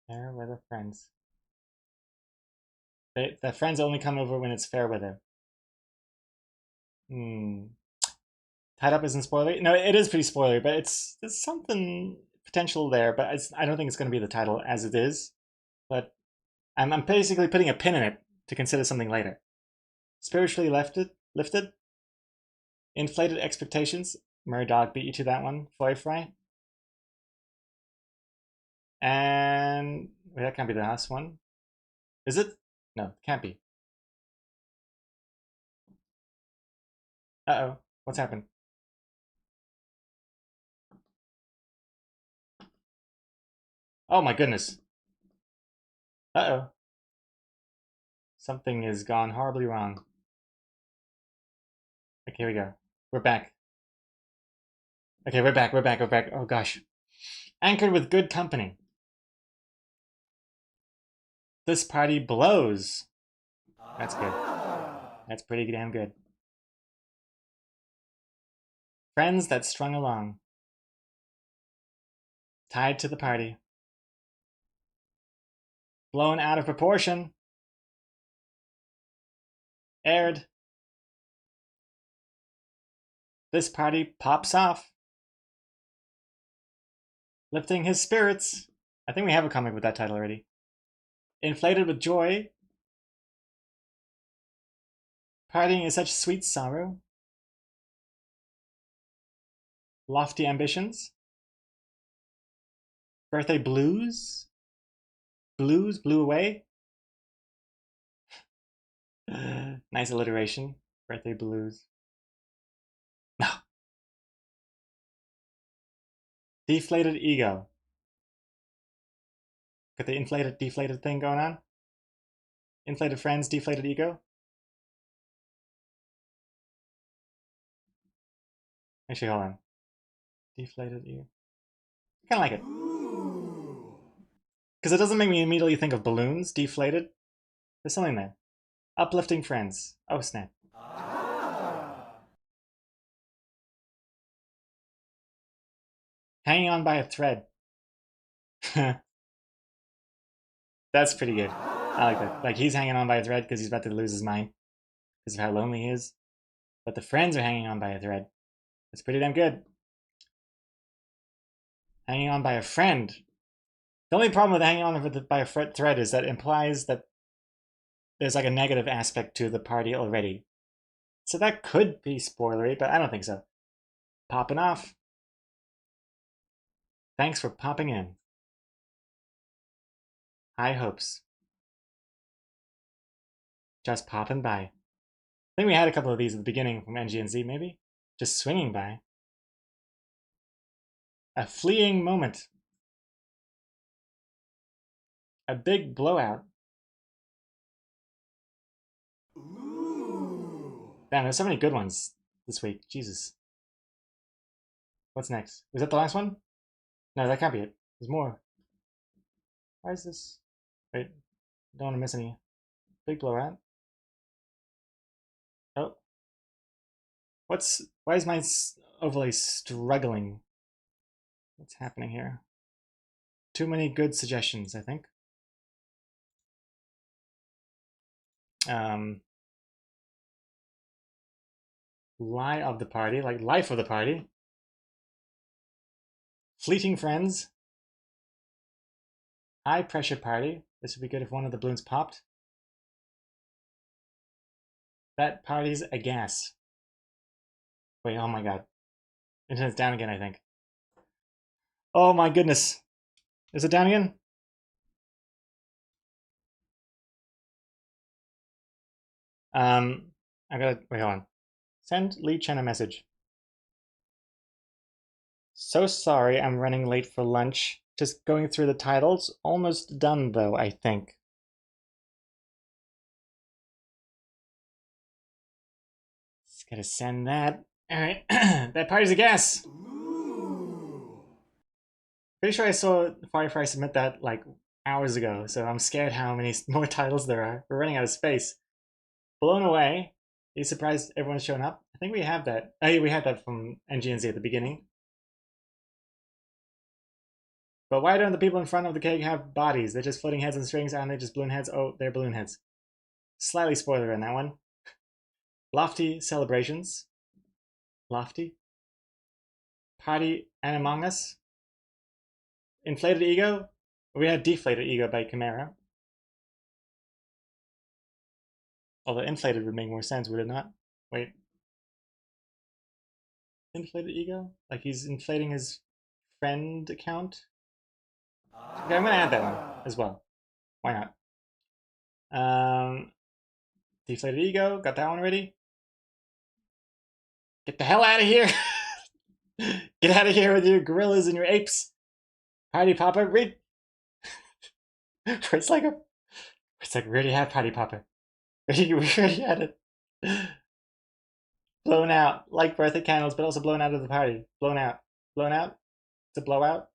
Fair weather friends. The friends only come over when it's fair weather. Tied up isn't spoilery. No, it is pretty spoilery, but there's something potential there. But I don't think it's going to be the title as it is. But I'm basically putting a pin in it to consider something later. Spiritually lifted. Inflated expectations. Murdog beat you to that one. Foy Fry. And wait, that can't be the last one. Is it? No, it can't be. Uh-oh. What's happened? Oh my goodness. Uh-oh. Something has gone horribly wrong. Okay, here we go. We're back. Okay, we're back. Oh gosh. Anchored with good company. This party blows. That's good. That's pretty damn good. Friends that strung along. Tied to the party. Blown out of proportion. Aired. This party pops off. Lifting his spirits. I think we have a comic with that title already. Inflated with joy. Partying is such sweet sorrow. Lofty ambitions. Birthday blues. Blues blew away. Nice alliteration. Birthday blues. No. Deflated ego. Got the inflated, deflated thing going on. Inflated friends, deflated ego. Actually, hold on. Deflated ego. I kind of like it. Because it doesn't make me immediately think of balloons, deflated. There's something there. Uplifting friends. Oh, snap. Hanging on by a thread. That's pretty good. I like that. Like, he's hanging on by a thread because he's about to lose his mind because of how lonely he is. But the friends are hanging on by a thread That's pretty damn good. Hanging on by a friend. The only problem with hanging on by a thread is that it implies that there's like a negative aspect to the party already. So that could be spoilery, but I don't think so. Popping off. Thanks for popping in. High hopes. Just popping by. I think we had a couple of these at the beginning from NGNZ, maybe? Just swinging by. A fleeing moment. A big blowout. Damn, there's so many good ones this week. Jesus. What's next? Was that the last one? No, that can't be it. There's more. Why is this? Wait, don't want to miss any. Big blowout. Oh. Why is my overlay struggling? What's happening here? Too many good suggestions, I think. Lie of the party, like life of the party. Fleeting friends. High pressure party. This would be good if one of the balloons popped. That party's a gas. Wait, oh my god. Internet's down again, I think. Oh my goodness. Is it down again? I gotta, wait, hold on. Send Lee Chen a message. So sorry I'm running late for lunch. Just going through the titles. Almost done though, I think. Just gotta send that. Alright, that party's a guess. Pretty sure I saw Firefly submit that like hours ago, so I'm scared how many more titles there are. We're running out of space. Blown Away. Are you surprised everyone's shown up? I think we have that. Oh yeah, we had that from NGNZ at the beginning. But why don't the people in front of the cake have bodies? They're just floating heads and strings, aren't they just balloon heads? Oh, they're balloon heads. Slightly spoiler in that one. Lofty Celebrations. Lofty. Party and Among Us. Inflated Ego. We had Deflated Ego by Chimera. Although inflated would make more sense, would it not? Wait. Inflated Ego? Like he's inflating his friend account? Okay, I'm gonna add that one as well. Why not? Deflated Ego, got that one ready. Get the hell out of here! Get out of here with your gorillas and your apes! Party Popper, read! It's like we already have Party Popper. We already had it. Blown out, like birthday candles, but also blown out of the party. Blown out. Blown out? It's a blowout?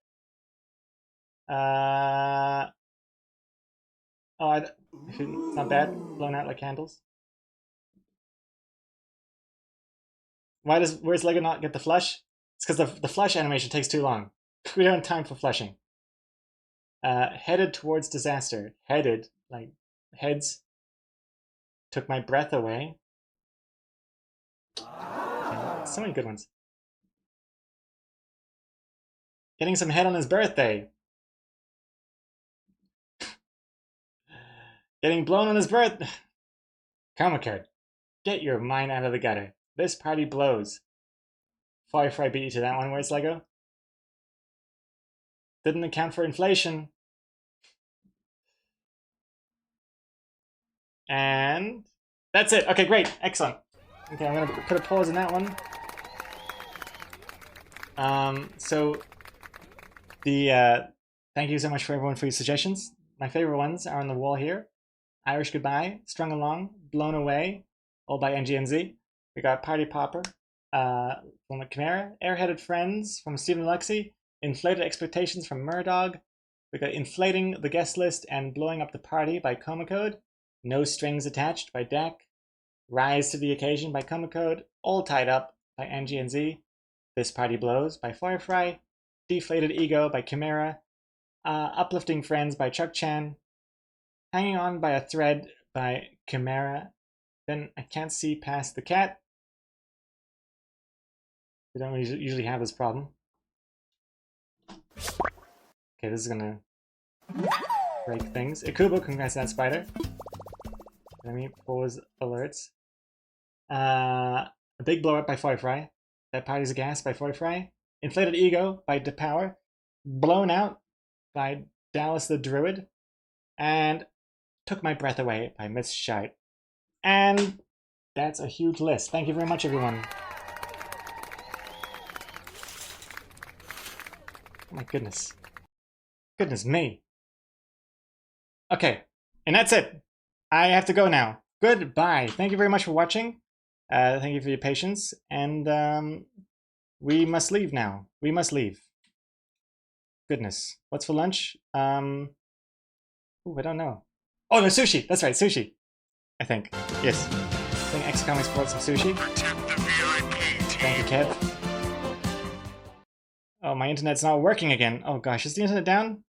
Oh, it's not bad. Blown out like candles. Where's Lego not get the flush? It's because the flush animation takes too long. We don't have time for flushing. Headed towards disaster. Headed, like heads. Took my breath away. Okay, so many good ones. Getting some head on his birthday. Getting blown on his birthday. Karma card. Get your mind out of the gutter. This party blows. Firefly beat you to that one. Where's Lego? Didn't account for inflation. And that's it. Okay, great. Excellent. Okay, I'm going to put a pause in that one. Thank you so much for everyone for your suggestions. My favorite ones are on the wall here. Irish Goodbye, Strung Along, Blown Away, all by NGNZ. We got Party Popper from Chimera, Airheaded Friends from Stephen Luxey, Inflated Expectations from Murdog. We got Inflating the Guest List and Blowing Up the Party by Coma Code, No Strings Attached by Dak, Rise to the Occasion by Coma Code, All Tied Up by NGNZ, This Party Blows by Firefly, Deflated Ego by Chimera, Uplifting Friends by Chuck Chan, Hanging On by a Thread by Chimera, then I Can't See Past the Cat, We don't usually have this problem. Okay, this is gonna break things. Ikubo, congrats on that spider. Let me pause alerts. A big blow up by Foyfry. That party's a gas by Foyfry. Inflated ego by Depower. Blown out by Dallas the Druid. And Took My Breath Away by Miss Shite. And that's a huge list. Thank you very much, everyone. Oh my goodness. Goodness me. Okay, and that's it. I have to go now. Goodbye. Thank you very much for watching. Thank you for your patience. And we must leave now. We must leave. Goodness. What's for lunch? Ooh, I don't know. Oh, no, sushi. That's right, sushi. I think. Yes. I think X Comics brought some sushi. Thank you, Kev. Oh, my internet's not working again. Oh gosh, is the internet down?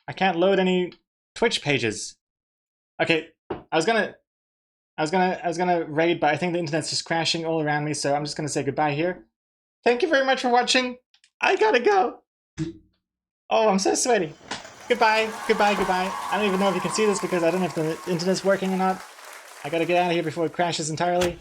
I can't load any Twitch pages. Okay, I was gonna raid, but I think the internet's just crashing all around me, so I'm just gonna say goodbye here. Thank you very much for watching. I gotta go. Oh, I'm so sweaty. Goodbye, goodbye, goodbye. I don't even know if you can see this because I don't know if the internet's working or not. I gotta get out of here before it crashes entirely.